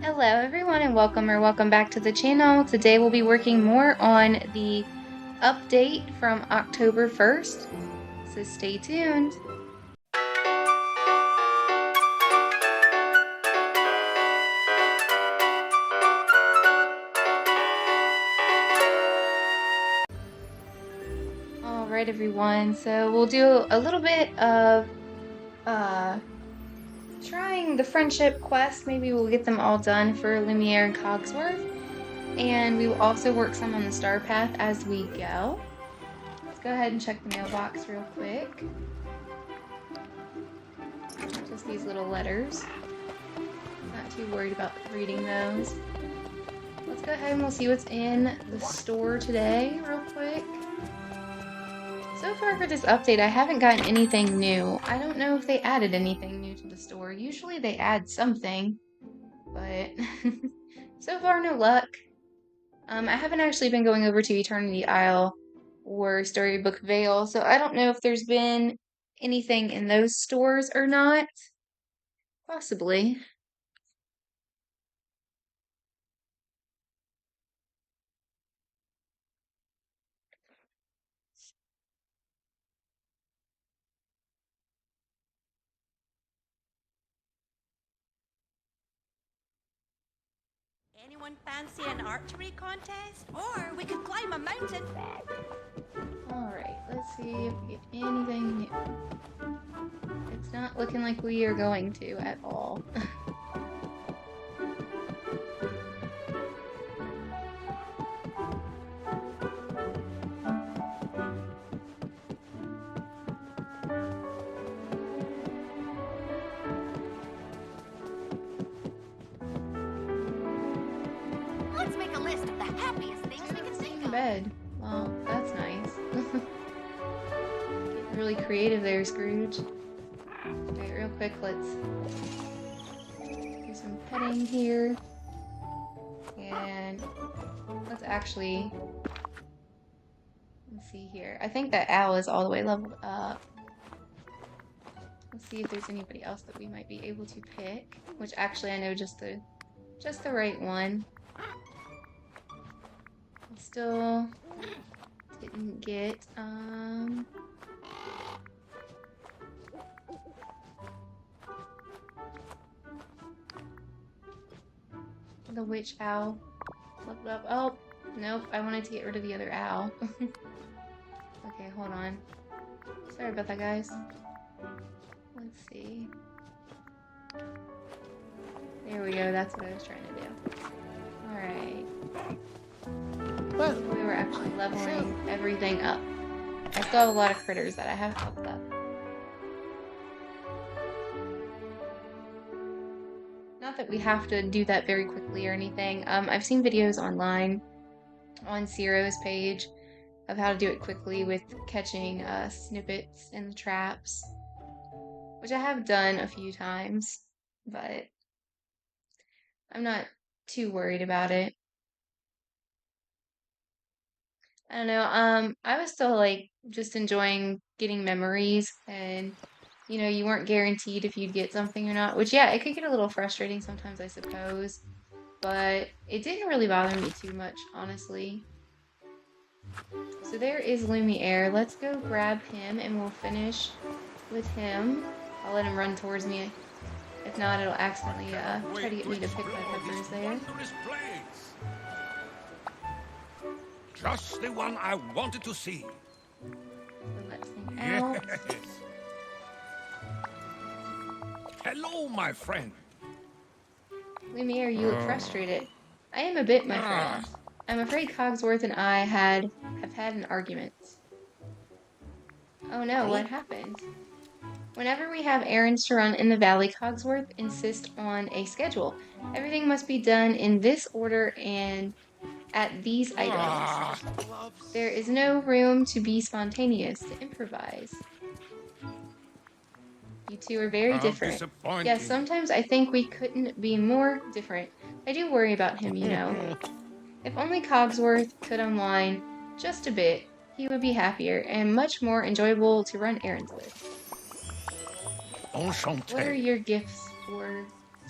Hello everyone and welcome back to the channel. Today we'll be working more on the update from October 1st, so stay tuned. Alright everyone, so we'll do a little bit of trying the friendship quest. Maybe we'll get them all done for Lumiere and Cogsworth. And we will also work some on the star path as we go. Let's go ahead and check the mailbox real quick. Just these little letters. Not too worried about reading those. Let's go ahead and we'll see what's in the store today real quick. So far for this update, I haven't gotten anything new. I don't know if they added anything new to the store. Usually they add something, but so far no luck. I haven't actually been going over to Eternity Isle or Storybook Vale, so I don't know if there's been anything in those stores or not. Possibly. Anyone fancy an archery contest? Or we could climb a mountain. Alright, let's see if we get anything new. It's not looking like we are going to at all. Let's make a list of the happiest things we can think of. Bed. Well, that's nice. Getting really creative there, Scrooge. Alright, real quick, let's do some petting here. And let's actually... Let's see here. I think that owl is all the way leveled up. Let's see if there's anybody else that we might be able to pick. Which actually I know just the right one. Still didn't get the witch owl. Leveled up. Oh, nope, I wanted to get rid of the other owl. Okay, hold on. Sorry about that, guys. Let's see. There we go, that's what I was trying to do. Alright. We were actually leveling everything up. I still have a lot of critters that I have leveled up. Not that we have to do that very quickly or anything. I've seen videos online on Ciro's page of how to do it quickly with catching snippets in the traps, which I have done a few times, but I'm not too worried about it. I don't know, I was still like just enjoying getting memories, and you know, you weren't guaranteed if you'd get something or not, which yeah, it could get a little frustrating sometimes, I suppose, but it didn't really bother me too much, honestly. So there is Lumiere. Let's go grab him and we'll finish with him. I'll let him run towards me. If not, it'll accidentally try to get me to pick my peppers there. Just the one I wanted to see. Let him out. Yes. Hello, my friend. Lumiere, you look frustrated. I am a bit, my friend. I'm afraid Cogsworth and I have had an argument. Oh no, what happened? Whenever we have errands to run in the valley, Cogsworth insists on a schedule. Everything must be done in this order and at these items. There is no room to be spontaneous, to improvise. You two are very different. Yes, sometimes I think we couldn't be more different. I do worry about him, you know. If only Cogsworth could unwind just a bit, he would be happier and much more enjoyable to run errands with. Enchanté. What are your gifts for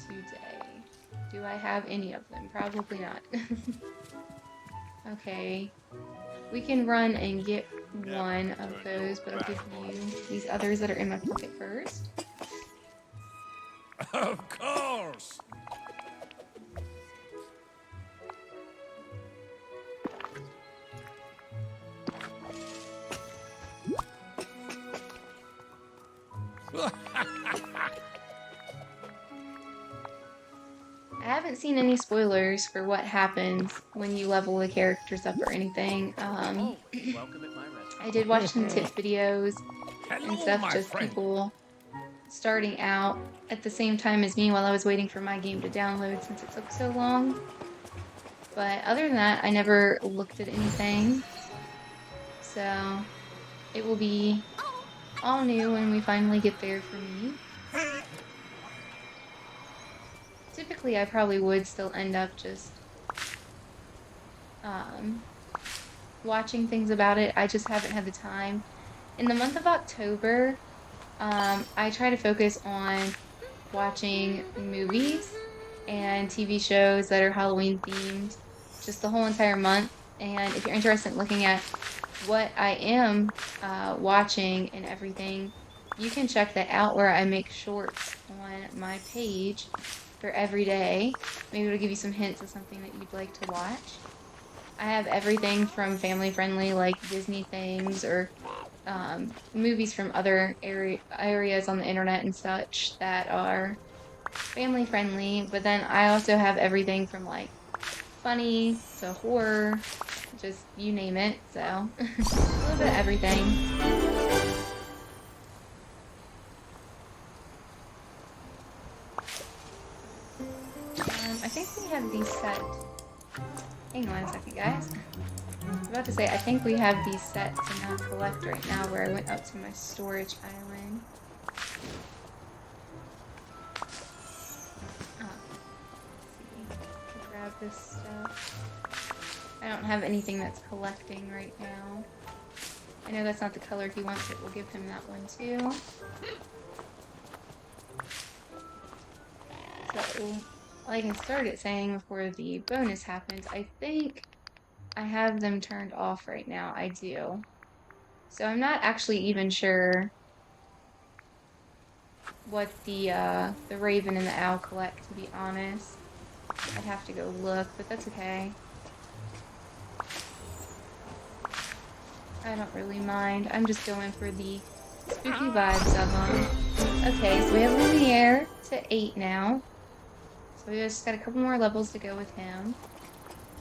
today? Do I have any of them? Probably not. Okay. We can run and get one of those, but I'll give you these others that are in my pocket first. Of course. I haven't seen any spoilers for what happens when you level the characters up or anything. Welcome at my restaurant. I did watch some tip videos and Hello, stuff, my just friend. people starting out at the same time as me while I was waiting for my game to download since it took so long. But other than that, I never looked at anything. So it will be all new when we finally get there for me. Typically, I probably would still end up just watching things about it. I just haven't had the time. In the month of October, I try to focus on watching movies and TV shows that are Halloween themed just the whole entire month. And if you're interested in looking at what I am watching and everything, you can check that out where I make shorts on my page for every day. Maybe it'll give you some hints of something that you'd like to watch. I have everything from family friendly like Disney things or movies from other areas on the internet and such that are family friendly, but then I also have everything from like funny to horror, just you name it, so a little bit of everything. I think we have these set. Hang on a second, guys. I was about to say, I think we have these set to not collect right now where I went up to my storage island. Grab this stuff. I don't have anything that's collecting right now. I know that's not the color he wants it. We'll give him that one too. So, like I started saying before the bonus happens, I think I have them turned off right now. I do. So I'm not actually even sure what the raven and the owl collect, to be honest. I'd have to go look, but that's okay. I don't really mind. I'm just going for the spooky vibes of them. Okay, so we have Lumiere to 8 now. So we just got a couple more levels to go with him.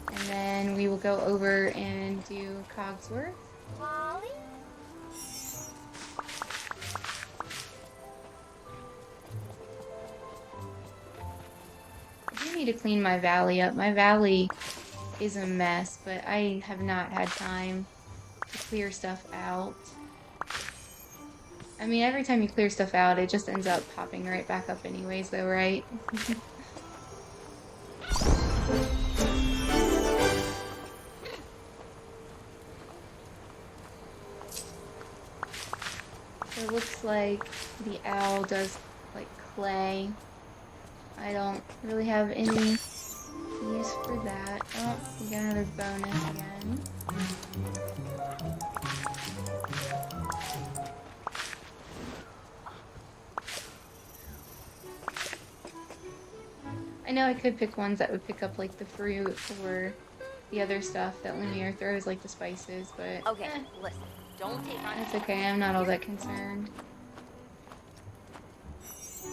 And then we will go over and do Cogsworth. Molly? I do need to clean my valley up. My valley is a mess, but I have not had time to clear stuff out. I mean, every time you clear stuff out, it just ends up popping right back up anyways, though, right? So it looks like the owl does, like, clay. I don't really have any use for that. Oh, we got another bonus again. I know I could pick ones that would pick up like the fruit or the other stuff that Lumiere throws, like the spices, but Okay, listen. Don't take on that's okay. I'm not all that concerned.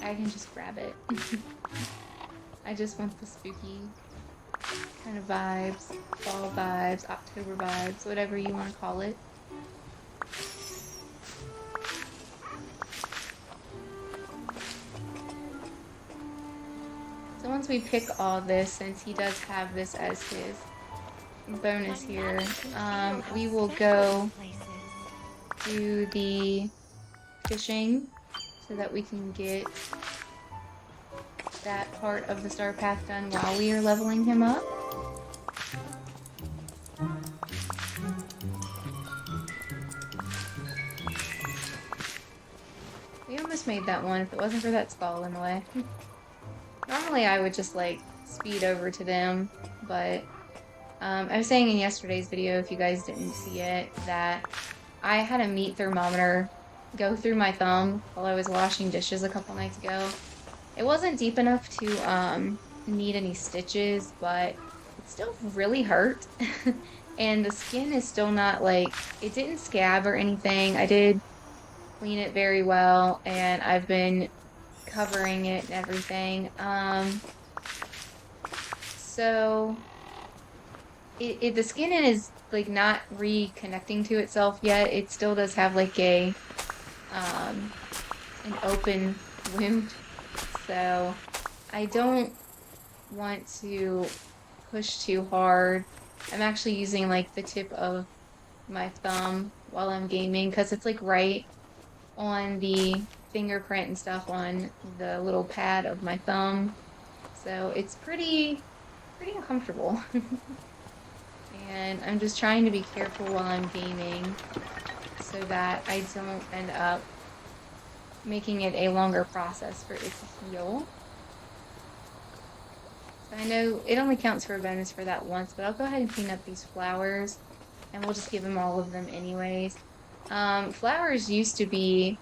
I can just grab it. I just want the spooky kind of vibes, fall vibes, October vibes, whatever you want to call it. So once we pick all this, since he does have this as his bonus here, we will go do the fishing so that we can get that part of the star path done while we are leveling him up. We almost made that one if it wasn't for that stall in the way. Normally I would just like speed over to them, but I was saying in yesterday's video, if you guys didn't see it, that I had a meat thermometer go through my thumb while I was washing dishes a couple nights ago. It wasn't deep enough to need any stitches, but it still really hurt. And the skin is still not like, it didn't scab or anything. I did clean it very well, and I've been covering it and everything. So the skin is like not reconnecting to itself yet. It still does have like an open wound. So I don't want to push too hard. I'm actually using like the tip of my thumb while I'm gaming because it's like right on the fingerprint and stuff on the little pad of my thumb. So it's pretty uncomfortable. And I'm just trying to be careful while I'm gaming so that I don't end up making it a longer process for it to heal. So I know it only counts for a bonus for that once, but I'll go ahead and clean up these flowers, and we'll just give him all of them anyways. Flowers used to be,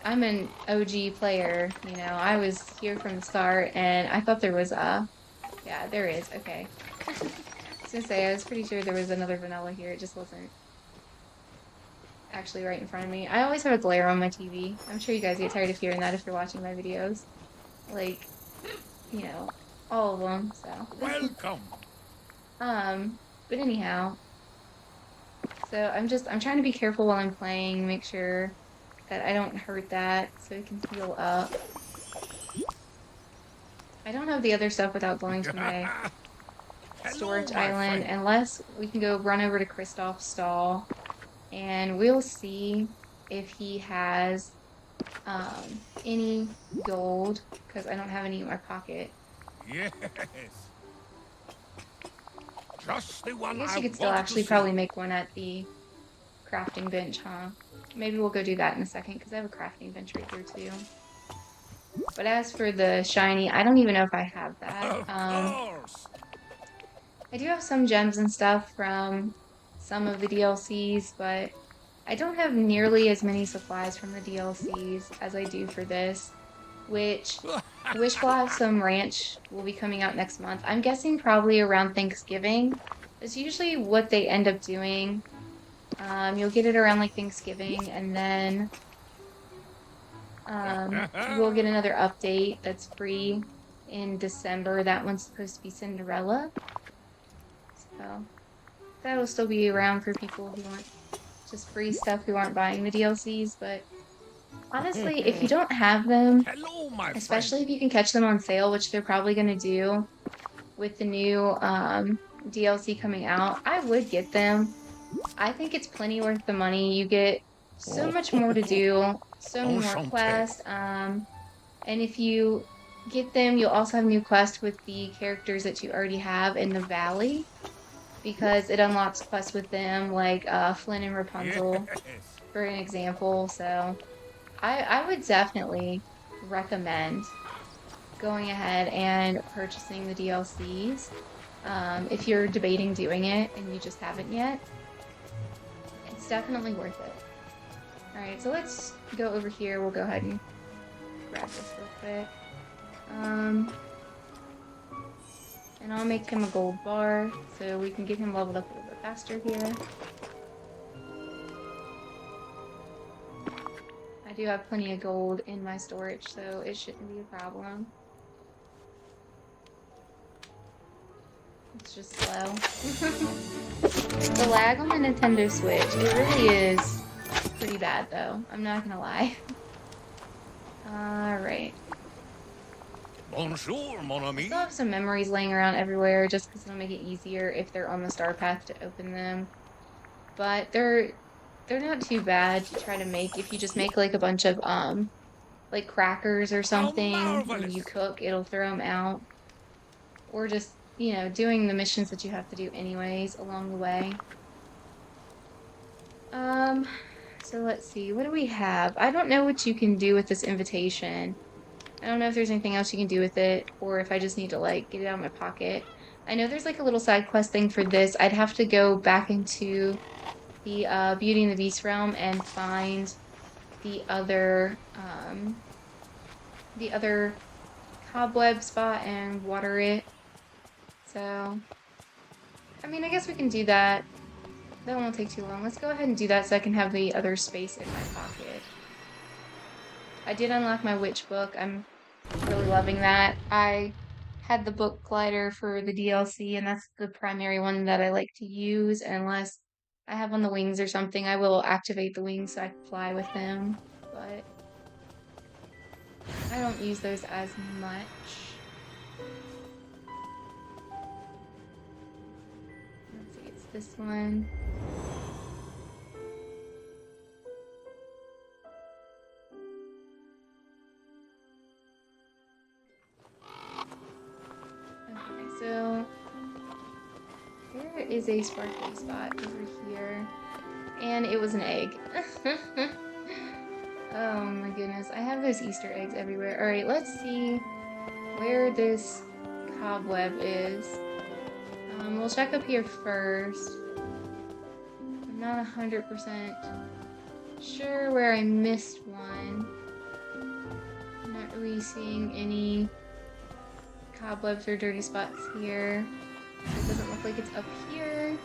I'm an OG player, you know, I was here from the start, and I thought there was yeah, there is, okay. I was gonna say, I was pretty sure there was another vanilla here, it just wasn't actually right in front of me. I always have a glare on my TV. I'm sure you guys get tired of hearing that if you're watching my videos. Like, you know, all of them, so. Welcome. But anyhow, so I'm trying to be careful while I'm playing, make sure that I don't hurt that so it can heal up. I don't have the other stuff without going to my storage island, unless we can go run over to Kristoff's stall, and we'll see if he has any gold, because I don't have any in my pocket. Yes. Just the one I guess you could still actually probably make one at the crafting bench, huh? Maybe we'll go do that in a second, because I have a crafting bench right here too. But as for the shiny, I don't even know if I have that. Of course. I do have some gems and stuff from some of the DLCs, but I don't have nearly as many supplies from the DLCs as I do for this, which Wish Blossom Ranch will be coming out next month. I'm guessing probably around Thanksgiving. That's usually what they end up doing. You'll get it around like Thanksgiving, and then we'll get another update that's free in December. That one's supposed to be Cinderella. So that'll still be around for people who want just free stuff who aren't buying the DLCs, but honestly, if you don't have them, Hello, my especially friend. if you can catch them on sale, which they're probably going to do with the new DLC coming out, I would get them. I think it's plenty worth the money. You get so much more to do, so many more quests, and if you get them, you'll also have new quests with the characters that you already have in the valley, because it unlocks quests with them, like Flynn and Rapunzel, Yes. for an example. So I would definitely recommend going ahead and purchasing the DLCs if you're debating doing it and you just haven't yet. It's definitely worth it. Alright, so let's go over here. We'll go ahead and grab this real quick. And I'll make him a gold bar so we can get him leveled up a little bit faster here. I do have plenty of gold in my storage, so it shouldn't be a problem. It's just slow. The lag on the Nintendo Switch, it really is pretty bad though. I'm not gonna lie. Alright. Bonjour, mon I ami. still have some memories laying around everywhere just because it'll make it easier if they're on the star path to open them. But they're not too bad to try to make. If you just make like a bunch of like crackers or something when you cook, it'll throw them out. Or just, you know, doing the missions that you have to do anyways along the way. So let's see, what do we have? I don't know what you can do with this invitation. I don't know if there's anything else you can do with it, or if I just need to, like, get it out of my pocket. I know there's, like, a little side quest thing for this. I'd have to go back into the Beauty and the Beast realm and find the other cobweb spot and water it. So, I mean, I guess we can do that. That won't take too long. Let's go ahead and do that so I can have the other space in my pocket. I did unlock my witch book. I'm really loving that. I had the book glider for the DLC, and that's the primary one that I like to use. Unless I have on the wings or something, I will activate the wings so I can fly with them. But I don't use those as much. Let's see, it's this one. Okay, so there is a sparkly spot over here, and it was an egg. Oh my goodness, I have those Easter eggs everywhere. Alright, let's see where this cobweb is. We'll check up here first. I'm not 100% sure where I missed one. I'm not really seeing any cobwebs or dirty spots here. It doesn't look like it's up here.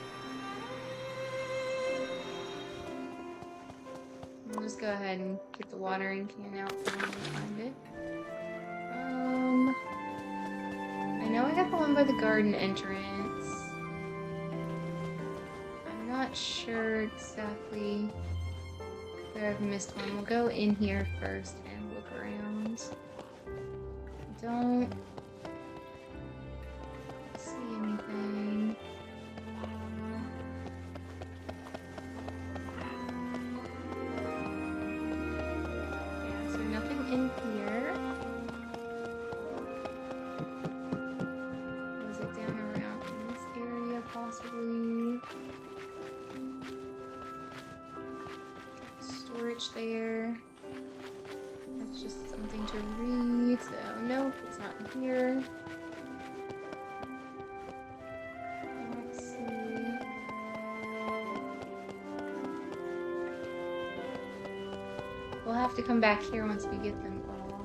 We'll just go ahead and get the watering can out for when we find it. I know I got the one by the garden entrance. I'm not sure exactly where I've missed one. We'll go in here first and look around. Don't see anything. Yeah, so nothing in here. Was it down around in this area possibly? Storage there. That's just something to read, so nope, it's not in here. Let's see. We'll have to come back here once we get them all.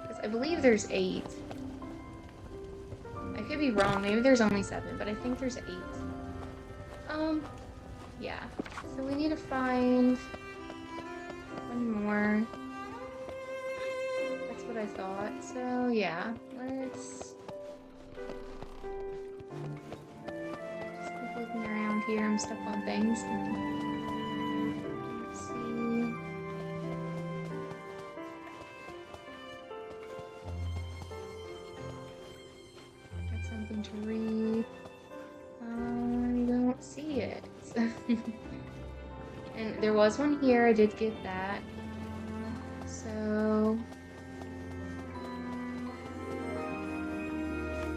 Because I believe there's 8. I could be wrong, maybe there's only 7, but I think there's 8. Yeah. So we need to find one more. That's what I thought. So yeah, let's just keep looking around here. I'm stuck on things. Let's see. Got something to read. I don't see it. And there was one here. I did get that. So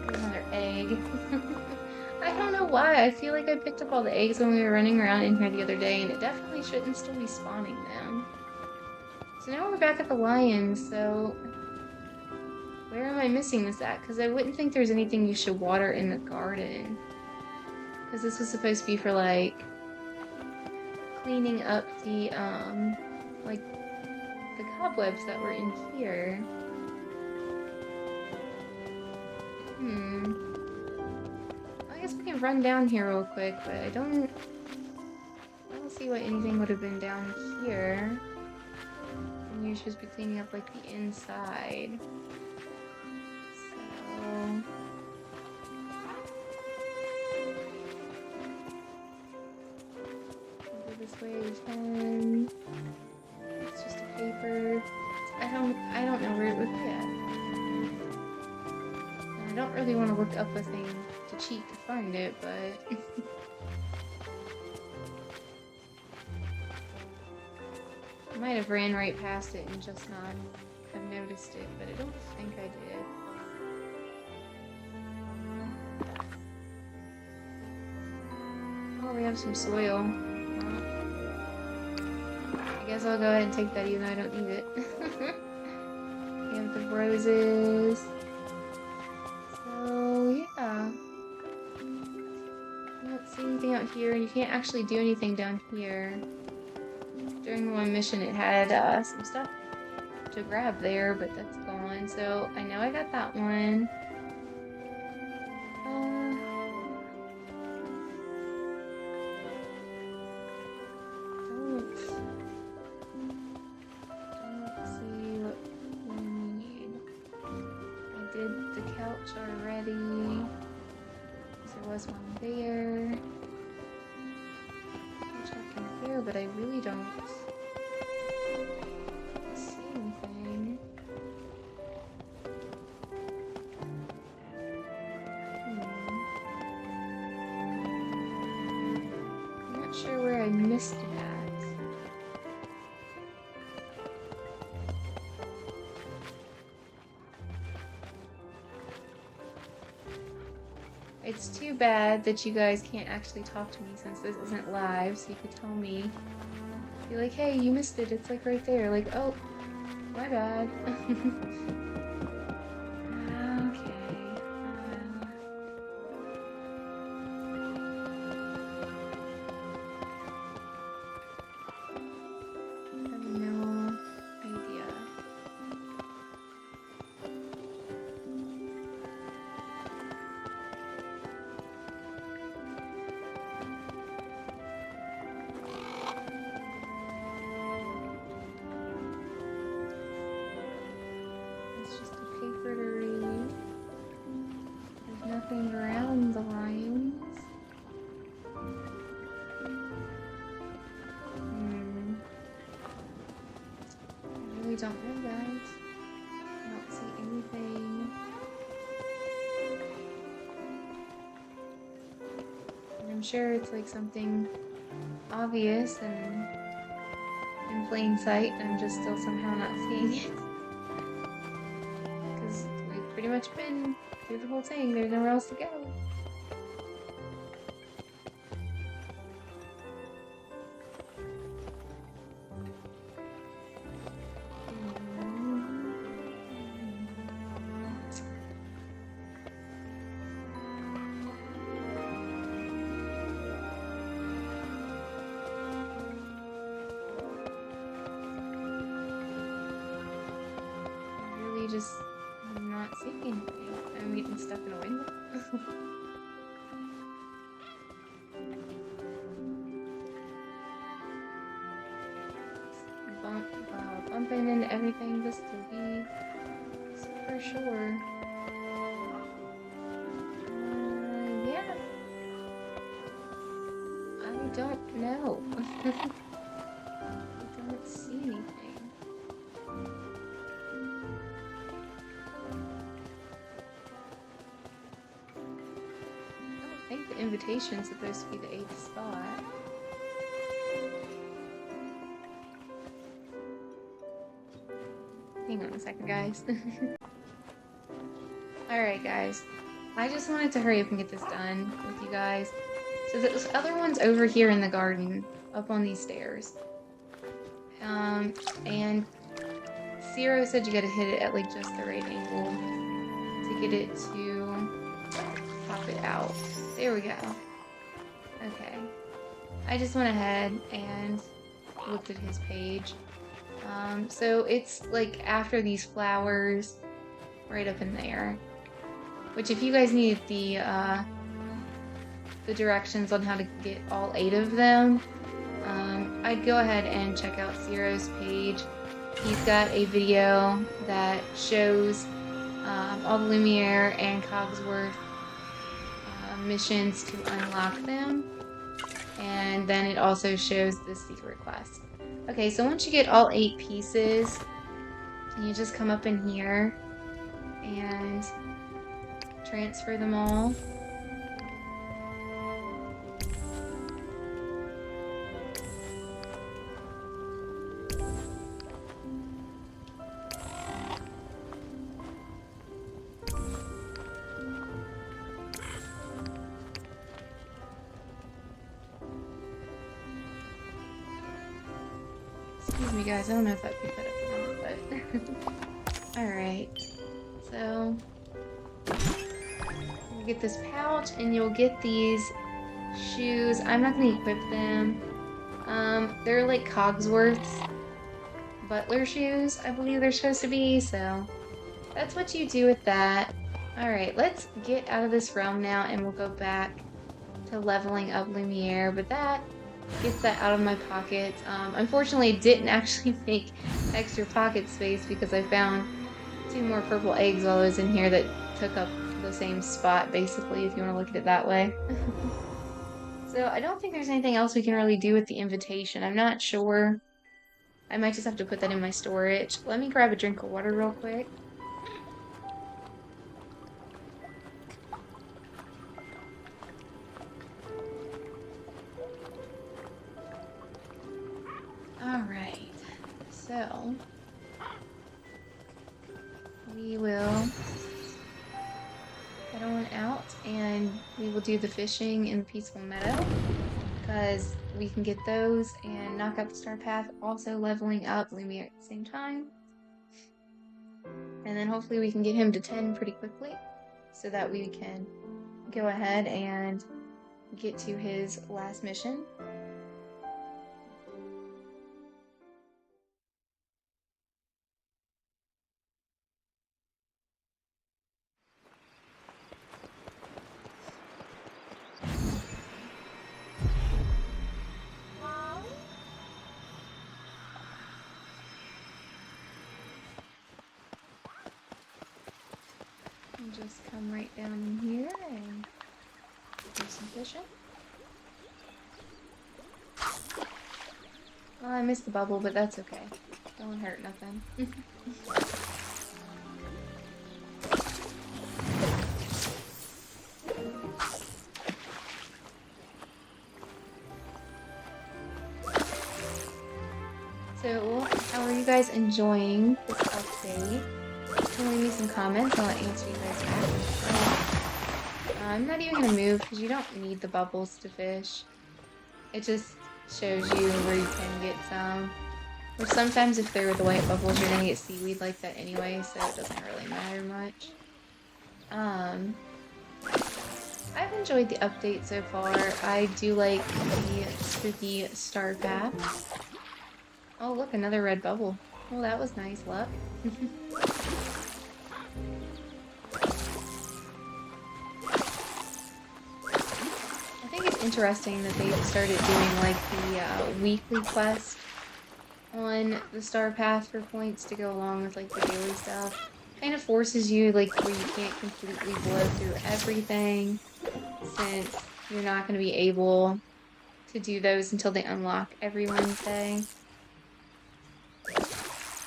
another egg. I don't know why. I feel like I picked up all the eggs when we were running around in here the other day, and it definitely shouldn't still be spawning them. So now we're back at the lions, so where am I missing this at? Because I wouldn't think there's anything you should water in the garden. Because this was supposed to be for, like, cleaning up the, like, the cobwebs that were in here. I guess we can run down here real quick, but I don't see why anything would have been down here. And you're supposed to be cleaning up, like, the inside. So go this way we can. It's just a paper. I don't know where it would be at. And I don't really want to look up a thing to cheat to find it, but I might have ran right past it and just not have noticed it, but I don't think I did. Oh, we have some soil. Well, I guess I'll go ahead and take that even though I don't need it. We have the roses. So, yeah. I don't see anything out here, and you can't actually do anything down here. During one mission, it had some stuff to grab there, but that's gone. So, I know I got that one. Don't see what we need. I did the couch already. There was one there. I'll check in here, but I really don't see anything. I'm not sure where I missed it at. It's too bad that you guys can't actually talk to me since this isn't live, so you could tell me. Be like, hey, you missed it, it's like right there. Like, oh, my bad. Okay. I have no idea. It's just a paper to read. There's nothing around the lines. I really don't know, guys. I don't see anything. And I'm sure it's like something obvious and in plain sight, and I'm just still somehow not seeing it. Because we've pretty much been through the whole thing. There's nowhere else to go. Really just not seeing anything. I'm getting stuck in a window. Bumping into everything just to be super sure. Yeah. I don't know. I don't see anything. I think the invitation's supposed to be the 8th spot. Hang on a second, guys. Alright, guys. I just wanted to hurry up and get this done with you guys. So this other one's over here in the garden, up on these stairs. And Zero said you gotta hit it at like just the right angle to get it to pop it out. There we go. Okay. I just went ahead and looked at his page. So it's like after these flowers, right up in there. Which if you guys need the directions on how to get all 8 of them, I'd go ahead and check out Zero's page. He's got a video that shows all the Lumiere and Cogsworth missions to unlock them. And then it also shows the secret quest. Okay, so once you get all 8 pieces, you just come up in here and transfer them all. Excuse me, guys. I don't know if that picked that up or not, but alright. Alright. So, you get this pouch and you'll get these shoes. I'm not going to equip them. They're like Cogsworth's butler shoes, I believe they're supposed to be, so that's what you do with that. Alright, let's get out of this realm now and we'll go back to leveling up Lumiere, but that gets that out of my pocket. Unfortunately, it didn't actually make extra pocket space because I found 2 more purple eggs while I was in here that took up the same spot, basically, if you want to look at it that way. So I don't think there's anything else we can really do with the invitation. I'm not sure. I might just have to put that in my storage. Let me grab a drink of water real quick. Alright, so we will head on out and we will do the fishing in the Peaceful Meadow because we can get those and knock out the star path, also leveling up Lumiere at the same time. And then hopefully we can get him to 10 pretty quickly so that we can go ahead and get to his last mission. Just come right down in here and do some fishing. Well, I missed the bubble, but that's okay. Don't hurt nothing. So, how are you guys enjoying this update? Leave me some comments and I'll answer you guys back. I'm not even gonna move because you don't need the bubbles to fish. It just shows you where you can get some. Or sometimes if they're the white bubbles, you're gonna get seaweed like that anyway, so it doesn't really matter much. I've enjoyed the update so far. I do like the spooky star path. Oh look, another red bubble. Well, that was nice luck. I think it's interesting that they've started doing like the weekly quest on the star path for points to go along with like the daily stuff. Kind of forces you like where you can't completely blow through everything since you're not going to be able to do those until they unlock every Wednesday.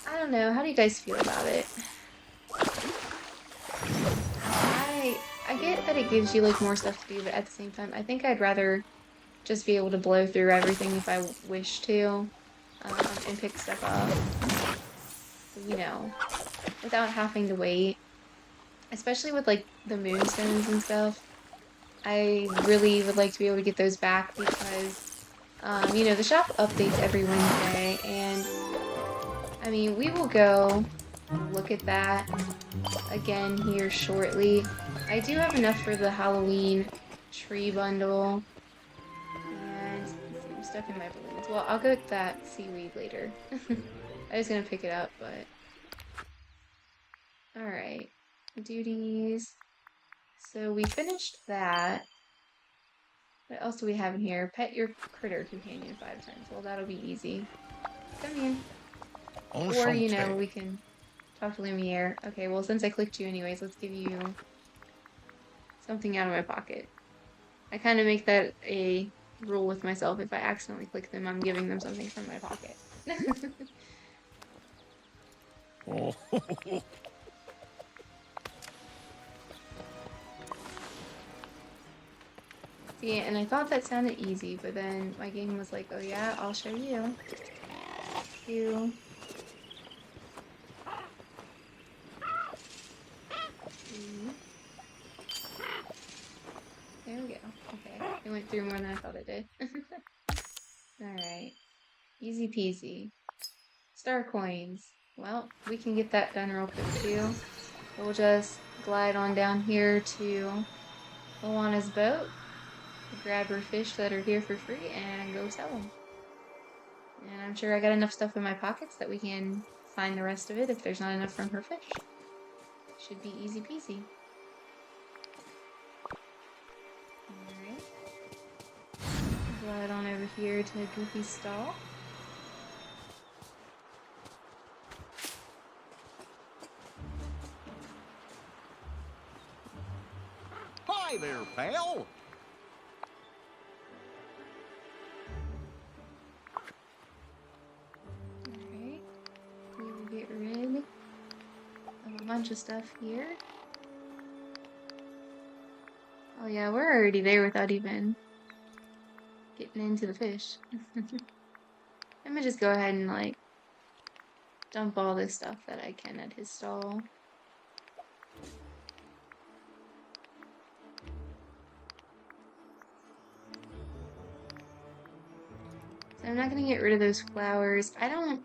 I don't know. How do you guys feel about it? I get that it gives you like more stuff to do, but at the same time, I think I'd rather just be able to blow through everything if I wish to, and pick stuff up, you know, without having to wait. Especially with like the moonstones and stuff. I really would like to be able to get those back because, you know, the shop updates every Wednesday, and I mean, we will go look at that again here shortly. I do have enough for the Halloween tree bundle. And some stuff in my balloons. Well, I'll go get that seaweed later. I was gonna pick it up, but... Alright. Duties. So we finished that. What else do we have in here? Pet your critter companion 5 times. Well, that'll be easy. Come in. Or, you know, we can talk to Lumiere. Okay, well, since I clicked you anyways, let's give you something out of my pocket. I kind of make that a rule with myself. If I accidentally click them, I'm giving them something from my pocket. Oh. See, and I thought that sounded easy, but then my game was like, oh yeah, I'll show you. You. There we go. Okay. It went through more than I thought it did. Alright. Easy peasy. Star coins. Well, we can get that done real quick too. We'll just glide on down here to Luana's boat, grab her fish that are here for free, and go sell them. And I'm sure I got enough stuff in my pockets that we can find the rest of it if there's not enough from her fish. Should be easy peasy. Alright. Glide on over here to Goofy's stall. Hi there, pal. Alright. We will get rid of a bunch of stuff here. Oh yeah, we're already there without even getting into the fish. I'm gonna just go ahead and like dump all this stuff that I can at his stall. So I'm not gonna get rid of those flowers. I don't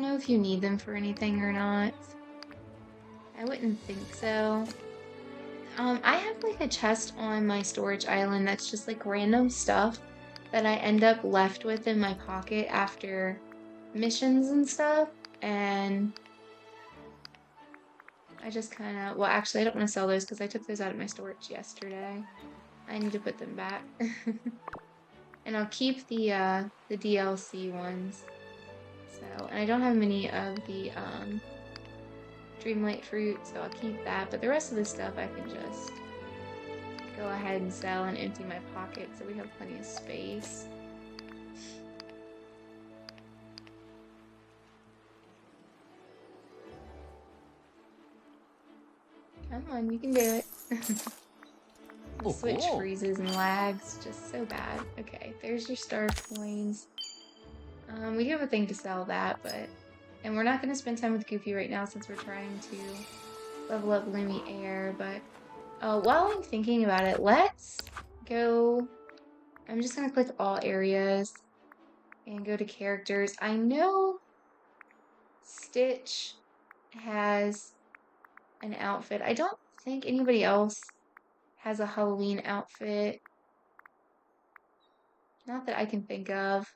know if you need them for anything or not. I wouldn't think so. I have like a chest on my storage island that's just like random stuff that I end up left with in my pocket after missions and stuff, and I just kind of, well actually I don't want to sell those because I took those out of my storage yesterday. I need to put them back. And I'll keep the DLC ones. So, and I don't have many of the Dreamlight fruit, so I'll keep that, but the rest of the stuff I can just go ahead and sell and empty my pocket so we have plenty of space. Come on, you can do it. The Switch freezes and lags, just so bad. Okay, there's your star coins. We do have a thing to sell that, but... And we're not going to spend time with Goofy right now since we're trying to level up Lumiere, but... while I'm thinking about it, let's go... I'm just going to click all areas and go to characters. I know Stitch has an outfit. I don't think anybody else has a Halloween outfit. Not that I can think of.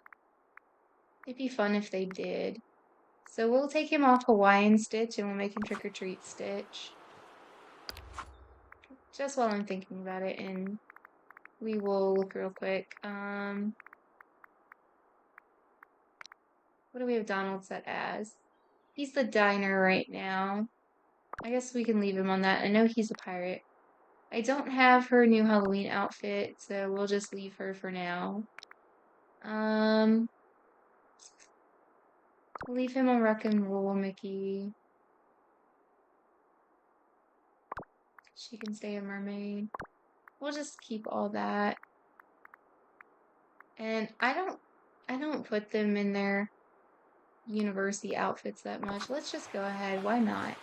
It'd be fun if they did. So we'll take him off Hawaiian Stitch and we'll make him Trick or Treat Stitch. Just while I'm thinking about it, and we will look real quick. What do we have Donald set as? He's the diner right now. I guess we can leave him on that. I know he's a pirate. I don't have her new Halloween outfit, so we'll just leave her for now. Leave him on Rock and Roll Mickey. She can stay a mermaid. We'll just keep all that. And I don't put them in their university outfits that much. Let's just go ahead. Why not?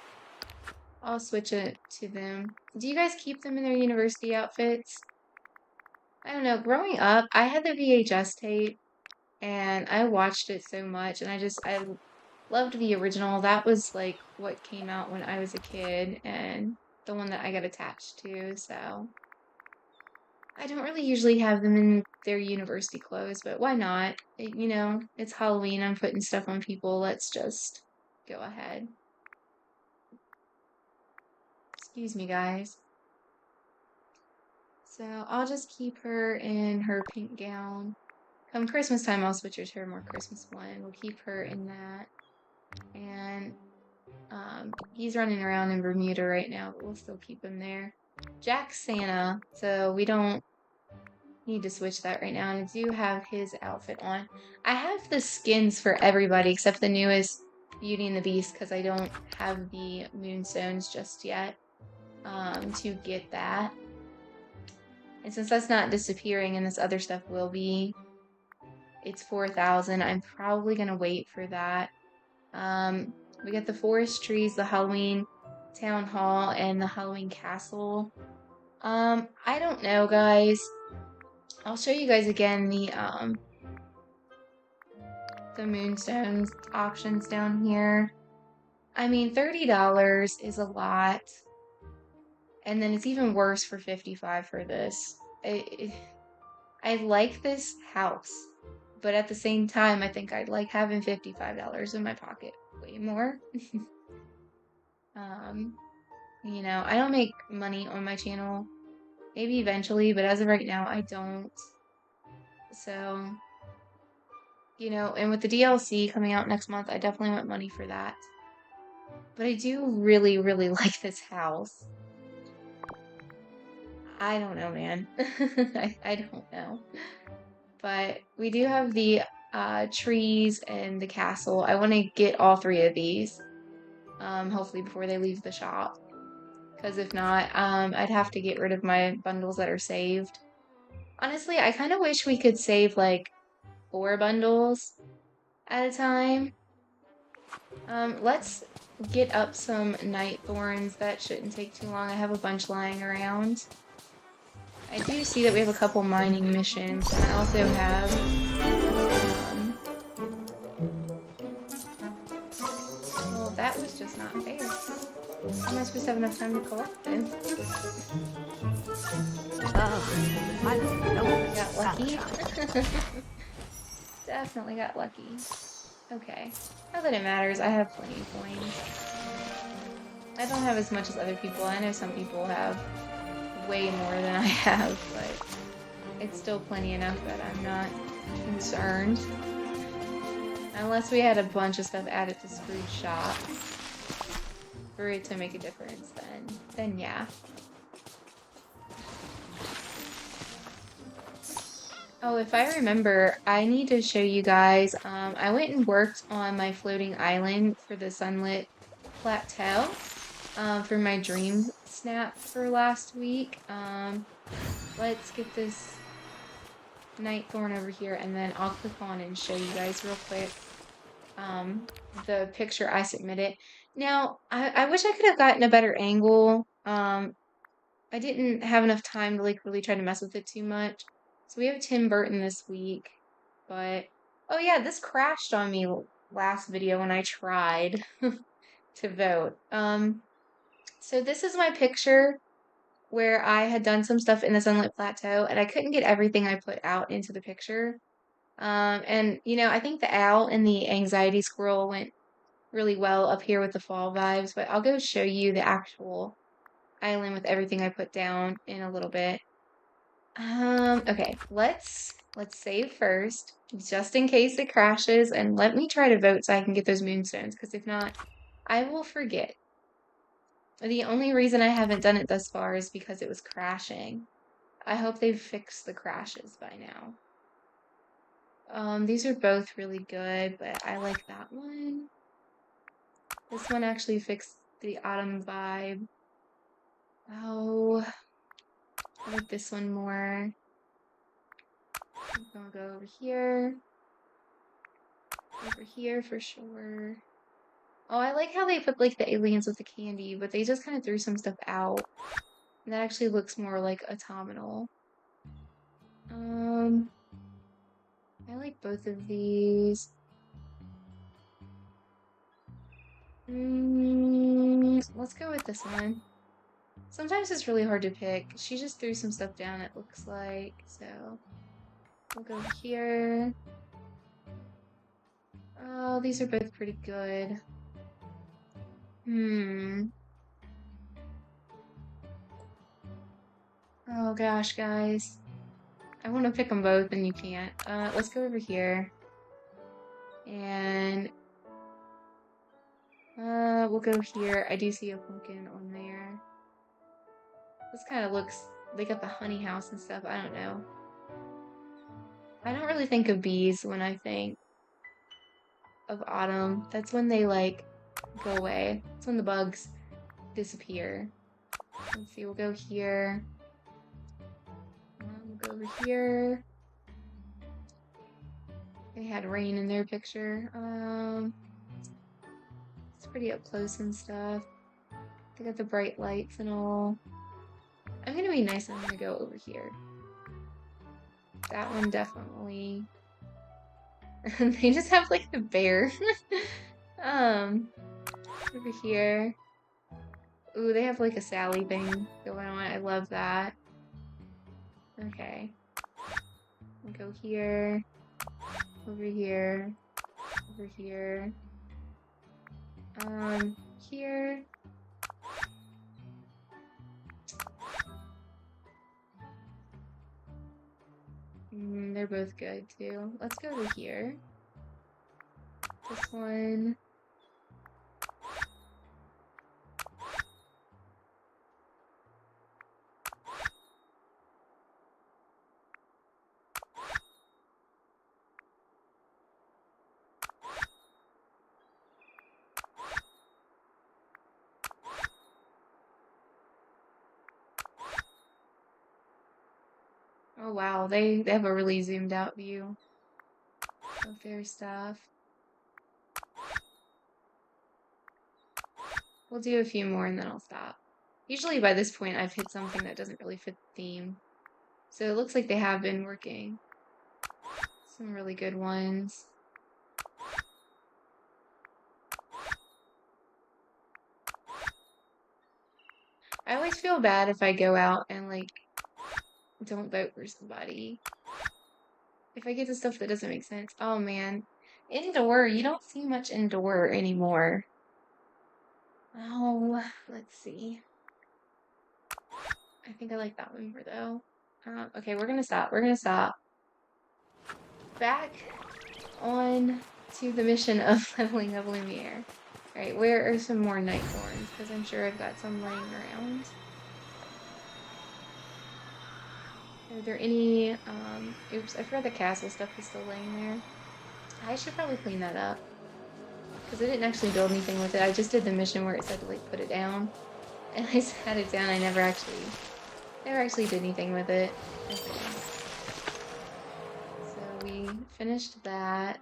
I'll switch it to them. Do you guys keep them in their university outfits? I don't know. Growing up, I had the VHS tape and I watched it so much, and I loved the original. That was like what came out when I was a kid and the one that I got attached to, so I don't really usually have them in their university clothes, but why not? You know, it's Halloween, I'm putting stuff on people, let's just go ahead. Excuse me, guys. So I'll just keep her in her pink gown. Come Christmas time, I'll switch her to her more Christmas one. We'll keep her in that. And he's running around in Bermuda right now, but we'll still keep him there. Jack's Santa, so we don't need to switch that right now. And I do have his outfit on. I have the skins for everybody except the newest Beauty and the Beast because I don't have the Moonstones just yet to get that. And since that's not disappearing and this other stuff will be, it's 4,000. I'm probably going to wait for that. We got the forest trees, the Halloween town hall, and the Halloween castle. I don't know, guys. I'll show you guys again the moonstones options down here. I mean, $30 is a lot. And then it's even worse for $55 for this. I like this house, but at the same time, I think I'd like having $55 in my pocket way more. You know, I don't make money on my channel. Maybe eventually, but as of right now, I don't. So, you know, and with the DLC coming out next month, I definitely want money for that. But I do really, really like this house. I don't know, man. I don't know. But we do have the trees and the castle. I want to get all three of these, hopefully before they leave the shop. Because if not, I'd have to get rid of my bundles that are saved. Honestly, I kind of wish we could save like 4 bundles at a time. Let's get up some night thorns. That shouldn't take too long. I have a bunch lying around. I do see that we have a couple mining missions, and I also have well, that was just not fair. How am I supposed to have enough time to collect them? I don't know. Got lucky. Definitely got lucky. Okay. Not that it matters, I have plenty of coins. I don't have as much as other people. I know some people have way more than I have, but it's still plenty enough that I'm not concerned. Unless we had a bunch of stuff added to Scrooge's shop for it to make a difference, then yeah. Oh, if I remember, I need to show you guys, I went and worked on my floating island for the Sunlit Plateau, for my dream snap for last week. Let's get this night thorn over here, and then I'll click on and show you guys real quick, the picture I submitted. Now, I wish I could have gotten a better angle. I didn't have enough time to like really try to mess with it too much. So we have Tim Burton this week, but oh yeah, this crashed on me last video when I tried to vote. So this is my picture where I had done some stuff in the Sunlit Plateau, and I couldn't get everything I put out into the picture. And you know, I think the owl and the anxiety squirrel went really well up here with the fall vibes, but I'll go show you the actual island with everything I put down in a little bit. Okay, let's save first, just in case it crashes, and let me try to vote so I can get those moonstones, because if not, I will forget. The only reason I haven't done it thus far is because it was crashing. I hope they've fixed the crashes by now. These are both really good, but I like that one. This one actually fixed the autumn vibe. Oh, I like this one more. I'm gonna go over here. Over here for sure. Oh, I like how they put like the aliens with the candy, but they just kind of threw some stuff out. And that actually looks more like autumnal. I like both of these. Let's go with this one. Sometimes it's really hard to pick. She just threw some stuff down, it looks like. So we'll go here. Oh, these are both pretty good. Oh gosh, guys. I want to pick them both and you can't. Let's go over here. And we'll go here. I do see a pumpkin on there. This kind of looks, they got the honey house and stuff. I don't know. I don't really think of bees when I think of autumn. That's when they like go away. That's when the bugs disappear. Let's see, we'll go here. We'll go over here. They had rain in their picture. It's pretty up close and stuff. They got the bright lights and all. I'm gonna be nice, I'm gonna go over here. That one definitely They just have like the bear. Over here. Ooh, they have like a Sally thing going on. I love that. Okay. We'll go here. Over here. Over here. Here. They're both good too. Let's go over here. This one. Oh wow, they have a really zoomed out view of their stuff. We'll do a few more and then I'll stop. Usually by this point I've hit something that doesn't really fit the theme. So it looks like they have been working. Some really good ones. I always feel bad if I go out and like don't vote for somebody. If I get to stuff that doesn't make sense. Oh man. Indoor, you don't see much indoor anymore. Oh, let's see. I think I like that one more though. Okay, we're gonna stop. We're gonna stop. Back on to the mission of leveling up Lumiere. Alright, where are some more Nightthorns? Because I'm sure I've got some laying around. Are there any, oops, I forgot the castle stuff is still laying there. I should probably clean that up. Because I didn't actually build anything with it. I just did the mission where it said to, like, put it down. And I sat it down, I never actually did anything with it. Okay. So we finished that.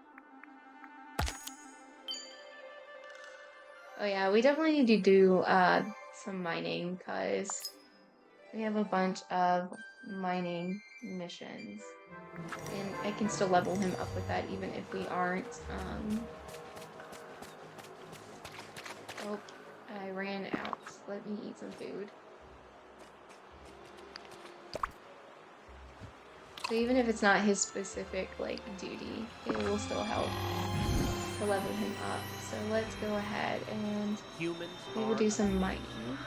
Oh yeah, we definitely need to do, some mining, because we have a bunch of mining missions. And I can still level him up with that even if we aren't, Oh, I ran out. Let me eat some food. So even if it's not his specific, like, duty, it will still help to level him up. So let's go ahead and we will do some mining.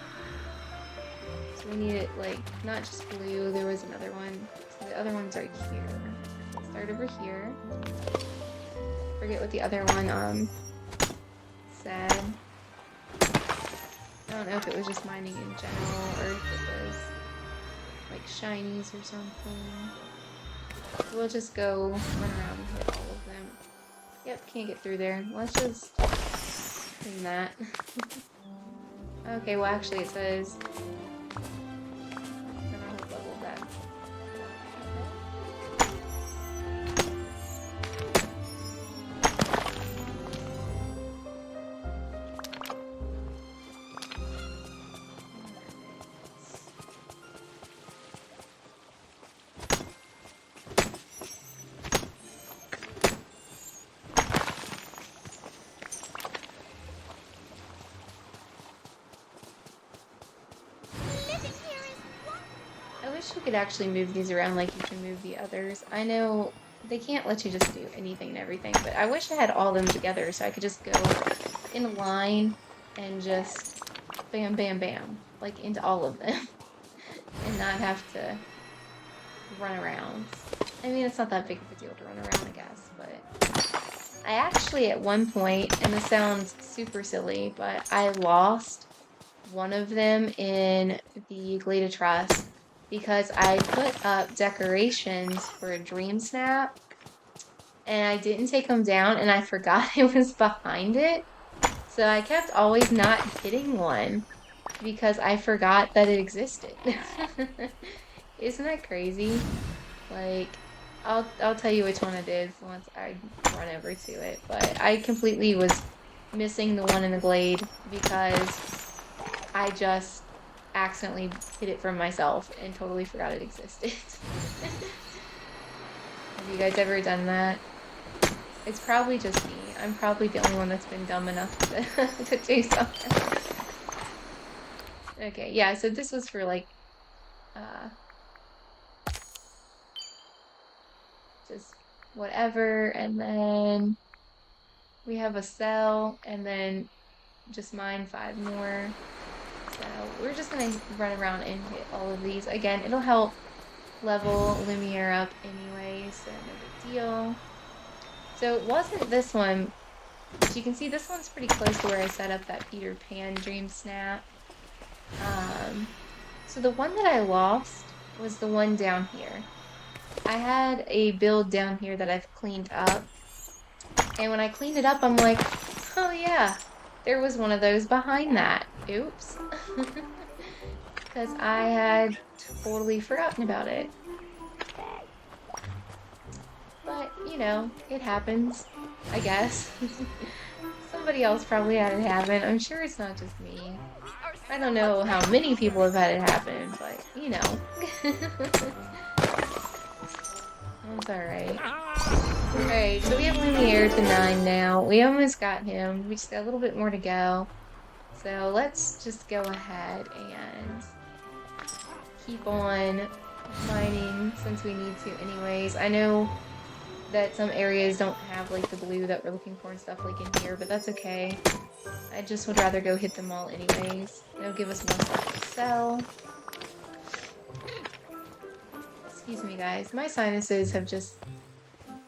So we need it, like, not just blue, there was another one. So the other one's right here. Let's start over here. Forget what the other one, said. I don't know if it was just mining in general or if it was, like, shinies or something. We'll just go run around and hit all of them. Yep, can't get through there. Let's just clean that. Okay, well actually it says level that. You could actually move these around like you can move the others. I know they can't let you just do anything and everything, but I wish I had all of them together so I could just go in a line and just bam, bam, bam, like into all of them and not have to run around. I mean, it's not that big of a deal to run around, I guess, but I actually at one point, and this sounds super silly, but I lost one of them in the Glade of Trust because I put up decorations for a dream snap and I didn't take them down and I forgot it was behind it. So I kept always not hitting one because I forgot that it existed. Isn't that crazy? Like, I'll tell you which one it is once I run over to it. But I completely was missing the one in the glade because I just accidentally hid it from myself and totally forgot it existed. Have you guys ever done that? It's probably just me. I'm probably the only one that's been dumb enough to, to do something. Okay, yeah, so this was for like, uh, just whatever, and then we have a cell, and then just mine 5 more. So we're just gonna run around and hit all of these. Again, it'll help level Lumiere up anyway, so no big deal. So it wasn't this one, but you can see this one's pretty close to where I set up that Peter Pan Dream Snap. So the one that I lost was the one down here. I had a build down here that I've cleaned up, and when I cleaned it up, I'm like, oh yeah, there was one of those behind that. Oops. Because I had totally forgotten about it. But, you know, it happens, I guess. Somebody else probably had it happen. I'm sure it's not just me. I don't know how many people have had it happen, but, you know. That's alright. Alright, so we have Lumiere to 9 now. We almost got him. We just got a little bit more to go. So let's just go ahead and keep on mining since we need to anyways. I know that some areas don't have like the blue that we're looking for and stuff like in here, but that's okay. I just would rather go hit them all anyways. It'll give us more stuff to sell. Excuse me guys, my sinuses have just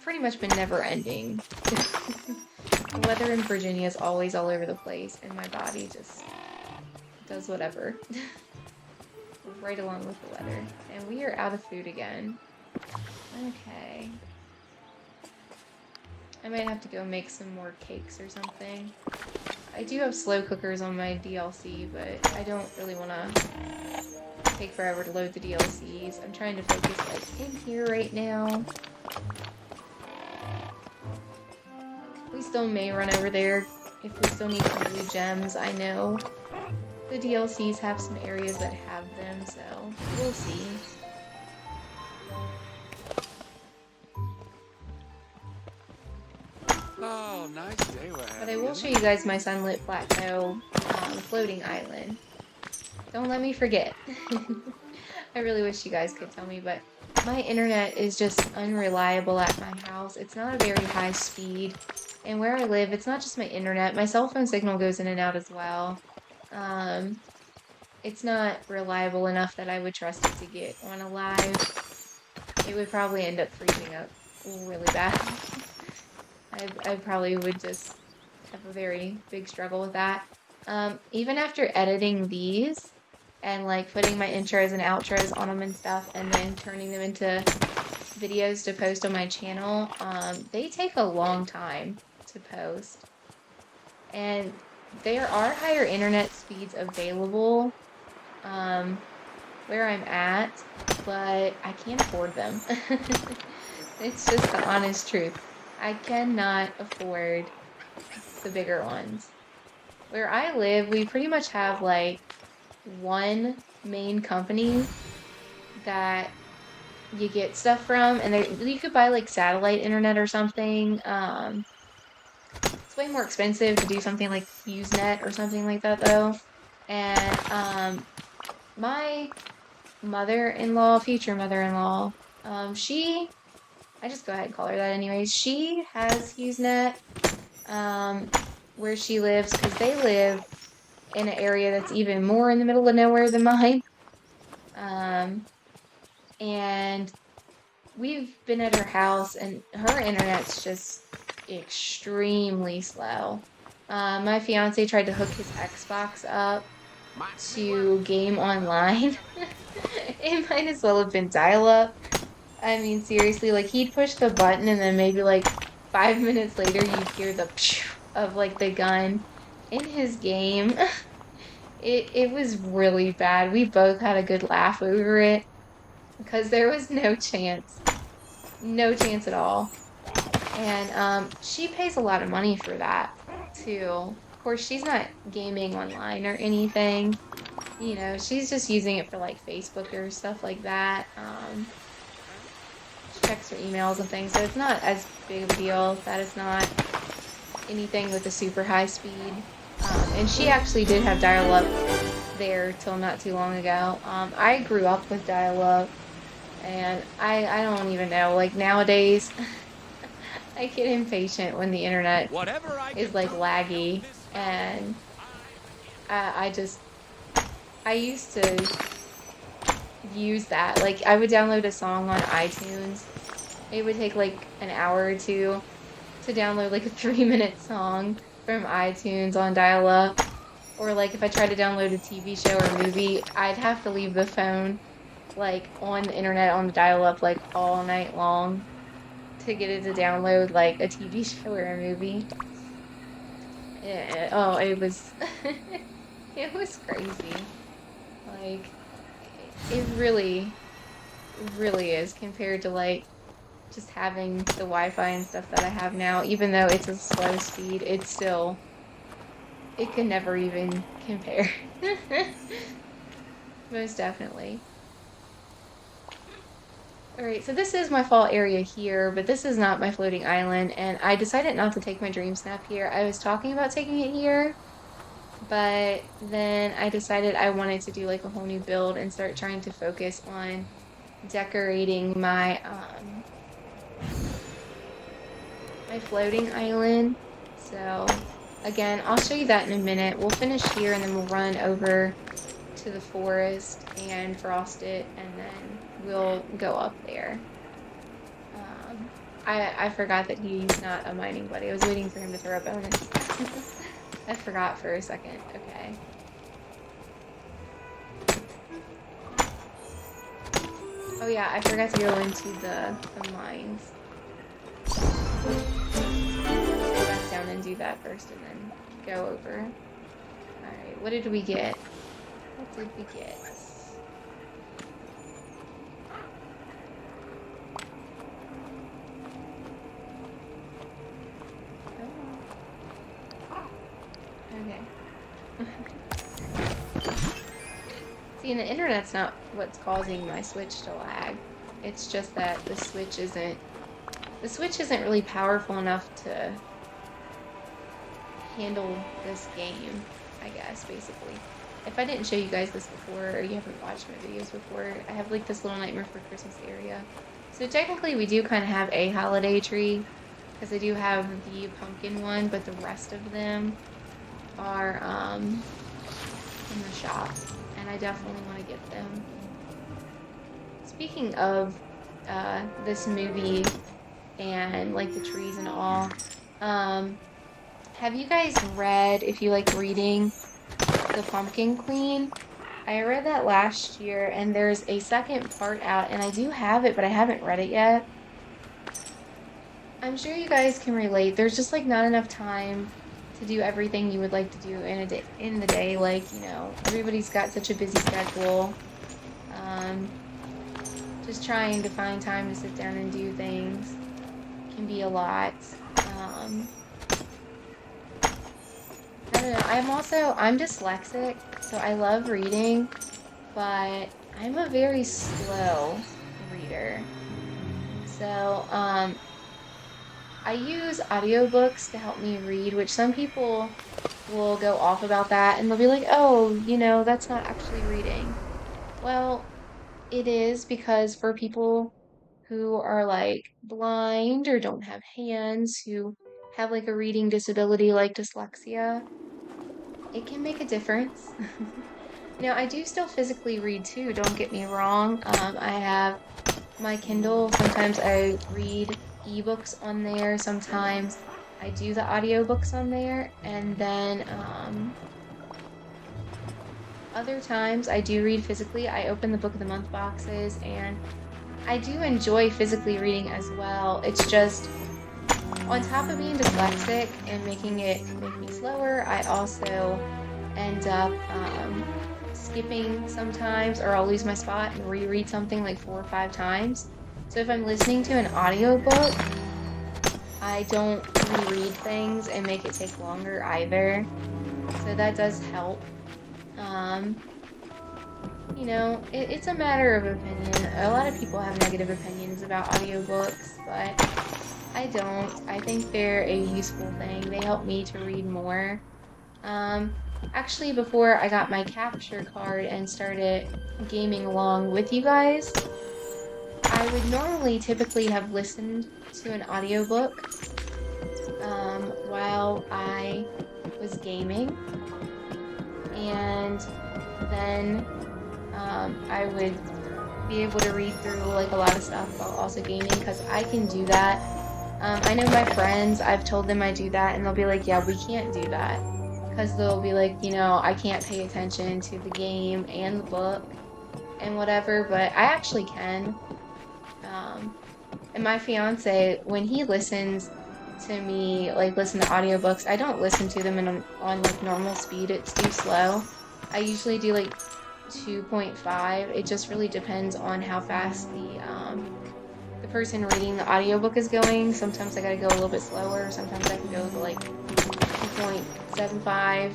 pretty much been never ending. The weather in Virginia is always all over the place and my body just does whatever. Right along with the weather. And we are out of food again. Okay. I might have to go make some more cakes or something. I do have slow cookers on my DLC, but I don't really want to take forever to load the DLCs. I'm trying to focus like in here right now. We still may run over there if we still need some blue gems. I know the DLCs have some areas that have them, so we'll see. Oh, nice day we're having. But I will show you guys my sunlit plateau floating island. Don't let me forget. I really wish you guys could tell me, but my internet is just unreliable at my house. It's not a very high speed. And where I live, it's not just my internet. My cell phone signal goes in and out as well. It's not reliable enough that I would trust it to get on a live. It would probably end up freezing up really bad. I probably would just have a very big struggle with that. Even after editing these and like putting my intros and outros on them and stuff and then turning them into videos to post on my channel, they take a long time to post. And there are higher internet speeds available where I'm at, but I can't afford them. It's just the honest truth. I cannot afford the bigger ones. Where I live, we pretty much have like one main company that you get stuff from, and you could buy like satellite internet or something. It's way more expensive to do something like Usenet or something like that though. And my mother-in-law, future mother-in-law, I just go ahead and call her that anyways. She has Usenet where she lives because they live in an area that's even more in the middle of nowhere than mine. And we've been at her house and her internet's just extremely slow. My fiance tried to hook his Xbox up to game online. It might as well have been dial-up. I mean, seriously, like, he'd push the button and then maybe, like, 5 minutes later, you'd hear the pshh of, like, the gun in his game. It was really bad. We both had a good laugh over it because there was no chance. No chance at all. And, she pays a lot of money for that, too. Of course, she's not gaming online or anything. You know, she's just using it for, like, Facebook or stuff like that. checks her emails and things, so it's not as big of a deal. That is not anything with a super high speed. And she actually did have dial-up there till not too long ago. I grew up with dial-up, and I don't even know, like nowadays, I get impatient when the internet Whatever I is can like do laggy, this and I used to use that. Like, I would download a song on iTunes. It would take like an hour or two to download like a 3-minute song from iTunes on dial-up. Or like if I tried to download a TV show or movie, I'd have to leave the phone like on the internet on the dial-up like all night long to get it to download like a TV show or a movie. Oh, it was it was crazy. Like it really is compared to like just having the Wi-Fi and stuff that I have now. Even though it's a slow speed, it's still, it could never even compare. Most definitely. Alright, so this is my fall area here, but this is not my floating island, and I decided not to take my dream snap here. I was talking about taking it here, but then I decided I wanted to do like a whole new build and start trying to focus on decorating my my floating island. So again, I'll show you that in a minute. We'll finish here and then we'll run over to the forest and frost it, and then we'll go up there. I forgot that he's not a mining buddy. I was waiting for him to throw a bonus. I forgot for a second. Okay. Oh yeah, I forgot to go into the mines. Go back down and do that first and then go over. Alright, what did we get? What did we get? Okay. See, and the internet's not what's causing my Switch to lag. It's just that the Switch isn't really powerful enough to handle this game, I guess, basically. If I didn't show you guys this before, or you haven't watched my videos before, I have like this little Nightmare for Christmas area. So technically we do kind of have a holiday tree, because I do have the pumpkin one, but the rest of them are in the shop, and I definitely want to get them. Speaking of this movie and like the trees and all, have you guys read, if you like reading, The Pumpkin Queen? I read that last year, and there's a second part out, and I do have it, but I haven't read it yet. I'm sure you guys can relate. There's just like not enough time to do everything you would like to do in the day. Like, you know, everybody's got such a busy schedule. Just trying to find time to sit down and do things can be a lot. I don't know. I'm dyslexic, so I love reading, but I'm a very slow reader. So, I use audiobooks to help me read, which some people will go off about that, and they'll be like, oh, you know, that's not actually reading. Well, it is, because for people who are like blind or don't have hands, who have like a reading disability like dyslexia, it can make a difference. Now, I do still physically read too, don't get me wrong. I have my Kindle. Sometimes I read ebooks on there. Sometimes I do the audiobooks on there. And then other times I do read physically. I open the Book of the Month boxes, and I do enjoy physically reading as well. It's just, on top of being dyslexic and making me slower, I also end up skipping sometimes, or I'll lose my spot and reread something like 4 or 5 times. So if I'm listening to an audiobook, I don't reread things and make it take longer either. So that does help. you know, it's a matter of opinion. A lot of people have negative opinions about audiobooks, but I don't. I think they're a useful thing. They help me to read more. Actually, before I got my capture card and started gaming along with you guys, I would normally typically have listened to an audiobook while I was gaming, and then I would be able to read through like a lot of stuff while also gaming, because I can do that. I know my friends, I've told them I do that, and they'll be like, yeah, we can't do that, because they'll be like, you know, I can't pay attention to the game and the book and whatever, but I actually can. And my fiance, when he listens to me, like listen to audiobooks, I don't listen to them on like normal speed. It's too slow. I usually do like 2.5. It just really depends on how fast the person reading the audiobook is going. Sometimes I gotta go a little bit slower. Sometimes I can go to like 2.75,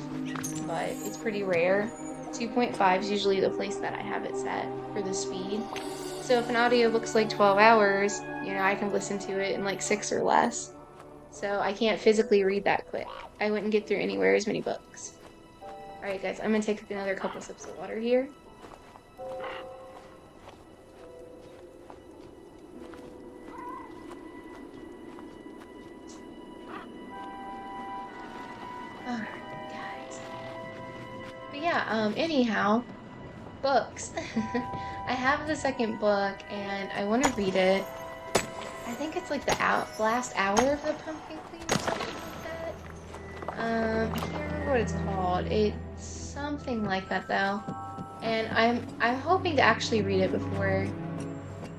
but it's pretty rare. 2.5 is usually the place that I have it set for the speed. So if an audiobook's like 12 hours, you know, I can listen to it in like 6 or less. So I can't physically read that quick. I wouldn't get through anywhere as many books. Alright guys, I'm gonna take another couple sips of water here. Alright guys. But yeah, anyhow, books. I have the second book and I want to read it. I think it's like the last hour of the Pumpkin Queen or something like that. I can't remember what it's called. It's something like that though. And I'm hoping to actually read it before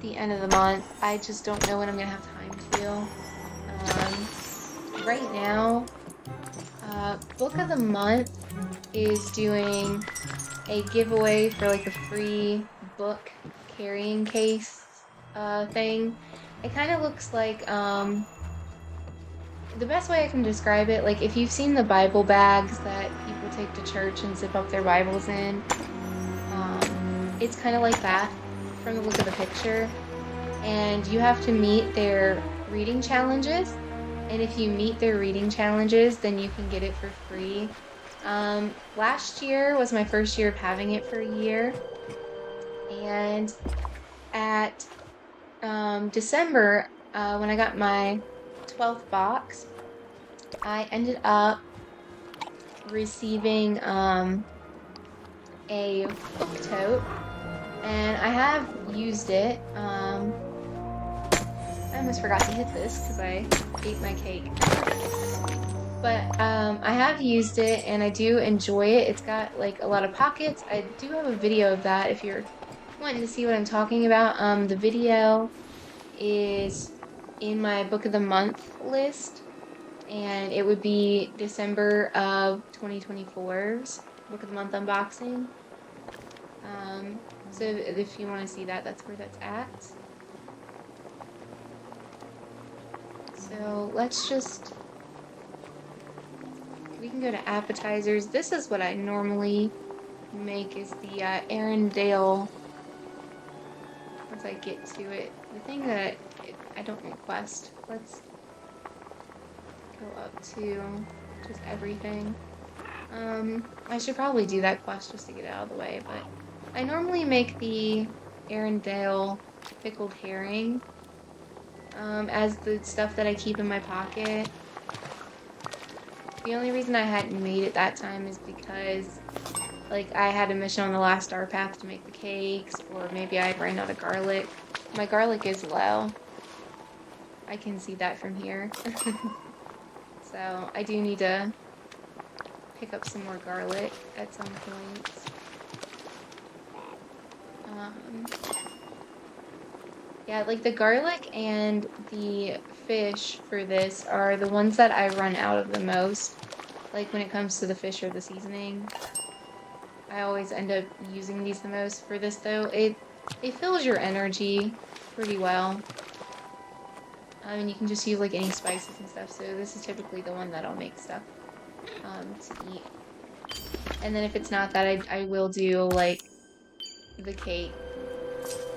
the end of the month. I just don't know when I'm gonna have time to. Right now, Book of the Month is doing a giveaway for like a free book carrying case thing. It kind of looks like the best way I can describe it, like if you've seen the Bible bags that people take to church and zip up their Bibles in, it's kind of like that from the look of the picture. And you have to meet their reading challenges, and if you meet their reading challenges, then you can get it for free. Last year was my first year of having it for a year, and at December, when I got my 12th box, I ended up receiving a book tote, and I have used it. I almost forgot to hit this because I ate my cake. But I have used it and I do enjoy it. It's got like a lot of pockets. I do have a video of that if you're wanting to see what I'm talking about. The video is in my Book of the Month list, and it would be December of 2024's Book of the Month unboxing. So if you want to see that, that's where that's at. So let's just, we can go to appetizers. This is what I normally make, is the Arendelle, once I get to it. The thing that I don't request, let's go up to just everything. I should probably do that quest just to get it out of the way, but I normally make the Arendelle pickled herring as the stuff that I keep in my pocket. The only reason I hadn't made it that time is because like I had a mission on the last star path to make the cakes, or maybe I ran out of garlic. My garlic is low. I can see that from here. So I do need to pick up some more garlic at some point. Yeah, like the garlic and the fish for this are the ones that I run out of the most. Like when it comes to the fish or the seasoning, I always end up using these the most. For this though, it fills your energy pretty well. I mean, you can just use like any spices and stuff, so this is typically the one that I'll make stuff to eat. And then if it's not that, I will do like the cake.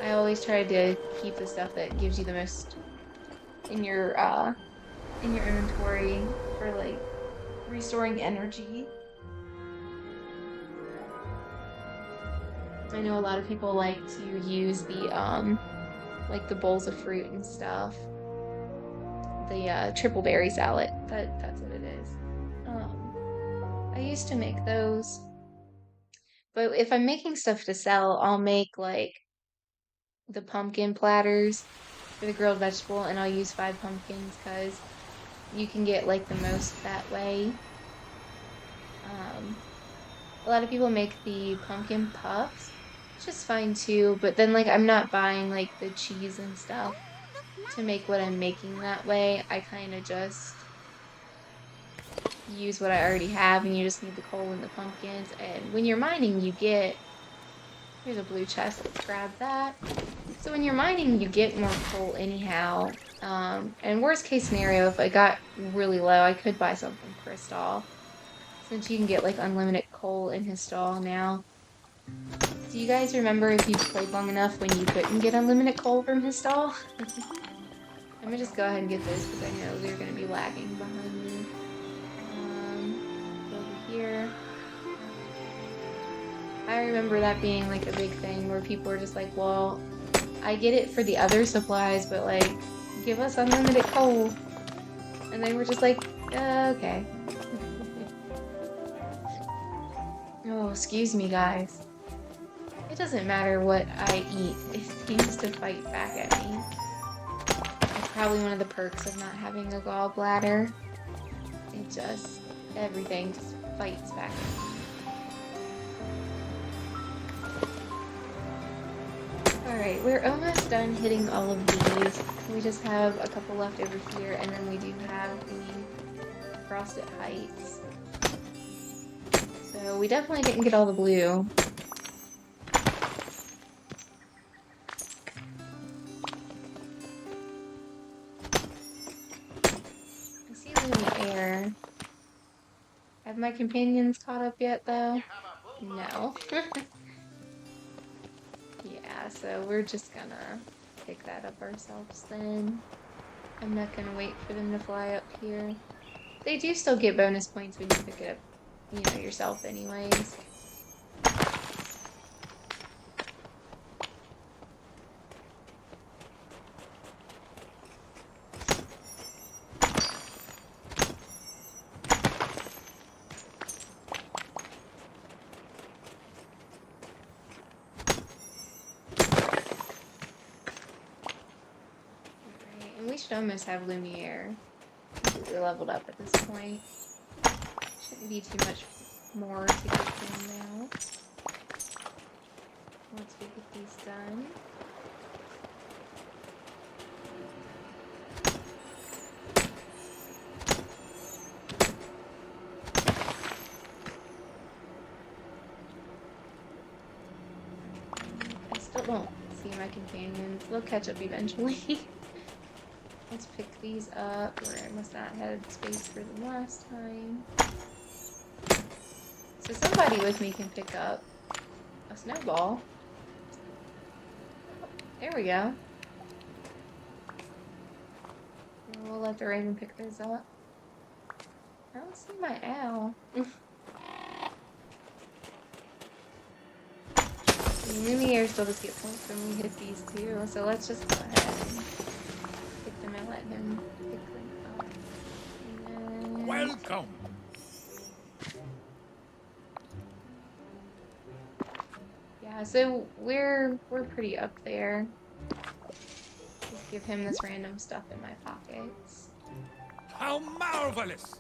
I always try to keep the stuff that gives you the most in your inventory for like restoring energy. I know a lot of people like to use the like the bowls of fruit and stuff. The triple berry salad. That's what it is. I used to make those. But if I'm making stuff to sell, I'll make like the pumpkin platters for the grilled vegetable, and I'll use 5 pumpkins because you can get like the most that way. A lot of people make the pumpkin puffs, which is fine too, but then like I'm not buying like the cheese and stuff to make what I'm making that way. I kind of just use what I already have, and you just need the coal and the pumpkins. And when you're mining, you get, here's a blue chest, let's grab that. So when you're mining, you get more coal anyhow. And worst case scenario, if I got really low, I could buy some from Crystal, since you can get like unlimited coal in his stall now. Do you guys remember if you played long enough when you couldn't get unlimited coal from his stall? I'm gonna just go ahead and get this because I know they're gonna be lagging behind me. Over here. I remember that being like a big thing where people were just like, well, I get it for the other supplies, but like, give us unlimited coal. And they were just like, okay. Oh, excuse me, guys. It doesn't matter what I eat, it seems to fight back at me. It's probably one of the perks of not having a gallbladder. It just, everything just fights back at me. Alright, we're almost done hitting all of these. We just have a couple left over here, and then we do have the Frosted Heights. So we definitely didn't get all the blue. I see Lumiere. Have my companions caught up yet, though? No. Yeah, so we're just gonna pick that up ourselves then. I'm not gonna wait for them to fly up here. They do still get bonus points when you pick it up, you know, yourself anyways. We should almost have Lumiere completely leveled up at this point. Shouldn't be too much more to get him now. Once we get these done. I still don't see my companions. They'll catch up eventually. Let's pick these up, where I must not have had space for them last time. So somebody with me can pick up a snowball. There we go. And we'll let the raven pick those up. I don't see my owl. Lumiere still just get points when we hit these two, so let's just go ahead and pick them and let him pick them up. And Welcome. yeah, so we're pretty up there. Just give him this random stuff in my pockets. How marvelous!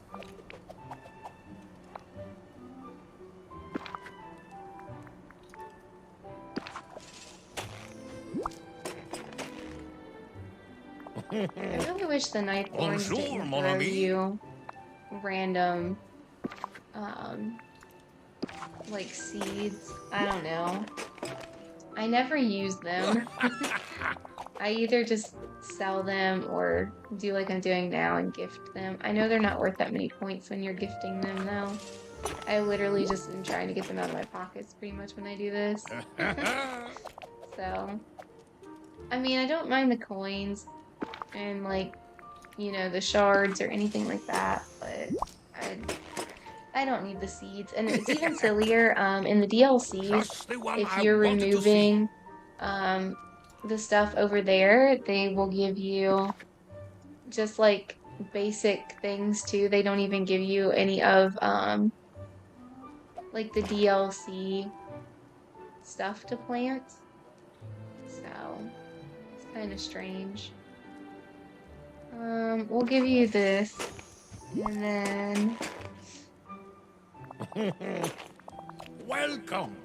I really wish the Nightborns Bonjour, didn't mon throw ami. you random, like seeds. I don't know. I never use them. I either just sell them or do like I'm doing now and gift them. I know they're not worth that many points when you're gifting them though. I literally just am trying to get them out of my pockets pretty much when I do this. So, I mean, I don't mind the coins and like, you know, the shards or anything like that, but I I don't need the seeds. And it's even sillier, in the DLCs, Just the one if I you're wanted to see. removing the stuff over there, they will give you just like basic things too. They don't even give you any of like the DLC stuff to plant. So it's kind of strange. We'll give you this, and then Welcome.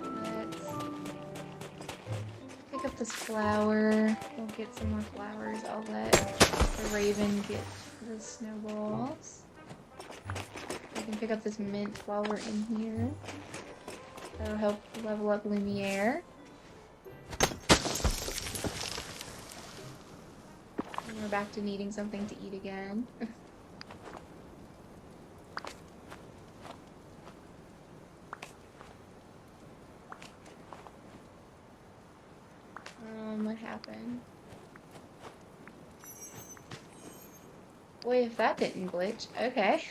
let's pick up this flower. We'll get some more flowers. I'll let the raven get the snowballs. We can pick up this mint while we're in here. That'll help level up Lumiere. And we're back to needing something to eat again. What happened? Boy, if that didn't glitch. Okay.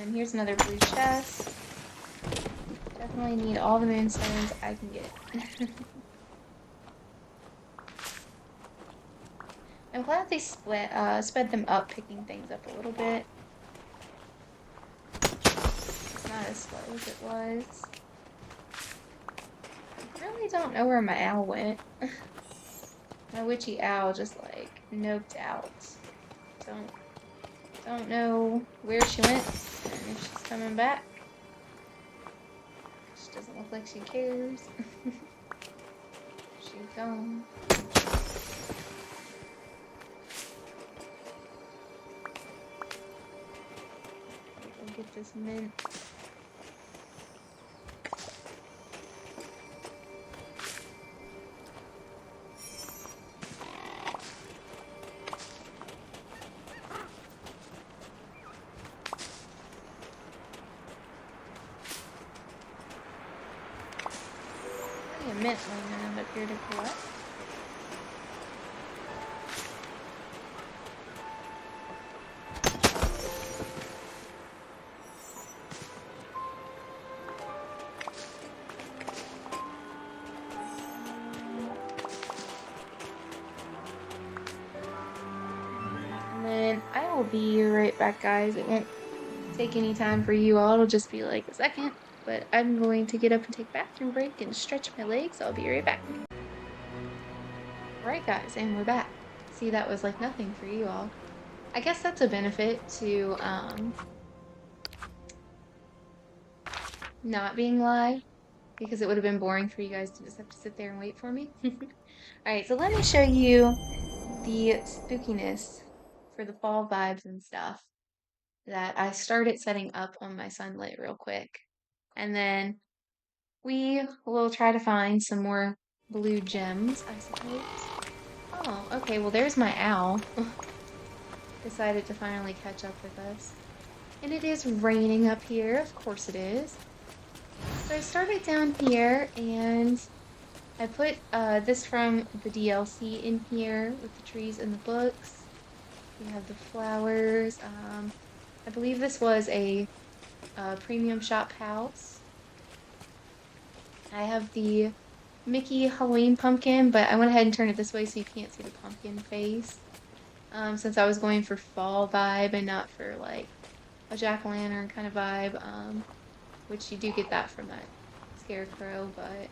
And here's another blue chest. Definitely need all the moonstones I can get. I'm glad they sped them up, picking things up a little bit. It's not as slow as it was. I really don't know where my owl went. My witchy owl just like noped out. Don't know where she went and if she's coming back. She doesn't look like she cares. She's gone. Go get this mint. A mint laying around up here to collect. And then I will be right back, guys. It won't take any time for you all. It'll just be like a second. But I'm going to get up and take a bathroom break and stretch my legs. I'll be right back. Alright guys, and we're back. See, that was like nothing for you all. I guess that's a benefit to not being live, because it would have been boring for you guys to just have to sit there and wait for me. Alright, so let me show you the spookiness for the fall vibes and stuff that I started setting up on my sunlit real quick. And then we will try to find some more blue gems, I suppose. Oh, okay, well there's my owl. Decided to finally catch up with us. And it is raining up here, of course it is. So I started down here and I put this from the DLC in here with the trees and the books. We have the flowers. I believe this was a premium shop house. I have the Mickey Halloween pumpkin, but I went ahead and turned it this way so you can't see the pumpkin face. Since I was going for fall vibe and not for like a jack-o'-lantern kind of vibe, which you do get that from that scarecrow, but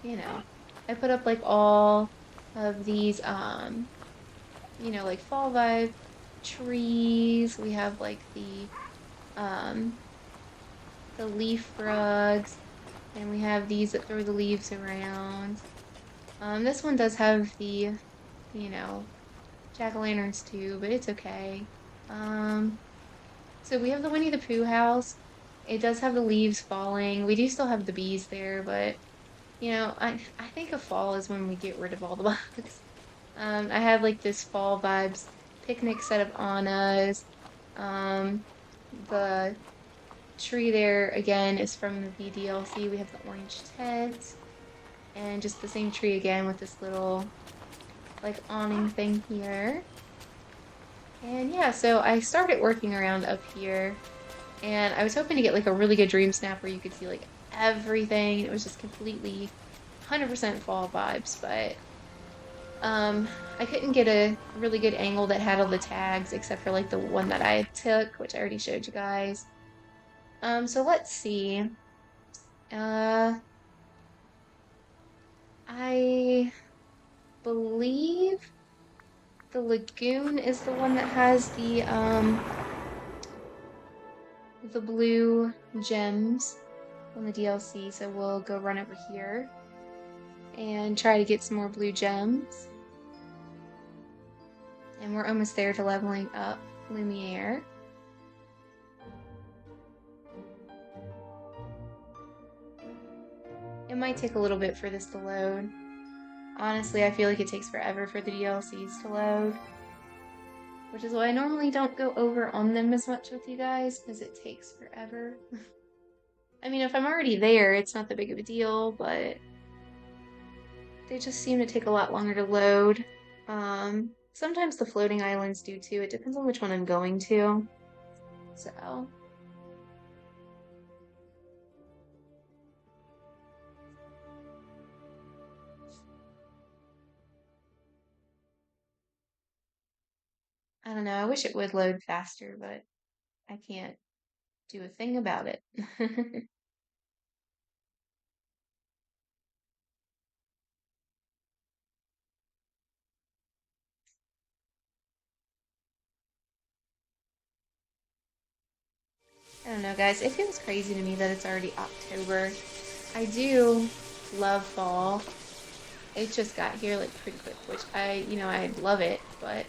you know, I put up like all of these, you know, like fall vibe trees. We have like the leaf rugs, and we have these that throw the leaves around. This one does have the, you know, jack-o'-lanterns too, but it's okay. So we have the Winnie the Pooh house. It does have the leaves falling. We do still have the bees there, but You know, I think a fall is when we get rid of all the bugs. I have like this fall vibes picnic set of Anna's. The tree there again is from the VDLC. We have the orange tent and just the same tree again with this little like awning thing here. And yeah, so I started working around up here and I was hoping to get like a really good dream snap where you could see like everything. It was just completely 100% fall vibes, but I couldn't get a really good angle that had all the tags except for like the one that I took, which I already showed you guys. So let's see. I believe the lagoon is the one that has the blue gems on the DLC, so we'll go run over here and try to get some more blue gems. And we're almost there to leveling up Lumiere. It might take a little bit for this to load. Honestly, I feel like it takes forever for the DLCs to load. Which is why I normally don't go over on them as much with you guys, because it takes forever. I mean, if I'm already there, it's not that big of a deal, but they just seem to take a lot longer to load. Sometimes the floating islands do too. It depends on which one I'm going to. So... I don't know, I wish it would load faster, but I can't do a thing about it. I don't know, guys. It feels crazy to me that it's already October. I do love fall. It just got here like pretty quick, which I love it, but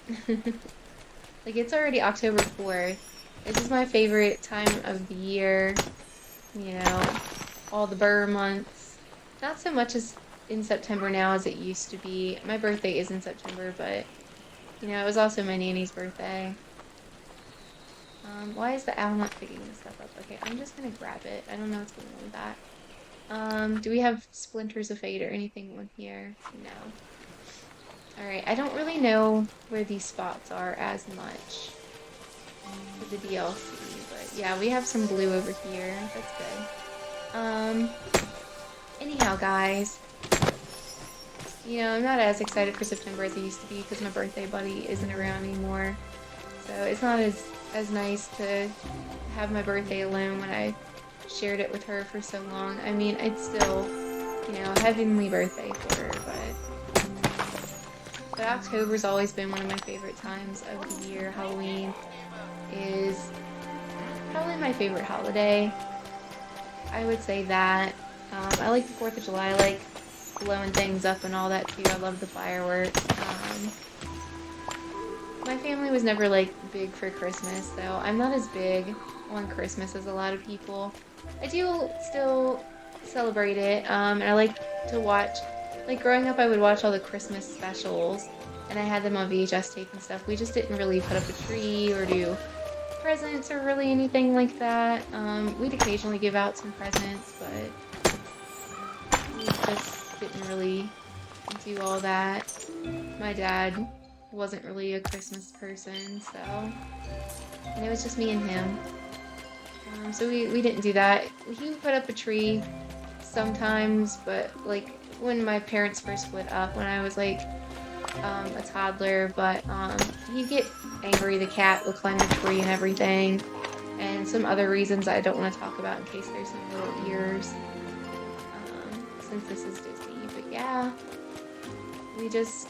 like it's already October 4th. This is my favorite time of the year. You know, all the burr months. Not so much as in September now as it used to be. My birthday is in September, but you know, it was also my nanny's birthday. Why is the owl not picking this stuff up? Okay, I'm just gonna grab it. I don't know what's going on with that. Do we have splinters of fate or anything on here? No. Alright, I don't really know where these spots are as much for the DLC, but yeah, we have some blue over here. That's good. Anyhow, guys, you know, I'm not as excited for September as I used to be because my birthday buddy isn't around anymore. So it's not as nice to have my birthday alone when I shared it with her for so long. I mean, I'd still, you know, heavenly birthday for her, but October's always been one of my favorite times of the year. Halloween is probably my favorite holiday. I would say that. I like the 4th of July. I like blowing things up and all that too. I love the fireworks. My family was never like big for Christmas, so I'm not as big on Christmas as a lot of people. I do still celebrate it, and I like to watch, like growing up I would watch all the Christmas specials, and I had them on VHS tape and stuff. We just didn't really put up a tree or do presents or really anything like that. We'd occasionally give out some presents, but we just didn't really do all that. My dad wasn't really a Christmas person, so, and it was just me and him. So we didn't do that. He would put up a tree sometimes, but like when my parents first split up when I was like a toddler, but he'd get angry. The cat would climb the tree and everything, and some other reasons I don't want to talk about in case there's some little ears, since this is Disney. But yeah,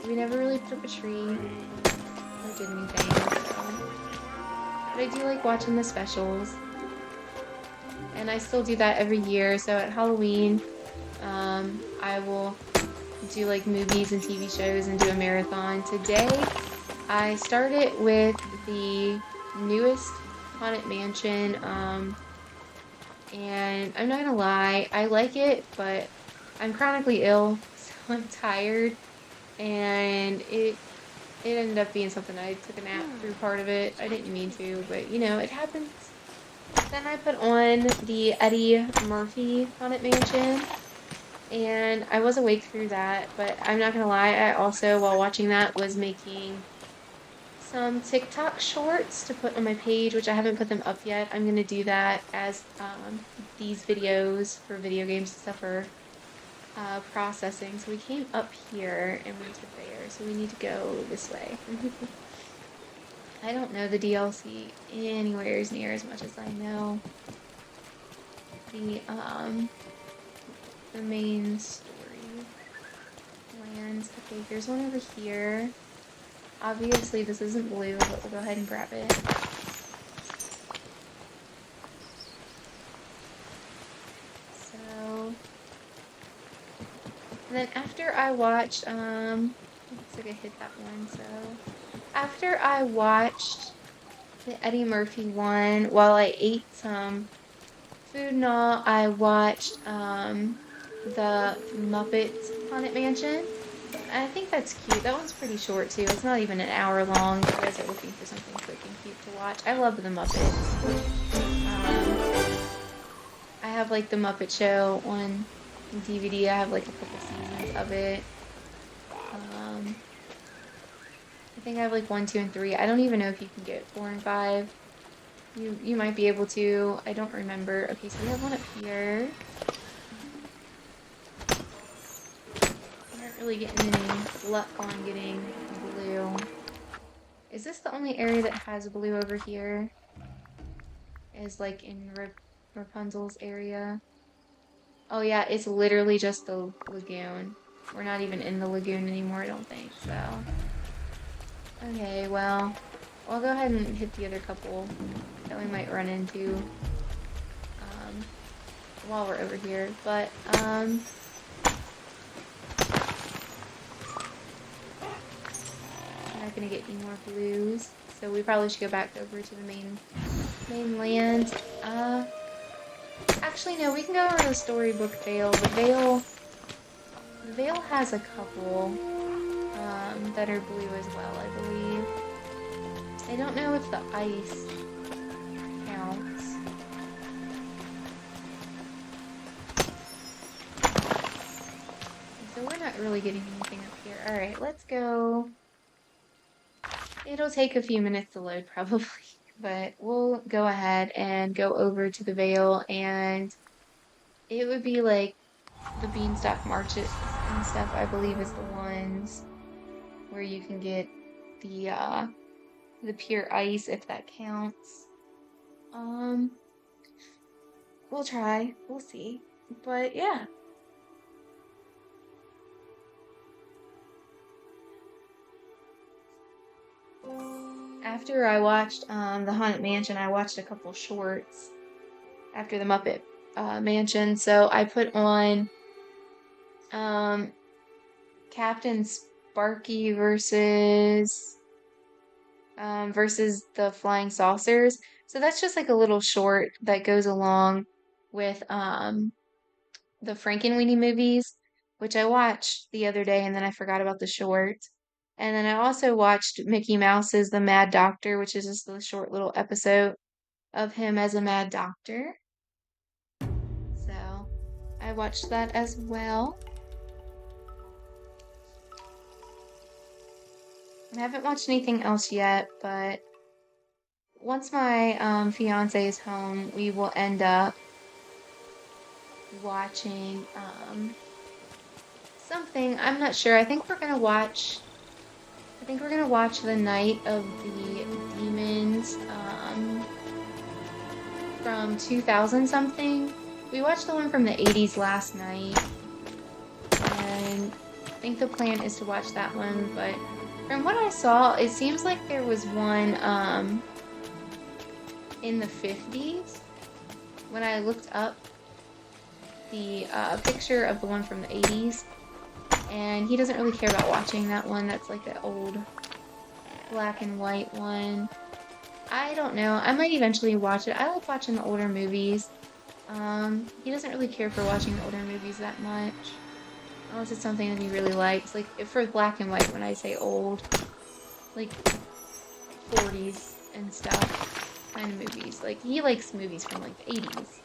we never really put up a tree or did anything, so. But I do like watching the specials, and I still do that every year. So at Halloween, I will do like movies and TV shows and do a marathon. Today, I started with the newest Haunted Mansion, and I'm not gonna lie, I like it, but I'm chronically ill, so I'm tired, and it ended up being something. I took a nap through part of it. I didn't mean to, but you know, it happens. Then I put on the Eddie Murphy Haunted Mansion, and I was awake through that, but I'm not gonna lie, I also, while watching that, was making some TikTok shorts to put on my page, which I haven't put them up yet. I'm gonna do that as these videos for video games and stuff are processing. So we came up here and went to there, so we need to go this way. I don't know the DLC anywhere near as much as I know the main story lands. Okay, here's one over here. Obviously this isn't blue, but we'll go ahead and grab it. So, and then after I watched, looks like I hit that one, so after I watched the Eddie Murphy one, while I ate some food and all, I watched the Muppets Haunted Mansion. I think that's cute. That one's pretty short too. It's not even an hour long. If you guys are looking for something quick and cute to watch. I love the Muppets. I have like the Muppet Show on DVD. I have like a couple seasons of it. I think I have like 1, 2, and 3. I don't even know if you can get 4 and 5. You might be able to. I don't remember. Okay, so we have one up here. I'm not really getting any luck on getting blue. Is this the only area that has blue over here? Is like in Rapunzel's area? Oh yeah, it's literally just the lagoon. We're not even in the lagoon anymore, I don't think, so. Okay, well, I'll go ahead and hit the other couple that we might run into while we're over here, but I'm not gonna get any more blues, so we probably should go back over to the mainland. Actually no, we can go over to the Storybook Vale. The Vale has a couple that are blue as well, I believe. I don't know if the ice counts. So we're not really getting anything up here. Alright, let's go. It'll take a few minutes to load probably, but we'll go ahead and go over to the Vale, and it would be like the Beanstalk Marches and stuff, I believe, is the ones where you can get the pure ice, if that counts. We'll try. We'll see. But yeah. After I watched the Haunted Mansion, I watched a couple shorts after the Muppet Mansion. So I put on Captain Sparky versus the Flying Saucers. So that's just like a little short that goes along with the Frankenweenie movies, which I watched the other day, and then I forgot about the short. And then I also watched Mickey Mouse's The Mad Doctor, which is just a short little episode of him as a mad doctor. So I watched that as well. I haven't watched anything else yet, but once my fiance is home, we will end up watching something. I'm not sure. I think we're gonna watch The Night of the Demons from 2000 something. We watched the one from the 80s last night, and I think the plan is to watch that one, but from what I saw, it seems like there was one in the 50s. When I looked up the picture of the one from the 80s, and he doesn't really care about watching that one. That's like the old black and white one. I don't know. I might eventually watch it. I like watching the older movies. He doesn't really care for watching the older movies that much. Unless it's something that he really likes. Like, if for black and white, when I say old, like 40s and stuff kind of movies. Like, he likes movies from like the 80s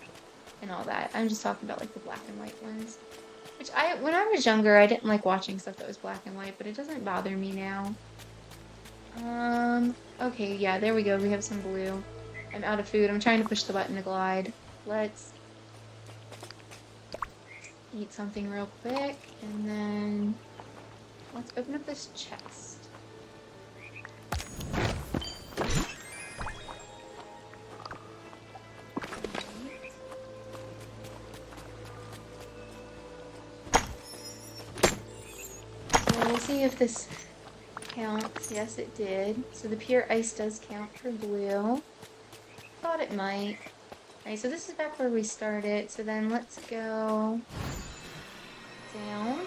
and all that. I'm just talking about like the black and white ones. Which when I was younger, I didn't like watching stuff that was black and white, but it doesn't bother me now. Okay, yeah, there we go. We have some blue. I'm out of food. I'm trying to push the button to glide. Let's eat something real quick, and then let's open up this chest. So we'll see if this counts. Yes, it did. So the pure ice does count for blue. Thought it might. Alright, so this is back where we started. So then let's go down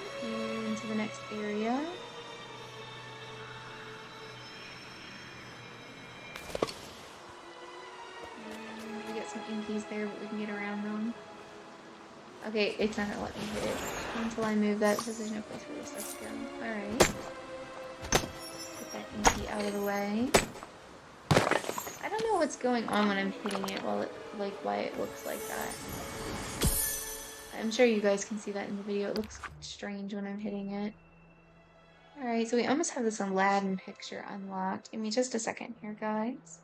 into the next area. And we get some inkies there, but we can get around them. Okay, it's not gonna let me hit it until I move that because there's no place for this stuff to go. Alright. Get that inky out of the way. I don't know what's going on when I'm hitting it while why it looks like that. I'm sure you guys can see that in the video. It looks strange when I'm hitting it. Alright, so we almost have this Aladdin picture unlocked. Give me just a second here, guys.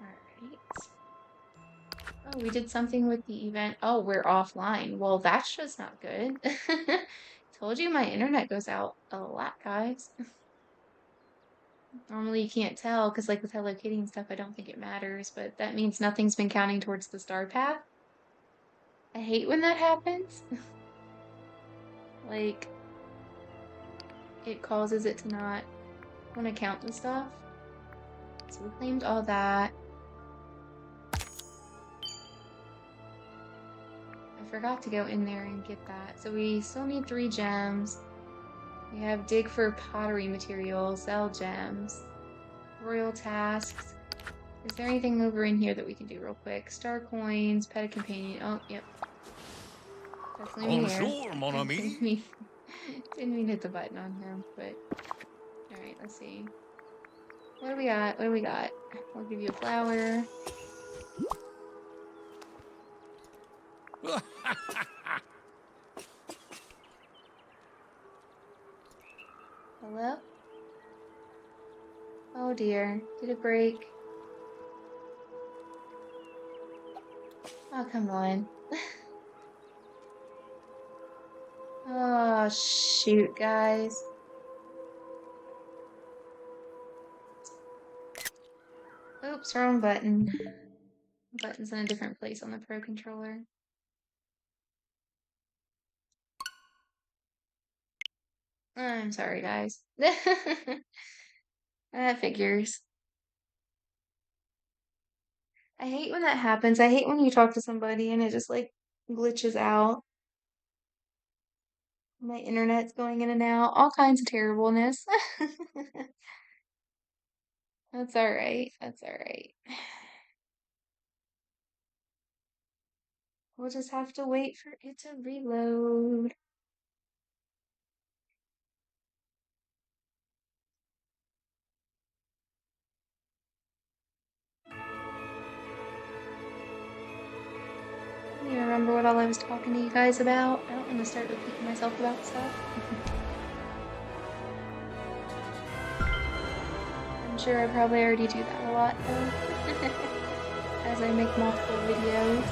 Alright. Oh, we did something with the event. Oh, we're offline. Well, that's just not good. Told you my internet goes out a lot, guys. Normally you can't tell because like with Hello Kitty and stuff, I don't think it matters, but that means nothing's been counting towards the star path. I hate when that happens. Like, it causes it to not want to count the stuff. So we claimed all that. I forgot to go in there and get that. So we still need 3 gems. We have dig for pottery materials, sell gems, royal tasks. Is there anything over in here that we can do real quick? Star coins, pet a companion. Oh, yep. That's Lumiere. Bonjour, mon ami. Didn't mean to hit the button on him, but alright, let's see. What do we got? What do we got? I'll give you a flower. Hello? Oh dear. Did it break? Oh, come on. Oh, shoot, guys. Oops, wrong button. The button's in a different place on the Pro controller. I'm sorry, guys. That figures. I hate when that happens. I hate when you talk to somebody and it just like glitches out. My internet's going in and out. All kinds of terribleness. That's alright. That's alright. We'll just have to wait for it to reload. You remember what all I was talking to you guys about? I don't want to start repeating myself about stuff. I'm sure I probably already do that a lot though. As I make multiple videos.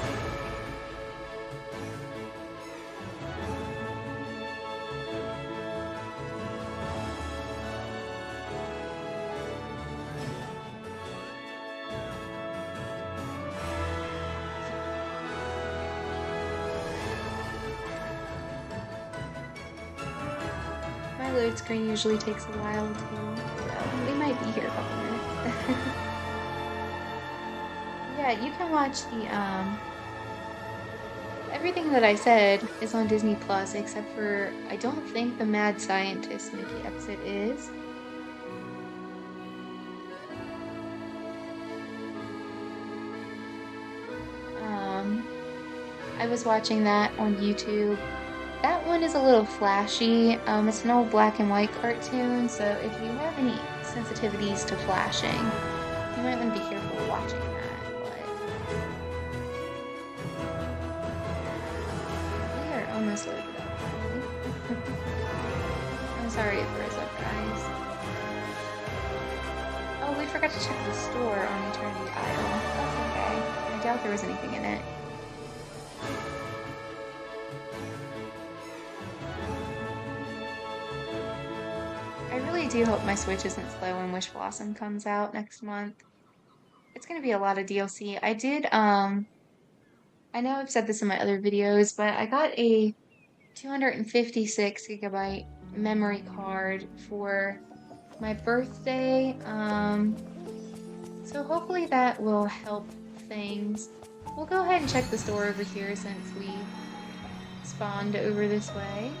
My load screen usually takes a while too. We might be here a couple minutes. Yeah, you can watch the everything that I said is on Disney Plus, except for I don't think the Mad Scientist Mickey exit is. I was watching that on YouTube. That one is a little flashy. It's an old black and white cartoon, so if you have any sensitivities to flashing, you might want to be careful watching that. But we are almost loaded up. I'm sorry it froze up, guys. Oh, we forgot to check the store on Eternity Isle. That's okay. I doubt there was anything in it. I really do hope my Switch isn't slow when Wish Blossom comes out next month. It's gonna be a lot of DLC. I did, I know I've said this in my other videos, but I got a 256 gigabyte memory card for my birthday. So hopefully that will help things. We'll go ahead and check the store over here since we spawned over this way.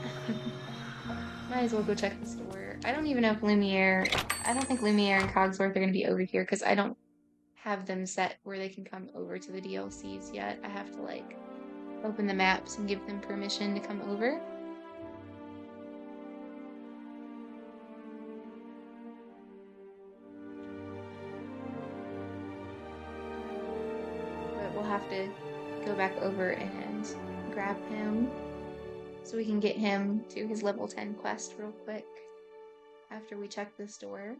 Might as well go check the store. I don't even know if Lumiere, I don't think Lumiere and Cogsworth are going to be over here because I don't have them set where they can come over to the DLCs yet. I have to like open the maps and give them permission to come over. But we'll have to go back over and grab him so we can get him to his level 10 quest real quick after we check the store.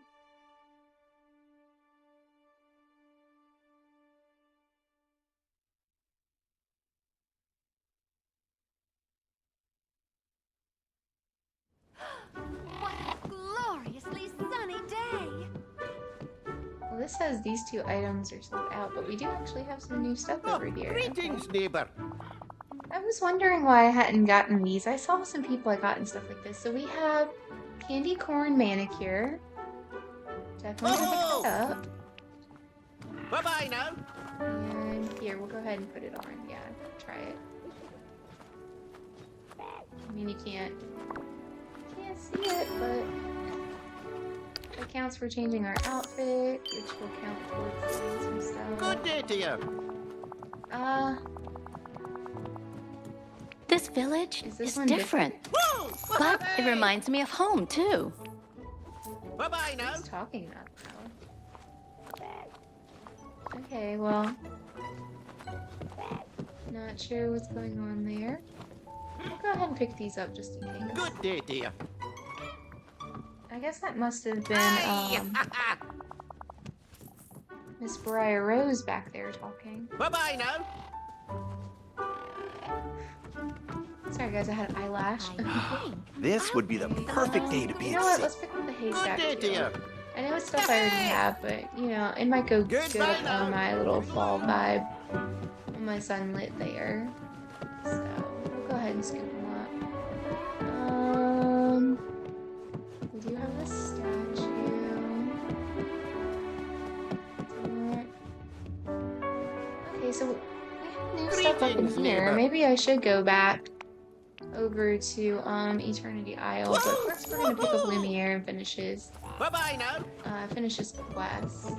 What a gloriously sunny day! Well, this says these two items are sold out, but we do actually have some new stuff over here. Greetings, Okay. neighbor. I was wondering why I hadn't gotten these. I saw some people had gotten stuff like this. So we have candy corn manicure. Definitely gonna pick that up. Bye-bye now. And here, we'll go ahead and put it on. Yeah, try it. I mean, you can't see it, but it counts for changing our outfit, which will count towards some stuff. Good day to you. This village Is this is one different, but it reminds me of home too. Bye-bye now. Who's talking about though? Okay, well, not sure what's going on there. I'll go ahead and pick these up just in case. Good day to you. I guess that must have been Miss Briar Rose back there talking. Bye-bye now. Sorry guys, I had an eyelash. This would be the perfect day to be You at know what? sea. Let's pick up the Good haystack day to too. you. I know it's stuff I already have, but you know, it might go good on my little fall vibe on my sunlit there. So we'll go ahead and scoop them up. We do have this statue. Okay, so we have new stuff up in Greetings, here. neighbor. Maybe I should go back over to Eternity Isle, but first we're gonna pick up Lumiere and finish his Bye-bye now. quest.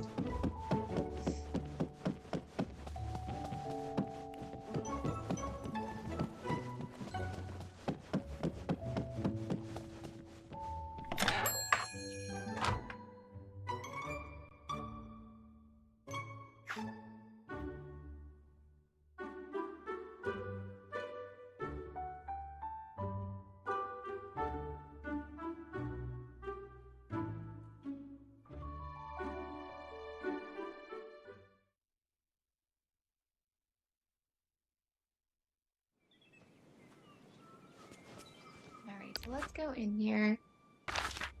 Alright, so let's go in here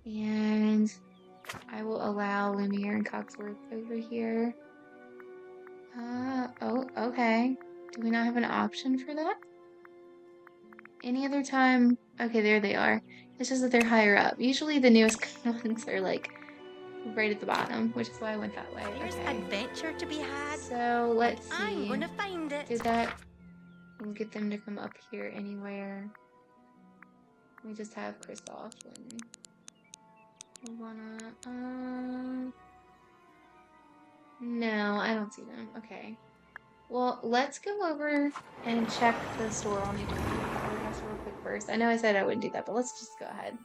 and I will allow Lumiere and Cogsworth over here. Oh, okay. Do we not have an option for that? Any other time? Okay, there they are. It's just that they're higher up. Usually the newest ones are like right at the bottom, which is why I went that way. There's Okay. adventure to be had. So let's I'm see. gonna find it. Did that We'll get them to come up here anywhere. We just have Kristoff and we wanna, no, I don't see them. Okay. Well, let's go over and check the store on the house real quick first. I know I said I wouldn't do that, but let's just go ahead.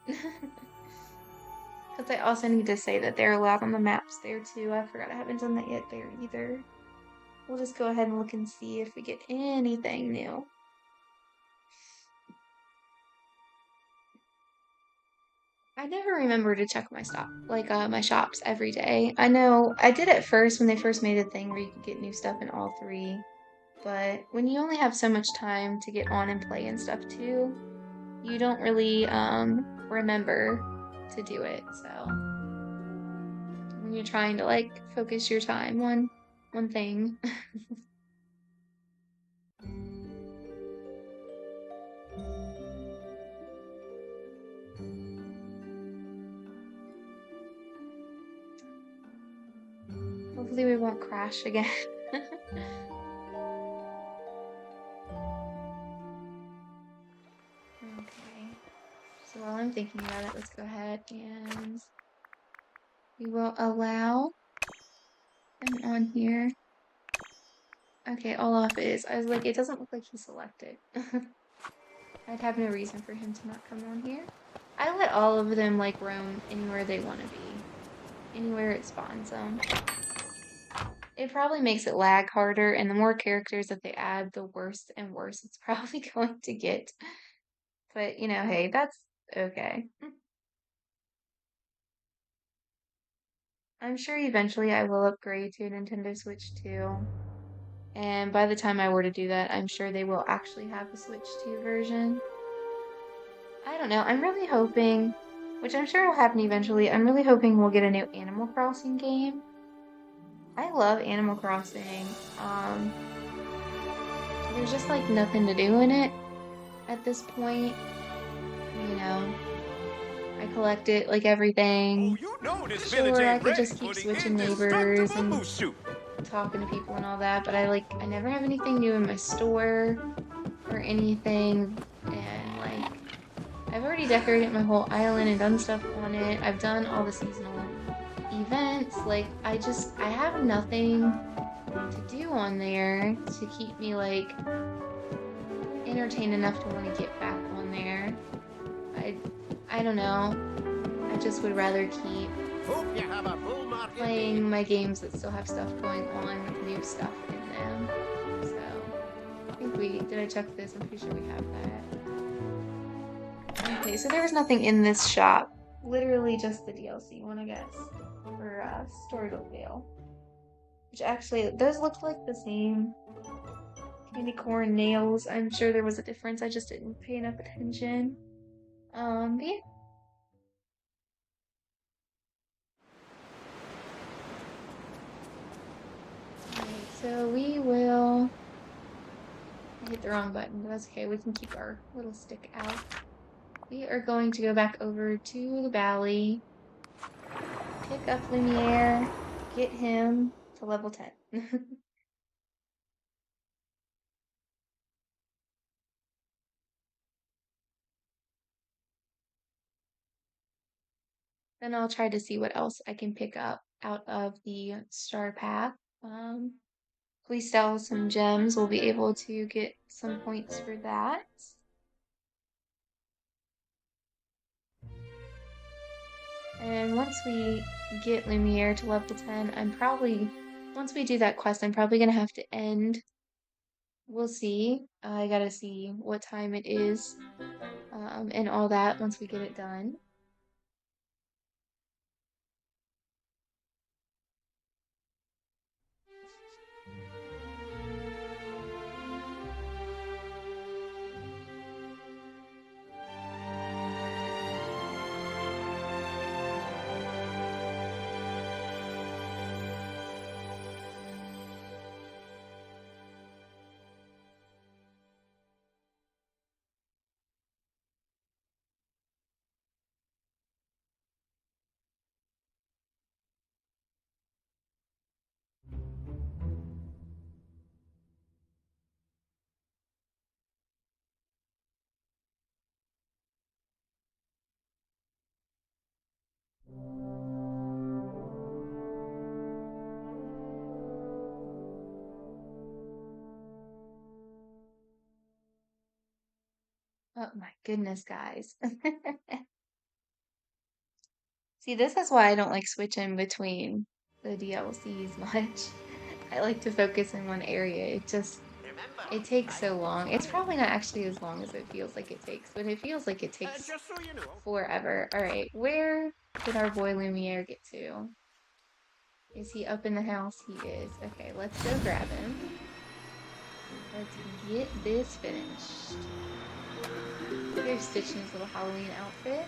Because I also need to say that they're allowed on the maps there too. I forgot I haven't done that yet there either. We'll just go ahead and look and see if we get anything new. I never remember to check my my shops every day. I know I did at first when they first made a thing where you could get new stuff in all three, but when you only have so much time to get on and play and stuff too, you don't really remember to do it. So when you're trying to like focus your time on one thing. Hopefully we won't crash again. Okay. So while I'm thinking about it, let's go ahead and we will allow them on here. Okay, Olaf is. I was like, it doesn't look like he's selected. I'd have no reason for him to not come on here. I let all of them like roam anywhere they want to be. Anywhere it spawns them. It probably makes it lag harder, and the more characters that they add, the worse and worse it's probably going to get. But, you know, hey, that's okay. I'm sure eventually I will upgrade to a Nintendo Switch 2. And by the time I were to do that, I'm sure they will actually have a Switch 2 version. I don't know. I'm really hoping, which I'm sure will happen eventually, I'm really hoping we'll get a new Animal Crossing game. I love Animal Crossing. There's just like nothing to do in it at this point. You know, I collect it like everything. Oh, you know this Sure, village I ain't could ready just keep for the switching neighbors and indestructible soup. talking to people and all that, but I never have anything new in my store or anything, and like I've already decorated my whole island and done stuff on it. I've done all the seasonal events. Like I have nothing to do on there to keep me like entertained enough to want to get back on there. I don't know. I just would rather keep Hope you have a bull market day. playing my games that still have stuff going on with new stuff in them. So I think did I check this? I'm pretty sure we have that. Okay, so there was nothing in this shop. Literally just the DLC one, I guess. For Storybook Vale. Which actually, those look like the same. Candy corn nails. I'm sure there was a difference. I just didn't pay enough attention. But yeah. Alright, so we will. I hit the wrong button, but that's okay. We can keep our little stick out. We are going to go back over to the valley, pick up Lumiere, get him to level 10. Then I'll try to see what else I can pick up out of the star path. If we sell some gems, we'll be able to get some points for that. And once we get Lumiere to level 10, once we do that quest, I'm probably going to have to end. We'll see. I gotta see what time it is, and all that once we get it done. Oh my goodness, guys. See, this is why I don't like switching between the DLCs much. I like to focus in one area. It takes so long. It's probably not actually as long as it feels like it takes, but it feels like it takes Just so you know. forever. All right, where did our boy Lumiere get to? Is he up in the house? He is. Okay, let's go grab him. Let's get this finished. Here's Stitch in his little Halloween outfit.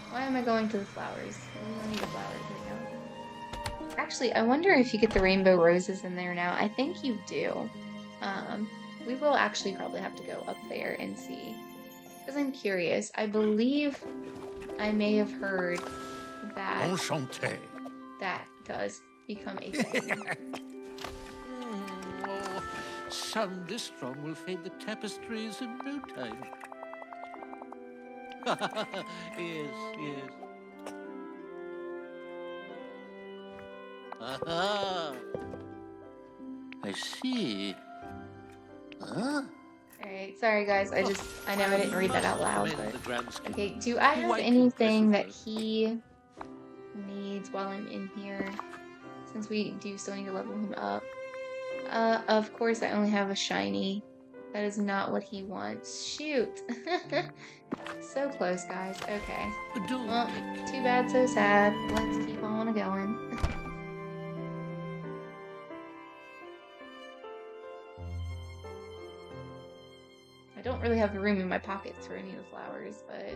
Why am I going to the flowers? We don't need the flowers right now. Actually, I wonder if you get the rainbow roses in there now. I think you do. We will actually probably have to go up there and see. Because I'm curious. I believe I may have heard that Enchanté. that does become a thing. Oh, sun this strong will fade the tapestries in no time. Yes. Aha! I see. Huh? Alright, sorry guys, I know I didn't read that out loud, Commend the but... grand scheme. Okay, do I have Quite anything that impressive. he needs while I'm in here? Since we do still need to level him up. Of course I only have a shiny. That is not what he wants. Shoot! So close, guys. Okay. Well, too bad, so sad. Let's keep on going. I don't really have room in my pockets for any of the flowers, but...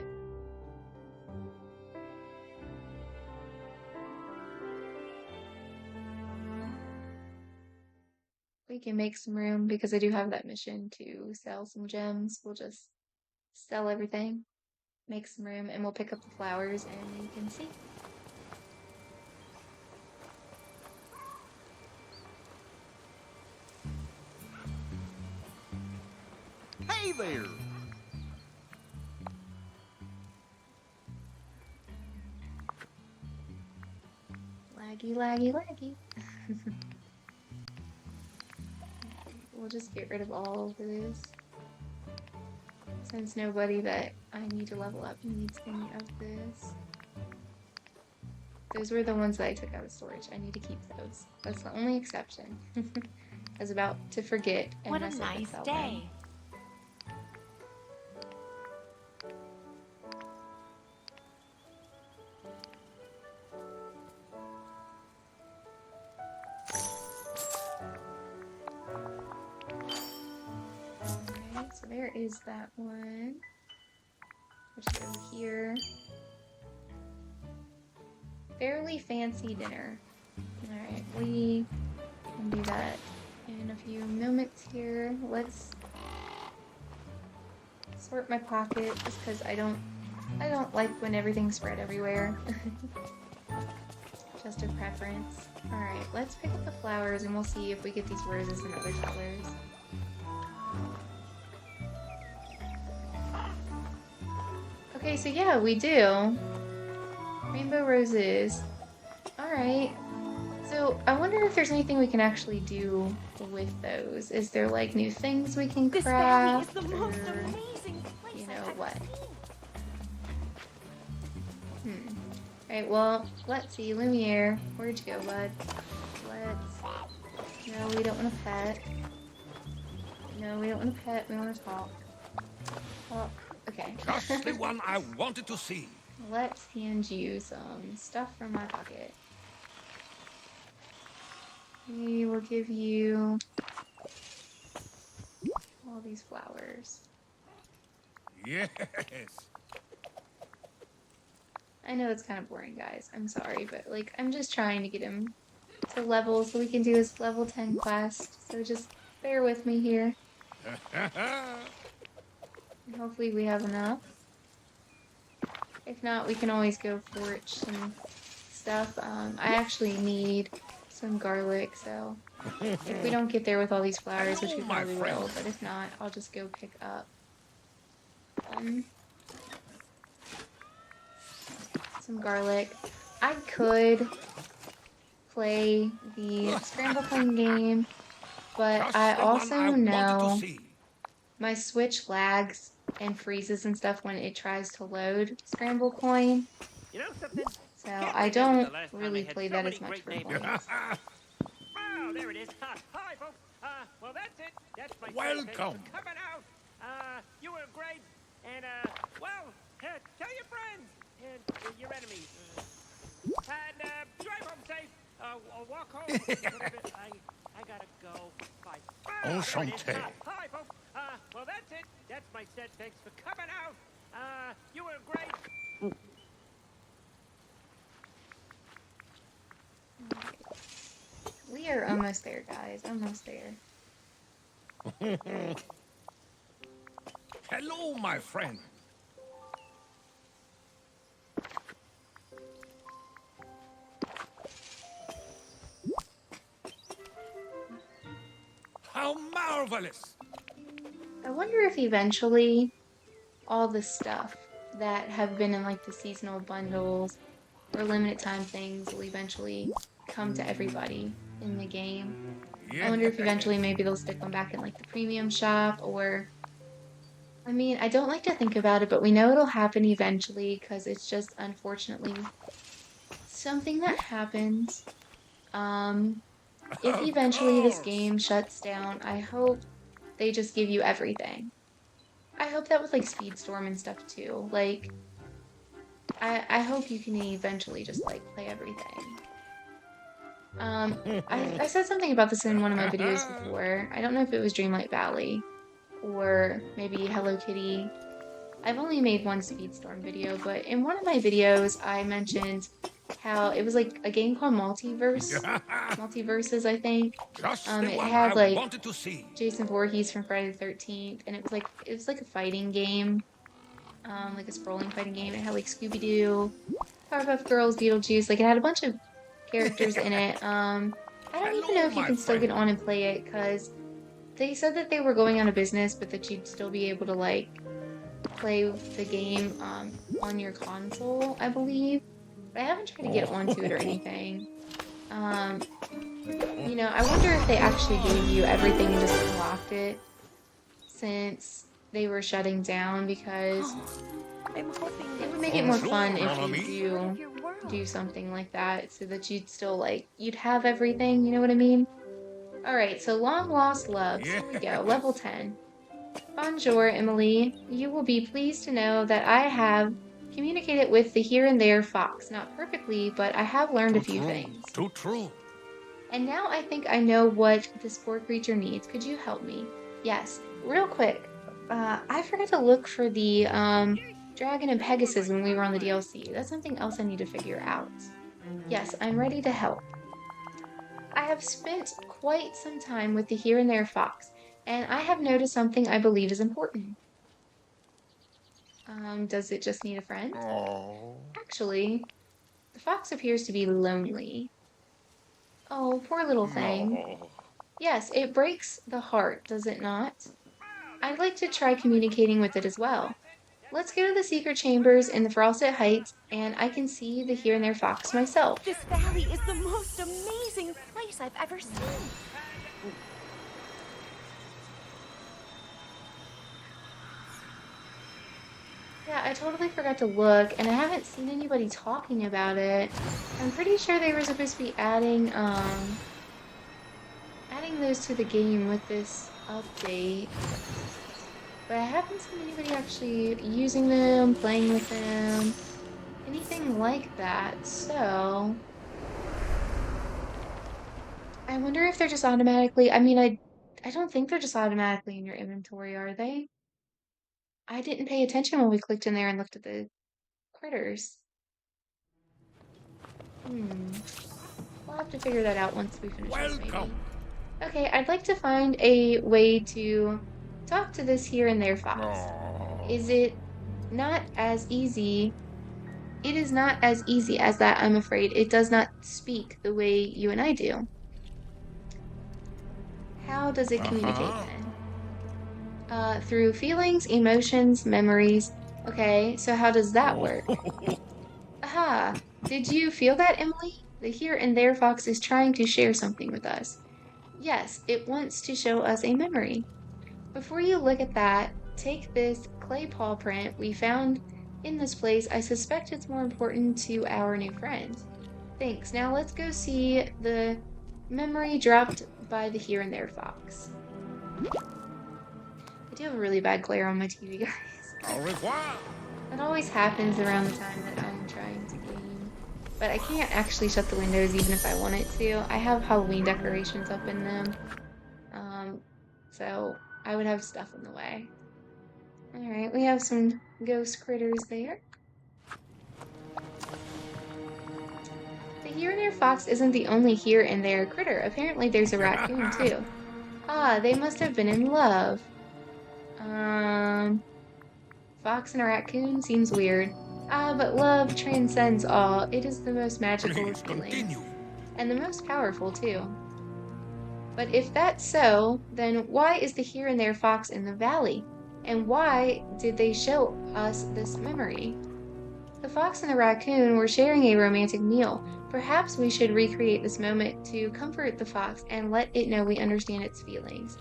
we can make some room because I do have that mission to sell some gems. We'll just sell everything, make some room, and we'll pick up the flowers and you can see. Hey there. Laggy. We'll just get rid of all of this. Since nobody that I need to level up needs any of this. Those were the ones that I took out of storage. I need to keep those. That's the only exception. I was about to forget and What a mess up and nice sell them. day. Alright, so there is that one. Which is over here. Fairly fancy dinner. Alright, we can do that in a few moments here. Let's sort my pocket just because I don't like when everything's spread everywhere. Just a preference. Alright, let's pick up the flowers and we'll see if we get these roses in other colors. Okay, so yeah, we do. Rainbow roses. Alright. So, I wonder if there's anything we can actually do with those. Is there, like, new things we can This valley is craft? the most or, amazing place you know, I've ever what? seen. Alright, well, let's see. Lumiere. Where'd you go, bud? Let's... No, we don't want a pet. No, we don't want a pet. We want to talk. Talk. Okay. Just the one I wanted to see. Let's hand you some stuff from my pocket. We will give you all these flowers. Yes. I know it's kind of boring, guys. I'm sorry, but like I'm just trying to get him to level so we can do his level 10 quest. So just bear with me here. And hopefully we have enough. If not, we can always go forage some stuff. I actually need some garlic, so if we don't get there with all these flowers, which we Hello, my probably friend. will, but if not, I'll just go pick up some garlic. I could play the Scramble Clean game, but Just I the one also I wanted to know see. my Switch lags and freezes and stuff when it tries to load Scramble Coin. You know something? So Can't I remember don't the last time really they had play so that many as much great for names. points. Wow, there it is. Hi, folks. Well, that's it. That's my Welcome. thanks for coming out. You were great. And, well, tell your friends and your enemies. And, drive home safe. Walk home. Whatever. I gotta go. Bye. Wow, there it is. Enchanté. Hi, folks. Well, that's it. That's my set. Thanks for coming out. You were great. We are almost there, guys. Almost there. Hello, my friend. How marvelous! I wonder if eventually all the stuff that have been in like the seasonal bundles or limited time things will eventually come to everybody in the game. I wonder if eventually maybe they'll stick them back in like the premium shop, or I mean, I don't like to think about it, but we know it'll happen eventually because it's just unfortunately something that happens. If Of eventually this course. game shuts down, I hope they just give you everything. I hope that with like Speedstorm and stuff too. Like, I hope you can eventually just like play everything. I said something about this in one of my videos before. I don't know if it was Dreamlight Valley or maybe Hello Kitty. I've only made one Speedstorm video, but in one of my videos I mentioned how it was like a game called Multiverses, I think. Just the It one had I like wanted to see. Jason Voorhees from Friday the 13th, and it was like a fighting game, like a scrolling fighting game. It had like Scooby-Doo, Powerpuff Girls, Beetlejuice, like it had a bunch of characters in it. I don't even know Hello, if you my can still get friend. on and play it because they said that they were going out of business, but that you'd still be able to like play the game on your console, I believe. But I haven't tried to get onto it or anything. You know, I wonder if they actually gave you everything and just unlocked it since they were shutting down, because I'm hoping it would make it more Bonjour, fun if mon you ami. do something like that so that you'd still like, you'd have everything, you know what I mean? Alright, so Long Lost Loves, here we go, level 10. Bonjour, Emily. You will be pleased to know that I have communicated with the here and there fox. Not perfectly, but I have learned a few things. Too true. And now I think I know what this poor creature needs. Could you help me? Yes. Real quick, I forgot to look for the Dragon and Pegasus when we were on the DLC. That's something else I need to figure out. Yes, I'm ready to help. I have spent quite some time with the here and there fox, and I have noticed something I believe is important. Does it just need a friend? Oh. Actually, the fox appears to be lonely. Oh, poor little thing. No. Yes, it breaks the heart, does it not? I'd like to try communicating with it as well. Let's go to the secret chambers in the Frosted Heights, and I can see the here and there fox myself. This valley is the most amazing place I've ever seen. Yeah, I totally forgot to look, and I haven't seen anybody talking about it. I'm pretty sure they were supposed to be adding those to the game with this update. But I haven't seen anybody actually using them, playing with them, anything like that, so I wonder if they're just automatically, I mean, I don't think they're just automatically in your inventory, are they? I didn't pay attention when we clicked in there and looked at the critters. We'll have to figure that out once we finish this, maybe. Welcome. Okay, I'd like to find a way to talk to this here and there fox. Oh. Is it not as easy? It is not as easy as that, I'm afraid. It does not speak the way you and I do. How does it communicate then? Through feelings, emotions, memories. Okay, so how does that work? Aha! Did you feel that, Emily? The here and there fox is trying to share something with us. Yes, it wants to show us a memory. Before you look at that, take this clay paw print we found in this place. I suspect it's more important to our new friend. Thanks. Now let's go see the memory dropped by the Here and There fox. I do have a really bad glare on my TV, guys. Au revoir. That always happens around the time that I'm trying to game. But I can't actually shut the windows even if I wanted to. I have Halloween decorations up in them. So I would have stuff in the way. Alright, we have some ghost critters there. The Here and There fox isn't the only Here and There critter. Apparently there's a raccoon too. Ah, they must have been in love. Fox and a raccoon seems weird. Ah, but love transcends all. It is the most magical Please of feelings. continue. And the most powerful too. But if that's so, then why is the Here and There fox in the valley? And why did they show us this memory? The fox and the raccoon were sharing a romantic meal. Perhaps we should recreate this moment to comfort the fox and let it know we understand its feelings.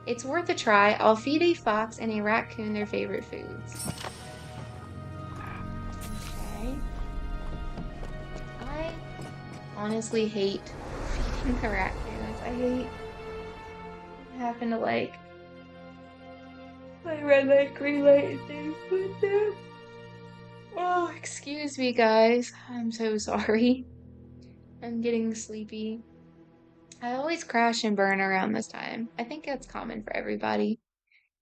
It's worth a try. I'll feed a fox and a raccoon their favorite foods. Okay. I honestly hate feeding the raccoons. I hate having to like play red light, green light, and things with them. Oh, excuse me, guys. I'm so sorry. I'm getting sleepy. I always crash and burn around this time. I think that's common for everybody.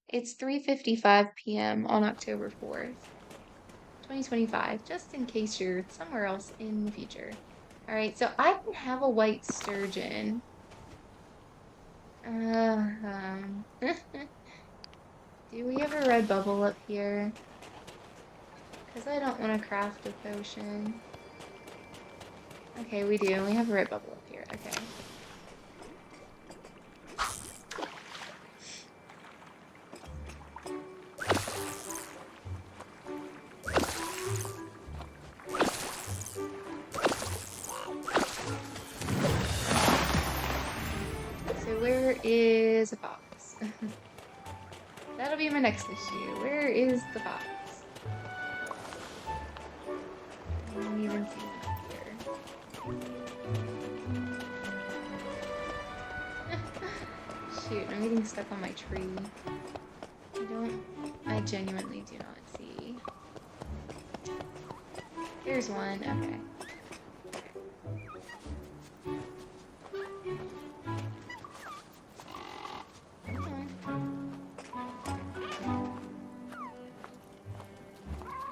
It's 3:55 p.m. on October 4th, 2025, just in case you're somewhere else in the future. Alright, so I don't have a white sturgeon. Do we have a red bubble up here? Because I don't want to craft a potion. Okay, we do. We have a red bubble up here. Okay. So where is a fox? That'll be my next issue. Where is the fox? I don't even see him up here. Shoot, I'm getting stuck on my tree. I genuinely do not see. Here's one, okay.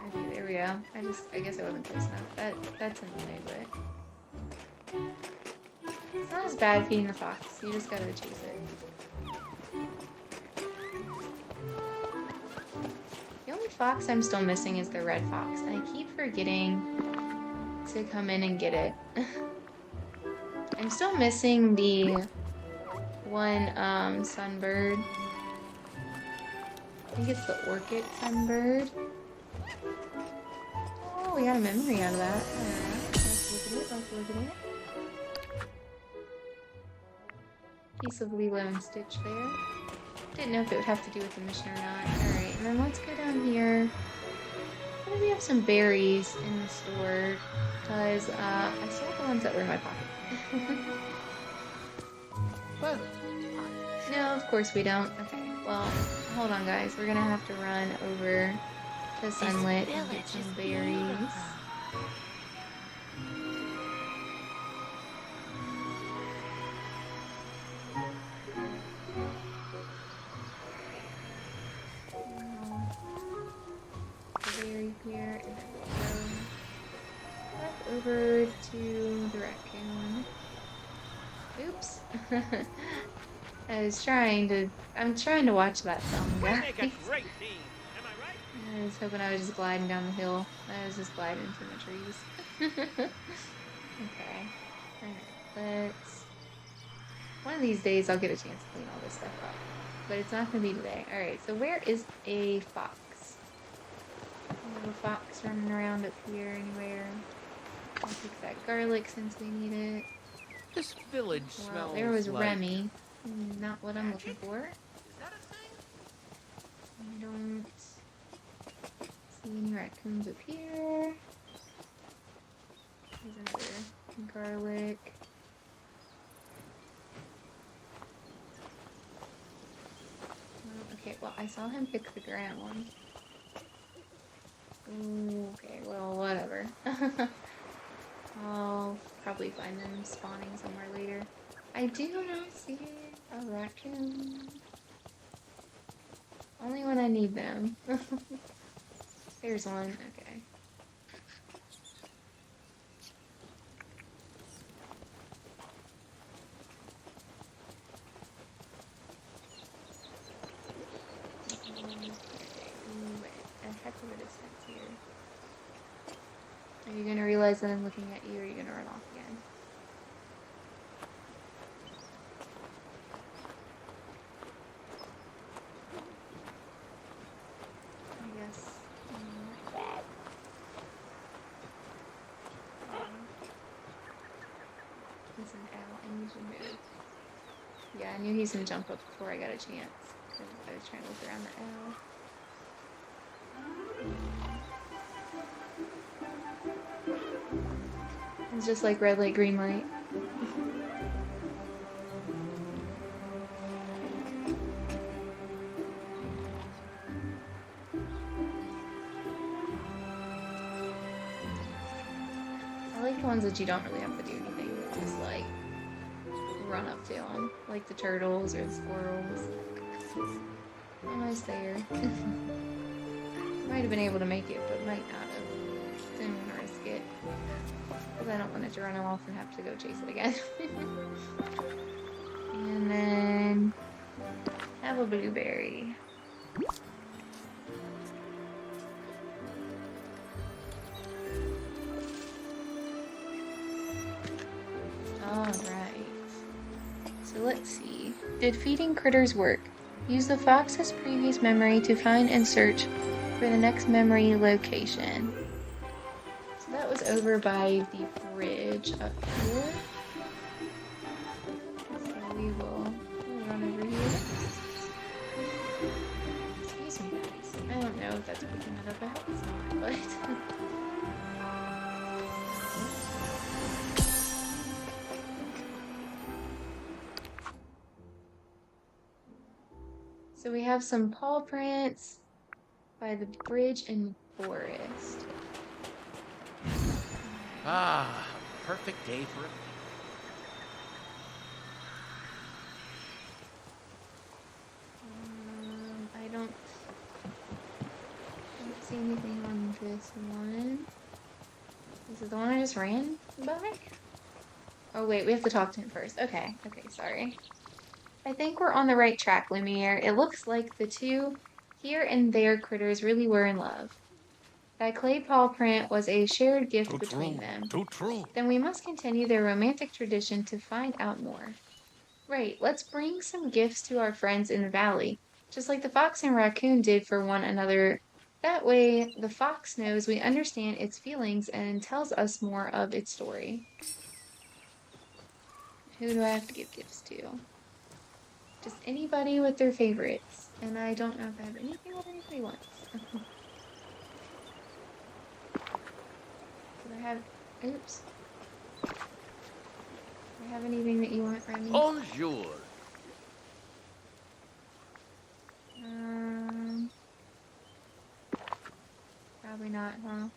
Okay, there we go. I guess I wasn't close enough. That's annoying, but it's not as bad feeding the fox. You just gotta chase it. The only fox I'm still missing is the red fox, and I keep forgetting to come in and get it. I'm still missing the one sunbird. I think it's the orchid sunbird. Oh, we got a memory out of that. Alright, let's look at it, let's look at it. Piece of Lilo and Stitch there. Didn't know if it would have to do with the mission or not. Alright, and then let's go down here. I think we have some berries in the store, because I sold the ones that were in my pocket. Well, No, of course we don't. Okay, well, hold on guys. We're gonna have to run over to Sunlit and get some berries. Berry here, and then we'll go back over to the raccoon. Oops. I'm trying to watch that film, We guys. make a great team. Am I right? I was hoping I was just gliding down the hill. I was just gliding through the trees. Okay. Alright, one of these days I'll get a chance to clean all this stuff up. But it's not going to be today. Alright, so where is a fox? A little fox running around up here anywhere. I'll take that garlic since we need it. this village Well, smells there was like... Remy. Not what I'm looking for. Is that a thing? I don't see any raccoons up here. There's another garlic. Okay, well, I saw him pick the ground. Ooh, okay, well, whatever. I'll probably find them spawning somewhere later. I do not see a raccoon. Only when I need them. There's one, okay. A heck of a distance here. Are you gonna realize that I'm looking at you, or are you gonna run off again? I guess. He's an owl. I need to move. Yeah, I knew he's gonna jump up before I got a chance. I was trying to look around the owl. It's just like red light, green light. I like the ones that you don't really have to do anything, just like run up to them, like the turtles or the squirrels. Almost there. Might have been able to make it, but might not have. Didn't want to risk it. Because I don't want it to run off and have to go chase it again. And then have a blueberry. Alright. So let's see. Did feeding critters work? Use the fox's previous memory to find and search for the next memory location. So that was over by the bridge up here. So we'll run over here. Excuse me, guys. I don't know if that's picking it up. I hope it's not, but... So we have some paw prints by the bridge and forest. Ah, perfect day for it. I don't see anything on this one. Is it the one I just ran by? Oh wait, we have to talk to him first. Okay, sorry. I think we're on the right track, Lumiere. It looks like the two here and there critters really were in love. That clay paw print was a shared gift between them. Too true. Then we must continue their romantic tradition to find out more. Right, let's bring some gifts to our friends in the valley, just like the fox and raccoon did for one another. That way, the fox knows we understand its feelings and tells us more of its story. Who do I have to give gifts to? Just anybody with their favorites. And I don't know if I have anything that anybody wants. Do I have... Oops. Do I have anything that you want, Remy? Bonjour. Probably not, huh?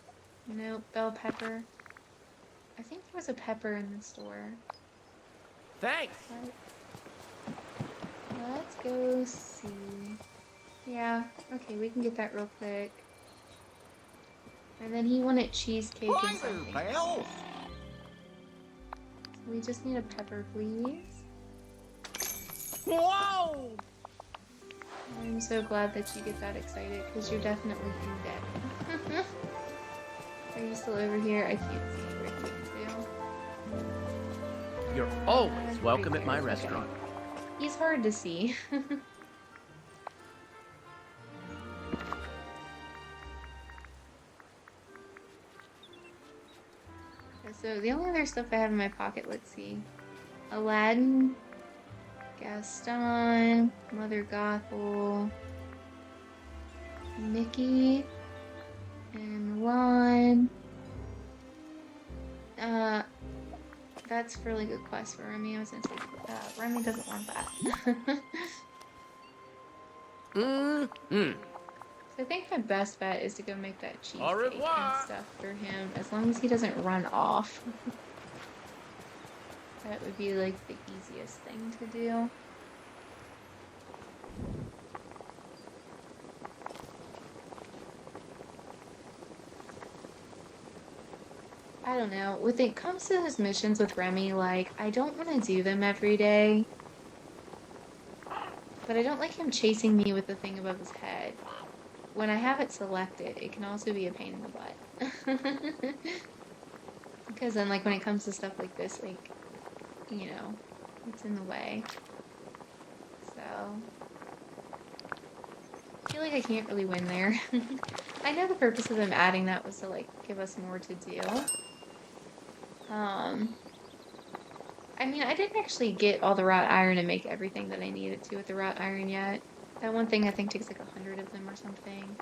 Nope, bell pepper. I think there was a pepper in the store. Thanks. Let's go see. Yeah, okay, we can get that real quick. And then he wanted cheesecake and Hi there, something. pal. So we just need a pepper, please. Whoa! I'm so glad that you get that excited, because you're definitely in debt. Are you still over here? I can't see where you can do. You're always welcome at my Okay. restaurant. He's hard to see. So the only other stuff I have in my pocket, let's see. Aladdin, Gaston, Mother Gothel. Mickey and Ron. That's a really good quest for Remy. I was gonna say, Remy doesn't want that. So I think my best bet is to go make that cheesecake Au and revoir. stuff for him, as long as he doesn't run off. That would be like the easiest thing to do. I don't know. When it comes to his missions with Remy, like, I don't want to do them every day. But I don't like him chasing me with the thing above his head. When I have it selected, it can also be a pain in the butt. Because then, like, when it comes to stuff like this, like, you know, it's in the way. So, I feel like I can't really win there. I know the purpose of them adding that was to, like, give us more to do. I mean, I didn't actually get all the wrought iron and make everything that I needed to with the wrought iron yet. That one thing I think takes like 100 of them or something.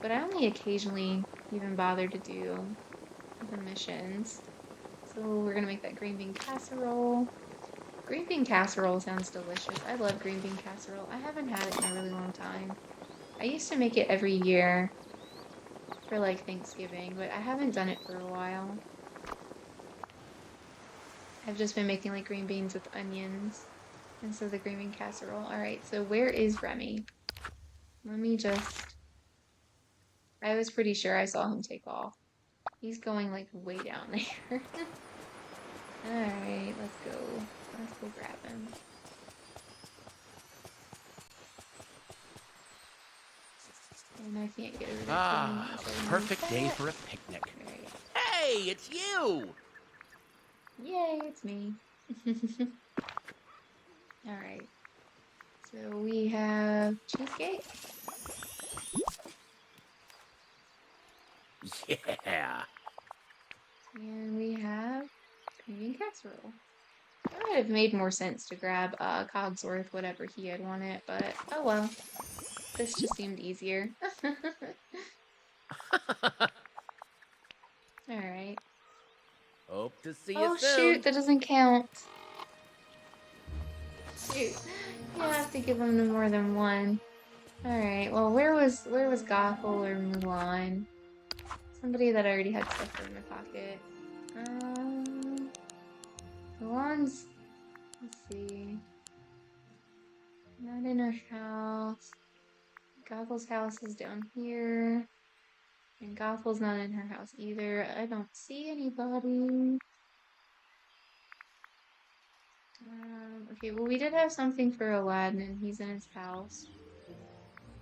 But I only occasionally even bother to do the missions. So we're gonna make that green bean casserole. Green bean casserole sounds delicious. I love green bean casserole. I haven't had it in a really long time. I used to make it every year for like Thanksgiving, but I haven't done it for a while. I've just been making like green beans with onions instead of the green bean casserole. Alright, so where is Remy? Let me just... I was pretty sure I saw him take off. He's going like way down there. Alright, let's go. Let's go grab him. And I can't get over there. Perfect day for a picnic. Hey, it's you! Yay, it's me. Alright. So we have cheesecake. Yeah. And we have green bean casserole. It would have made more sense to grab Cogsworth, whatever he had wanted, but oh well. This just seemed easier. Alright. Hope to see you Oh soon. shoot, that doesn't count. Shoot. You have to give him more than one. Alright, well where was Gothel or Mulan? Somebody that already had stuff in their pocket. Mulan's, let's see. Not in her house. Gothel's house is down here. And Gothel's not in her house either. I don't see anybody. Okay, well we did have something for Aladdin and he's in his house.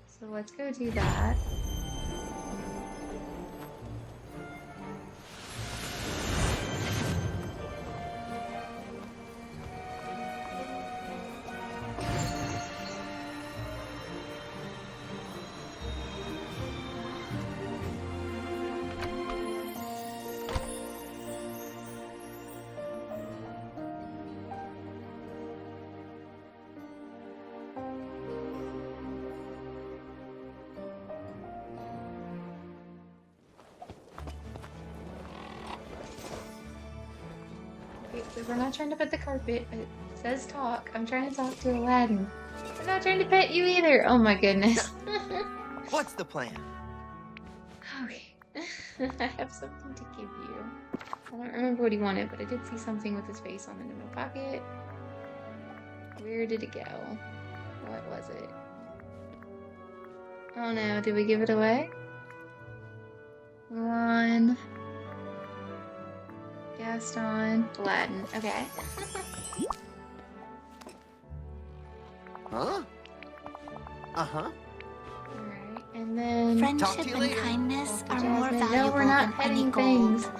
So let's go do that. We're not trying to pet the carpet. It says talk. I'm trying to talk to Aladdin. I'm not trying to pet you either. Oh my goodness. What's the plan? Okay. I have something to give you. I don't remember what he wanted, but I did see something with his face on it in my pocket. Where did it go? What was it? Oh no, did we give it away? One. Gaston, Aladdin. Okay. Huh? Uh-huh. Alright, and then... Friendship and kindness are more Jasmine. valuable No, we're not than any petting gold. things.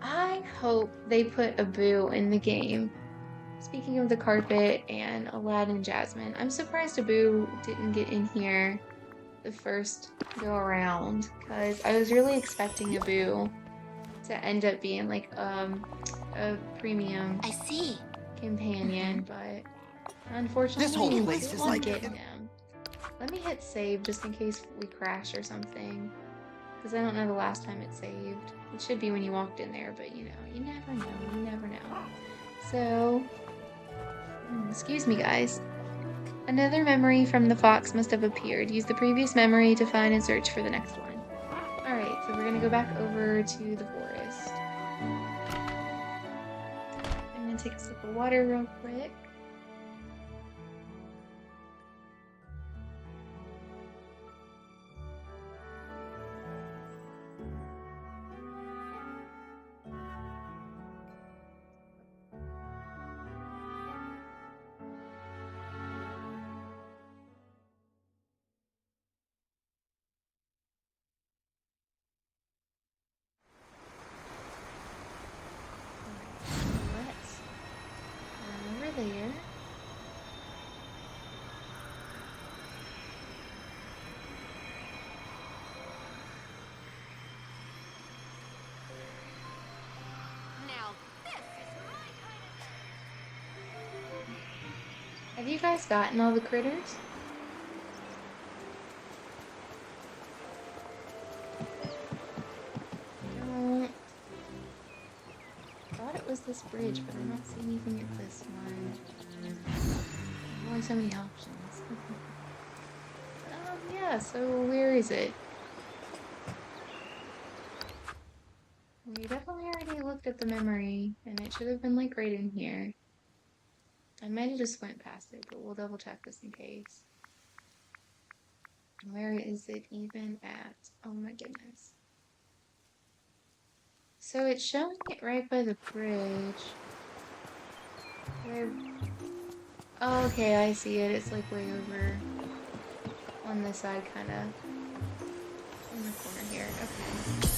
I hope they put a Boo in the game. Speaking of the carpet and Aladdin and Jasmine, I'm surprised a Boo didn't get in here the first go around, because I was really expecting a Boo to end up being like a premium I see. companion, but unfortunately This whole we place didn't is like get him. Let me hit save just in case we crash or something. Because I don't know the last time it saved. It should be when you walked in there, but you know, you never know. You never know. So, excuse me, guys. Another memory from the fox must have appeared. Use the previous memory to find and search for the next one. Alright, so we're gonna go back over to the forest. I'm gonna take a sip of water real quick. Let's run over there. Now, this is my Have you guys gotten all the critters? No. Thought it was this bridge, but I don't see anything at this one. Only so many options. Yeah, so where is it? We definitely already looked at the memory, and it should have been like right in here. I might have just went past it, but we'll double check this in case. Where is it even at? Oh my goodness. So it's showing it right by the bridge. Where? Oh, okay, I see it. It's like way over on this side, kind of. In the corner here. Okay.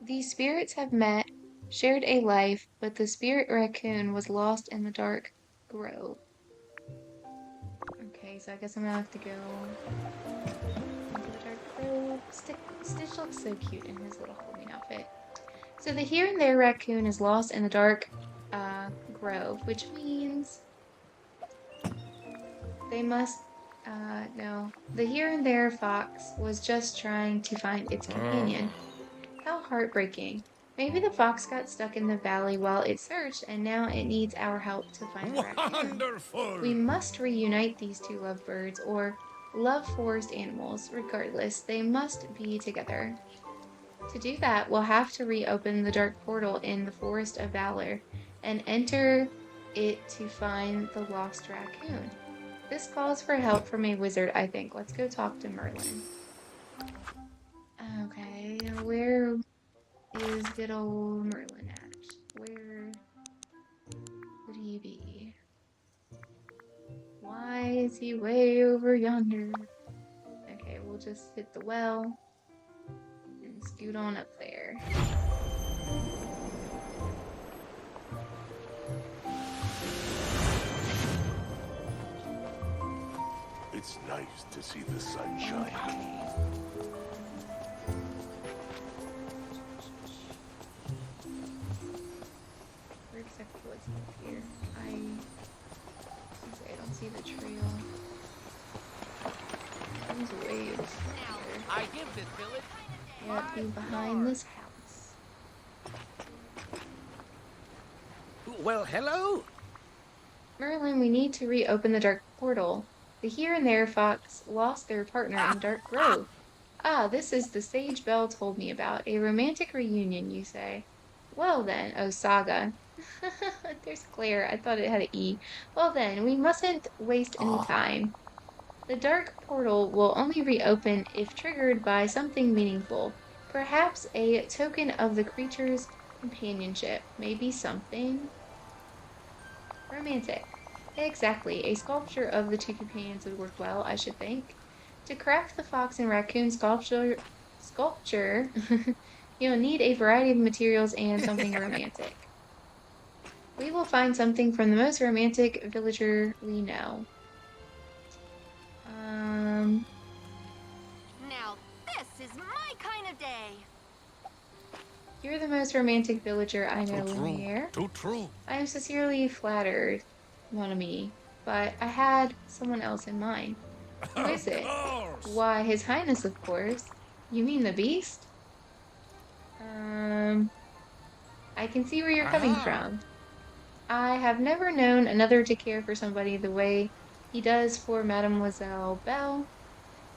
These spirits have met, shared a life, but the spirit raccoon was lost in the dark grove. Okay, so I guess I'm gonna have to go into the dark grove. Stitch looks so cute in his little Halloween outfit. So the here and there raccoon is lost in the dark grove, which means they must, no. The here and there fox was just trying to find its companion. How heartbreaking. Maybe the fox got stuck in the valley while it searched, and now it needs our help to find the raccoon. Wonderful! We must reunite these two lovebirds, or love forest animals. Regardless, they must be together. To do that, we'll have to reopen the dark portal in the Forest of Valor and enter it to find the lost raccoon. This calls for help from a wizard, I think. Let's go talk to Merlin. Okay, where is good old Merlin at? Where would he be? Why is he way over yonder? Okay, we'll just hit the well and scoot on up there. It's nice to see the sunshine. Where exactly was it here? I don't see the trail. He's way over there. I give this village. Yep, he's behind this house. Well, hello? Merlin, we need to reopen the dark portal. The here and there fox lost their partner in Dark Grove. Ah, this is the Sage Bell told me about. A romantic reunion, you say? Well then, oh Saga. There's Claire. I thought it had an E. Well then, we mustn't waste any time. The dark portal will only reopen if triggered by something meaningful. Perhaps a token of the creature's companionship. Maybe something romantic. Exactly. A sculpture of the two companions would work well, I should think. To craft the fox and raccoon sculpture, you'll need a variety of materials and something romantic. We will find something from the most romantic villager we know. Now, this is my kind of day. You're the most romantic villager I know, Too true. Lumiere. Too true. I am sincerely flattered, mon ami, but I had someone else in mind. Who is Of it? course. Why, His Highness, of course. You mean the beast? I can see where you're coming from. I have never known another to care for somebody the way he does for Mademoiselle Belle.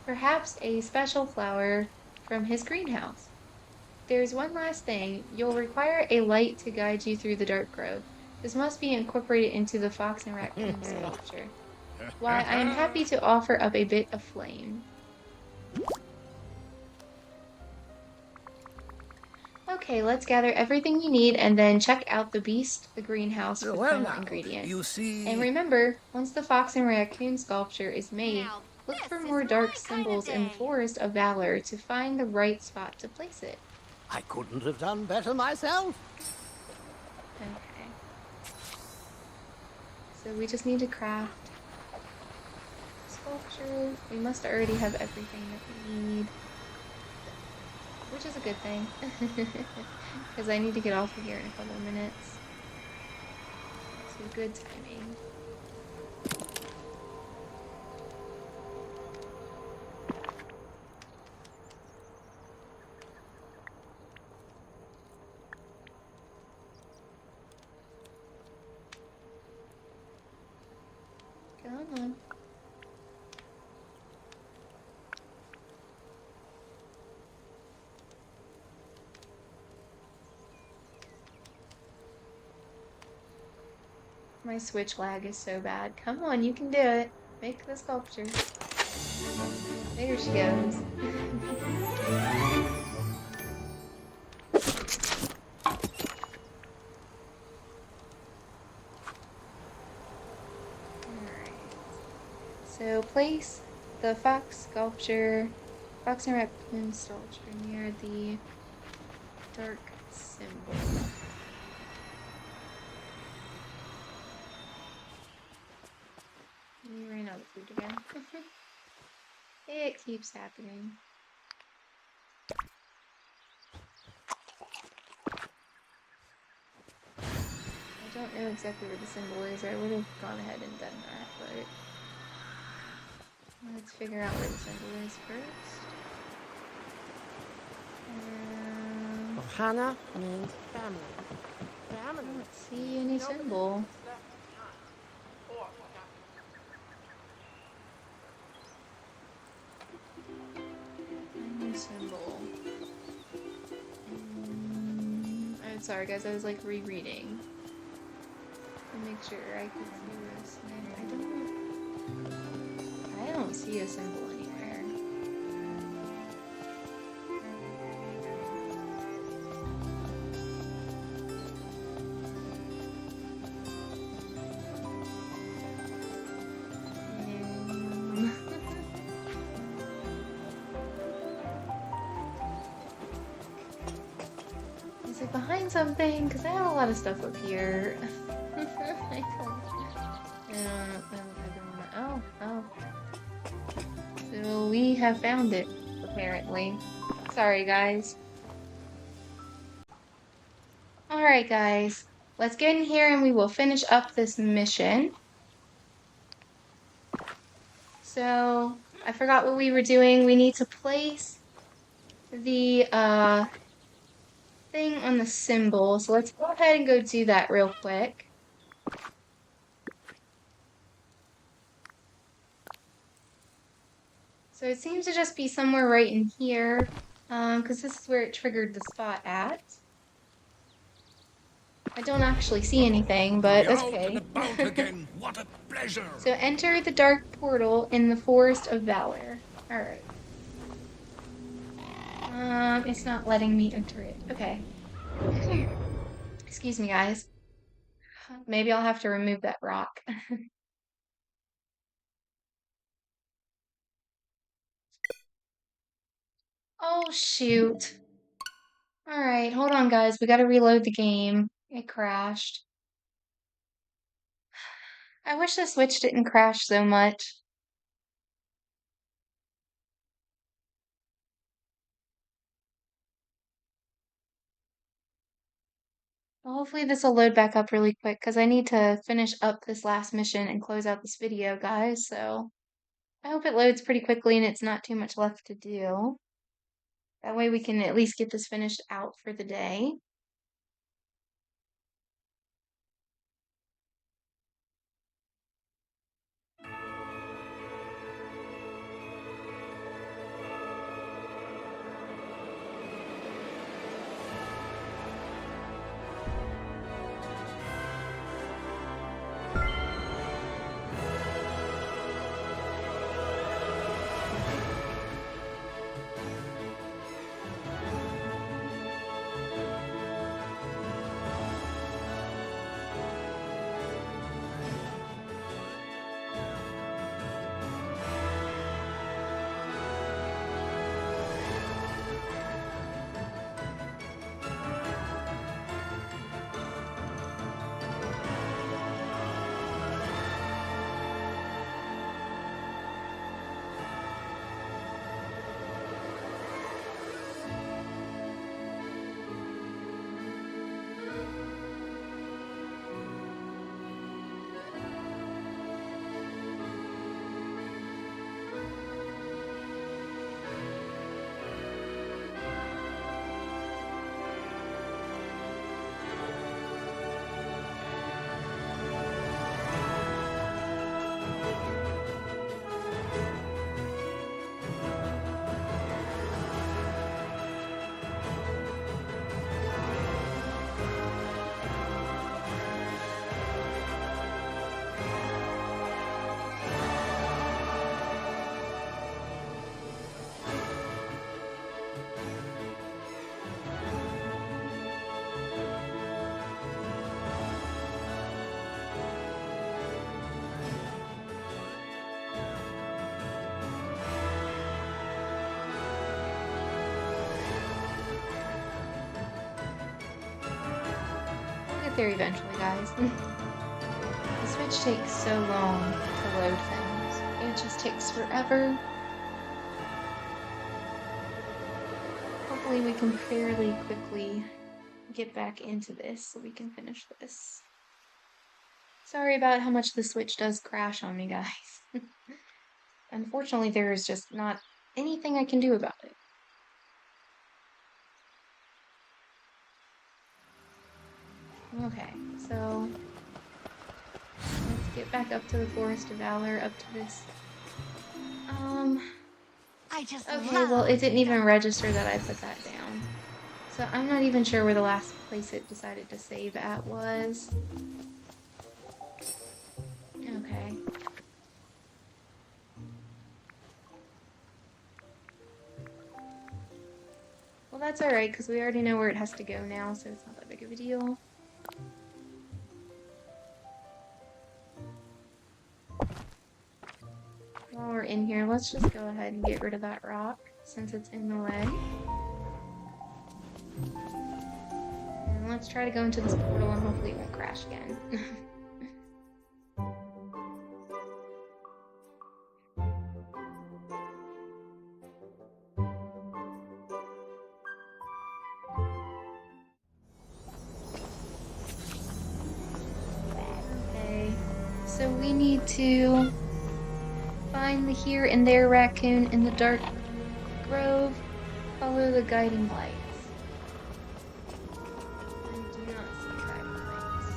Perhaps a special flower from his greenhouse. There's one last thing. You'll require a light to guide you through the dark grove. This must be incorporated into the fox and raccoon sculpture. Why, I am happy to offer up a bit of flame. Okay, let's gather everything you need and then check out the beast, the greenhouse for the Well, final now, ingredients. you see... And remember, once the fox and raccoon sculpture is made, Now, look for this more is dark my symbols kind in of the day. Forest of Valor to find the right spot to place it. I couldn't have done better myself. Okay. So we just need to craft sculpture. We must already have everything that we need. Which is a good thing. Because I need to get off of here in a couple of minutes. So good timing. Come on. My Switch lag is so bad. Come on, you can do it. Make the sculpture. There she goes. Alright. So place the fox and raccoon sculpture near the dark symbol. We ran out of food again. It keeps happening. I don't know exactly where the symbol is, or I would have gone ahead and done that, but let's figure out where the symbol is first. Ohana means family. I don't see any symbol. Any symbol. I'm sorry guys, I was like rereading to make sure I could see this. I don't see a symbol anywhere. Is it behind something? Because I have a lot of stuff up here. I don't. Oh. So we have found it, apparently. Sorry, guys. Alright, guys. Let's get in here and we will finish up this mission. So, I forgot what we were doing. We need to place the thing on the symbol. So let's go ahead and go do that real quick. So it seems to just be somewhere right in here, because this is where it triggered the spot at. I don't actually see anything, but that's okay. Out and about again. What a pleasure. So enter the dark portal in the Forest of Valor. Alright. It's not letting me enter it. Okay. Excuse me, guys. Maybe I'll have to remove that rock. Oh, shoot. Alright, hold on, guys. We gotta reload the game. It crashed. I wish the Switch didn't crash so much. Well, hopefully this will load back up really quick because I need to finish up this last mission and close out this video, guys. So I hope it loads pretty quickly and it's not too much left to do. That way we can at least get this finished out for the day. There eventually, guys. The Switch takes so long to load things. It just takes forever. Hopefully we can fairly quickly get back into this so we can finish this. Sorry about how much the Switch does crash on me, guys. Unfortunately, there is just not anything I can do about it. Okay, so let's get back up to the Forest of Valor, up to this. Okay, well, it didn't even register that I put that down. So I'm not even sure where the last place it decided to save at was. Okay. Well, that's alright, because we already know where it has to go now, so it's not that big of a deal. While we're in here, let's just go ahead and get rid of that rock, since it's in the way. And let's try to go into this portal and hopefully it won't crash again. Okay, so we need to find the here and there raccoon in the dark grove. Follow the guiding lights. I do not see guiding lights.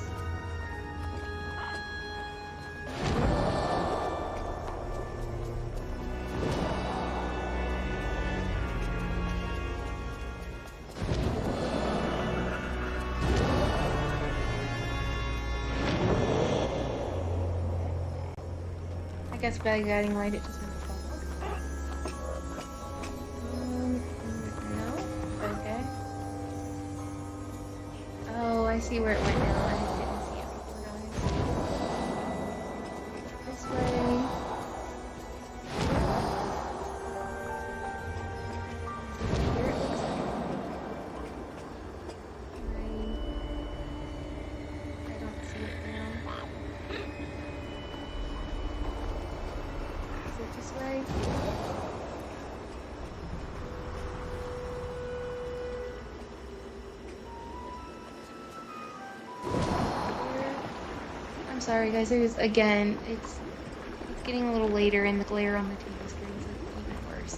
I guess by guiding light it just means fog. No? Okay. Oh, I see where it went now. I didn't see it before, guys. This way. Here it looks like. I don't see it now. Is it this way? I'm sorry guys, there's again, it's getting a little later and the glare on the TV screen is even worse.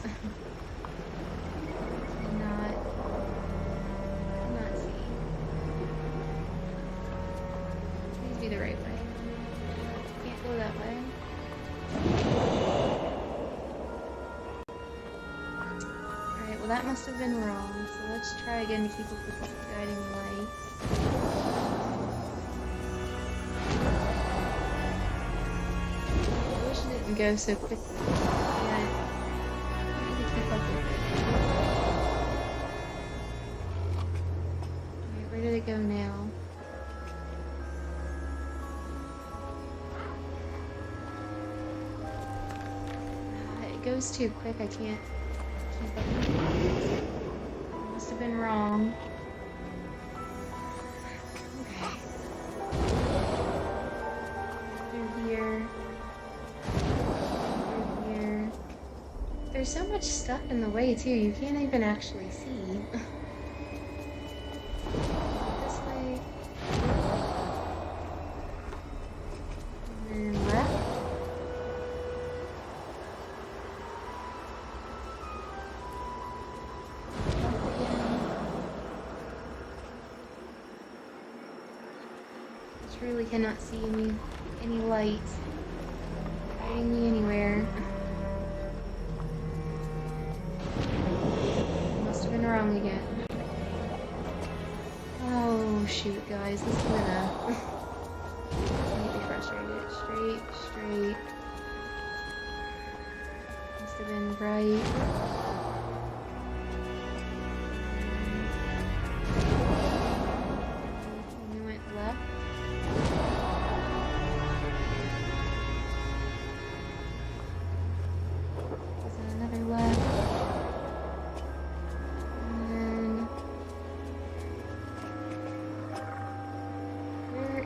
cannot see. Please be the right way. Can't go that way. Alright, well that must have been wrong, so let's try again to keep up with this guiding light. I wish it didn't go so quickly. Yeah, I need to keep up with it. Alright, where did it go now? It goes too quick, I can't keep up with it. I must have been wrong. Okay. Through here. Through here. There's so much stuff in the way too, you can't even actually see. This way. And then left. Really cannot see any light guiding me anywhere. Must have been wrong again. Oh shoot, guys, this is gonna make me frustrated. Straight. Must have been right. And we went left.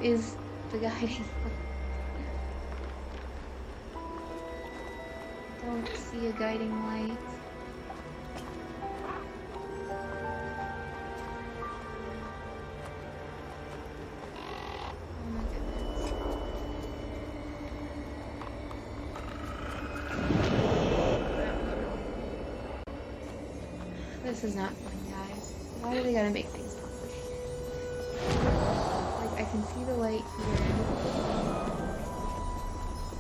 Is the guiding light? I don't see a guiding light. Oh my goodness. This is not fun, guys. Why do they gotta make things complicated? I can see the light here.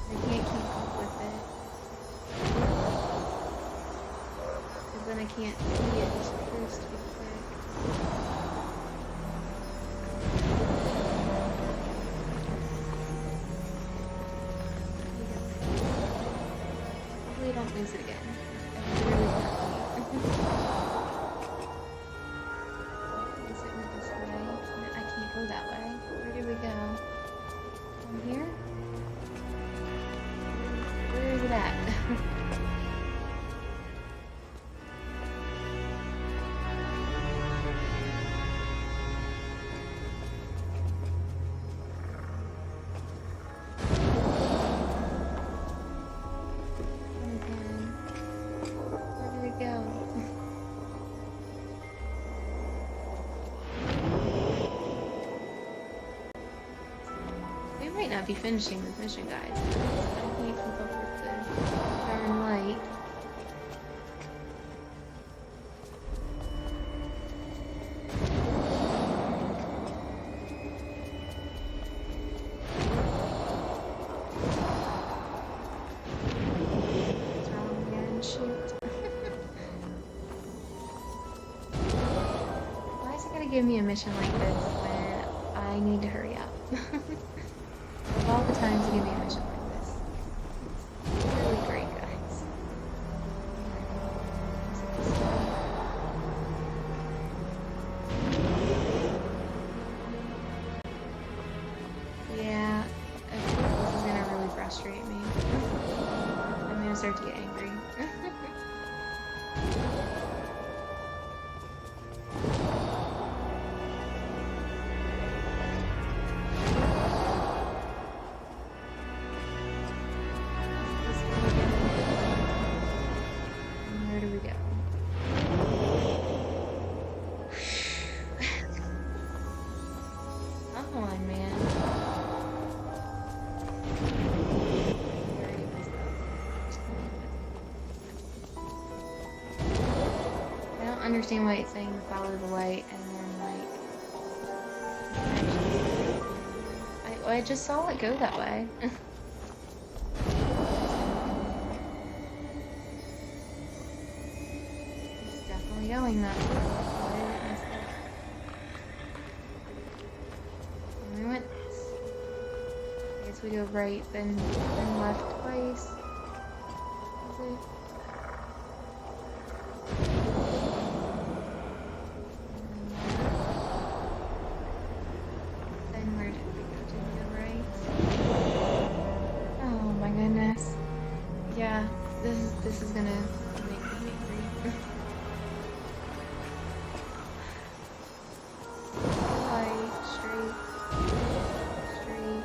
I can't keep up with it. Because then I can't see it. It's supposed to be quick. Hopefully I don't lose it again. I really can't. Go that way. Where did we go? From here? Where is it at? Again. Where did it go? Might not be finishing this mission, guys. I can't keep up with the darn light. It's wrong again. Shoot. Why is it gonna give me a mission like this when I need to hurry up? Of all the times to give me a mission like this. It's really great, guys. Yeah, I think this is gonna really frustrate me. I'm gonna start to get angry. understand why it's saying follow the light and then like I just saw it go that way. It's definitely going that way. And we went. I guess we go right, then left twice. Okay. Then where did we go? Did we go right? Oh my goodness. Yeah, this is gonna make me angry. Right, straight, right.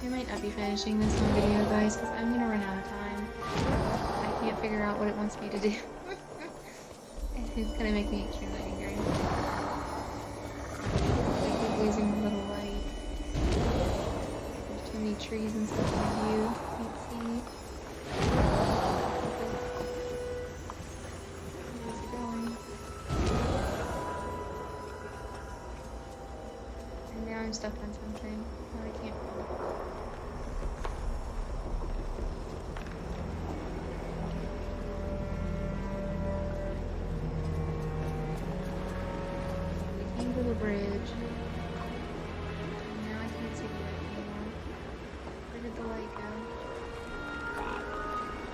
I might not be finishing this one video, guys, because I'm gonna run out of time. I can't figure out what it wants me to do. It's gonna make me extremely angry. I keep losing the little light. There's too many trees and stuff in view. Can't see. Where's it going? And now I'm stuck on something. Oh, I can't. To the bridge. And now I can't see the light anymore. Where did the light go? I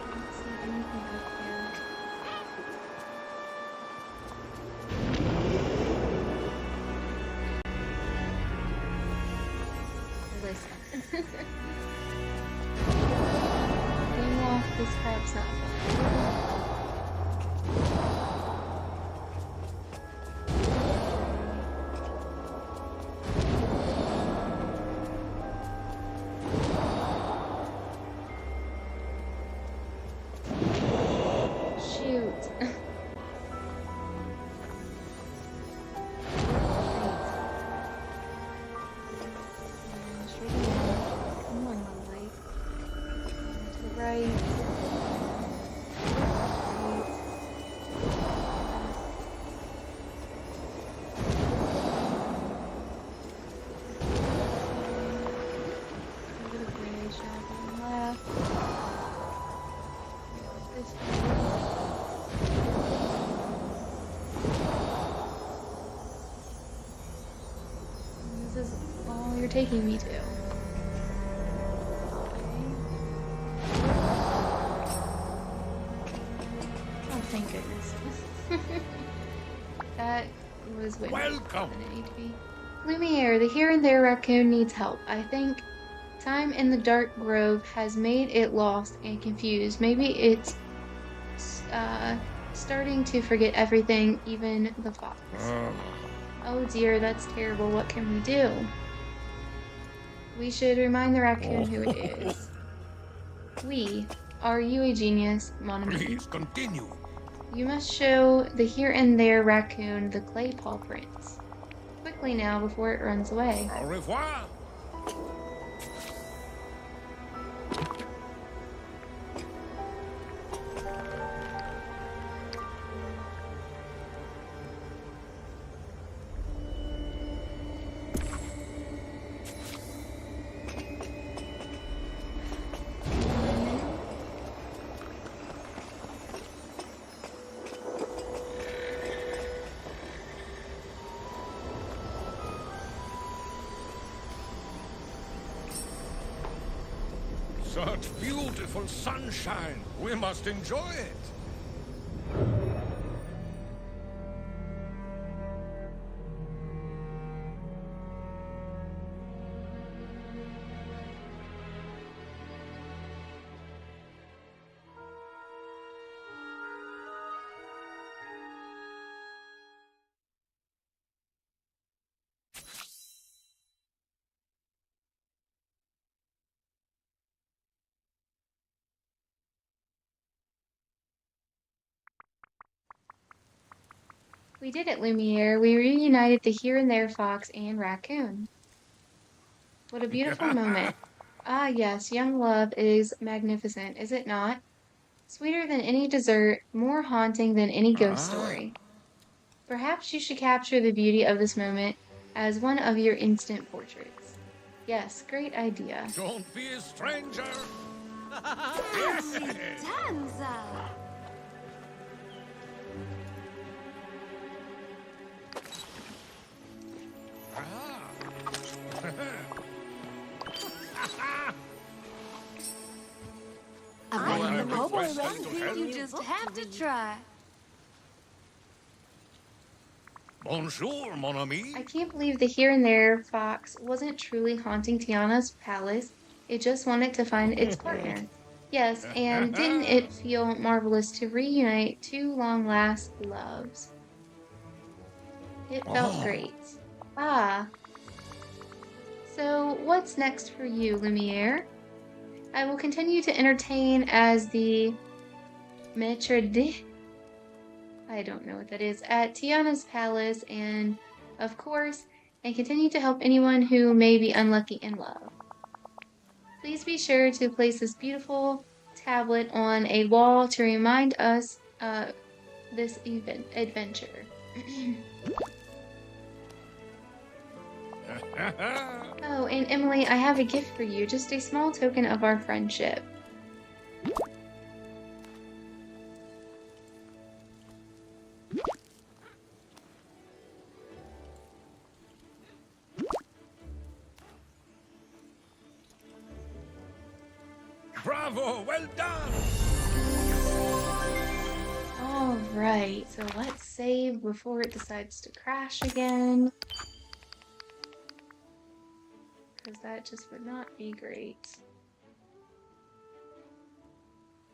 can't see anything up here. Listen. Gameloft, this crap's not fun. Shoot. Straight ahead. Come on, little light. To the right. Over the bridge, now going left. This way. This is all you're taking me to. Okay. Oh, thank goodness. That was way more Welcome. than it needed to be. Lumiere, the here and there raccoon needs help. I think time in the dark grove has made it lost and confused. Maybe it's starting to forget everything, even the fox. Oh dear, that's terrible. What can we do? We should remind the raccoon who it is. We. Are you a genius, mon ami? Please continue. You must show the here and there raccoon the clay paw prints. Quickly now, before it runs away. Au revoir. Such beautiful sunshine. We must enjoy it. We did it, Lumiere. We reunited the Here and There fox and raccoon. What a beautiful moment. Ah, yes, young love is magnificent, is it not? Sweeter than any dessert, more haunting than any ghost story. Perhaps you should capture the beauty of this moment as one of your instant portraits. Yes, great idea. Don't be a stranger. Danza! A I'm ride in the cowboy requesting to run, help you just have to try. Bonjour, mon ami. I can't believe the Here and There fox wasn't truly haunting Tiana's palace. It just wanted to find its partner. Yes, and didn't it feel marvelous to reunite two long-last loves? It felt great. Ah. So, what's next for you, Lumiere? I will continue to entertain as the maître d'... I don't know what that is, at Tiana's palace, and, of course, and continue to help anyone who may be unlucky in love. Please be sure to place this beautiful tablet on a wall to remind us this adventure. Oh, and Emily, I have a gift for you, just a small token of our friendship. Bravo, well done. Alright, so let's save before it decides to crash again. Because that just would not be great.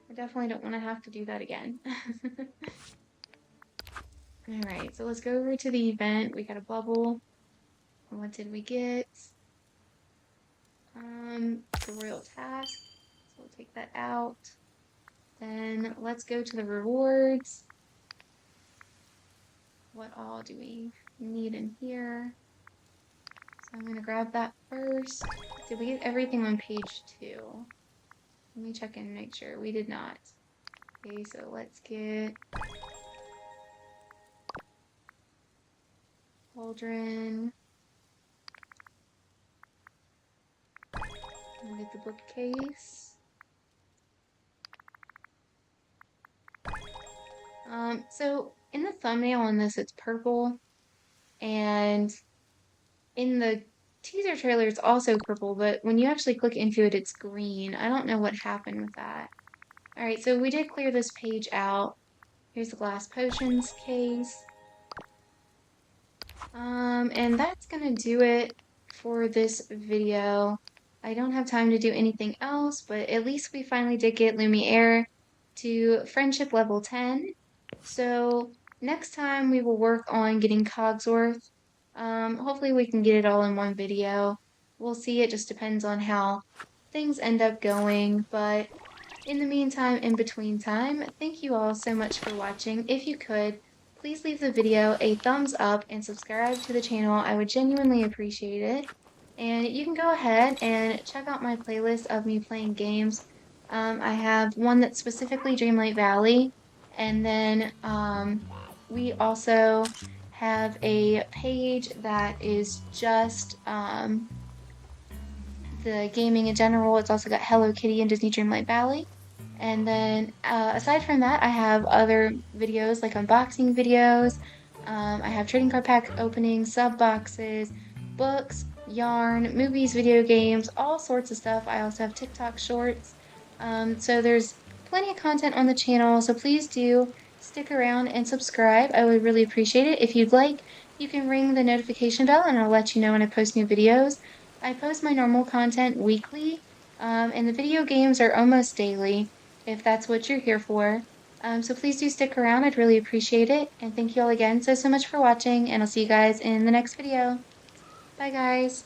I definitely don't want to have to do that again. Alright, so let's go over to the event. We got a bubble. What did we get? The royal task. So we'll take that out. Then let's go to the rewards. What all do we need in here? So I'm going to grab that first. Did we get everything on page 2? Let me check and make sure. We did not. Okay, so let's get cauldron. We'll get the bookcase. So in the thumbnail on this, it's purple, and in the teaser trailer, it's also purple, but when you actually click into it, it's green. I don't know what happened with that. Alright, so we did clear this page out. Here's the glass potions case. And that's gonna do it for this video. I don't have time to do anything else, but at least we finally did get Lumiere to friendship level 10. So next time we will work on getting Cogsworth. Hopefully we can get it all in one video. We'll see, it just depends on how things end up going, but in the meantime, in between time, thank you all so much for watching. If you could, please leave the video a thumbs up and subscribe to the channel. I would genuinely appreciate it. And you can go ahead and check out my playlist of me playing games. I have one that's specifically Dreamlight Valley, and then we also have a page that is just the gaming in general. It's also got Hello Kitty and Disney Dreamlight Valley. And then aside from that, I have other videos like unboxing videos. I have trading card pack openings, sub boxes, books, yarn, movies, video games, all sorts of stuff. I also have TikTok shorts. So there's plenty of content on the channel, so please do stick around and subscribe. I would really appreciate it. If you'd like, you can ring the notification bell and I'll let you know when I post new videos. I post my normal content weekly, and the video games are almost daily, if that's what you're here for. So please do stick around. I'd really appreciate it. And thank you all again so much for watching, and I'll see you guys in the next video. Bye, guys.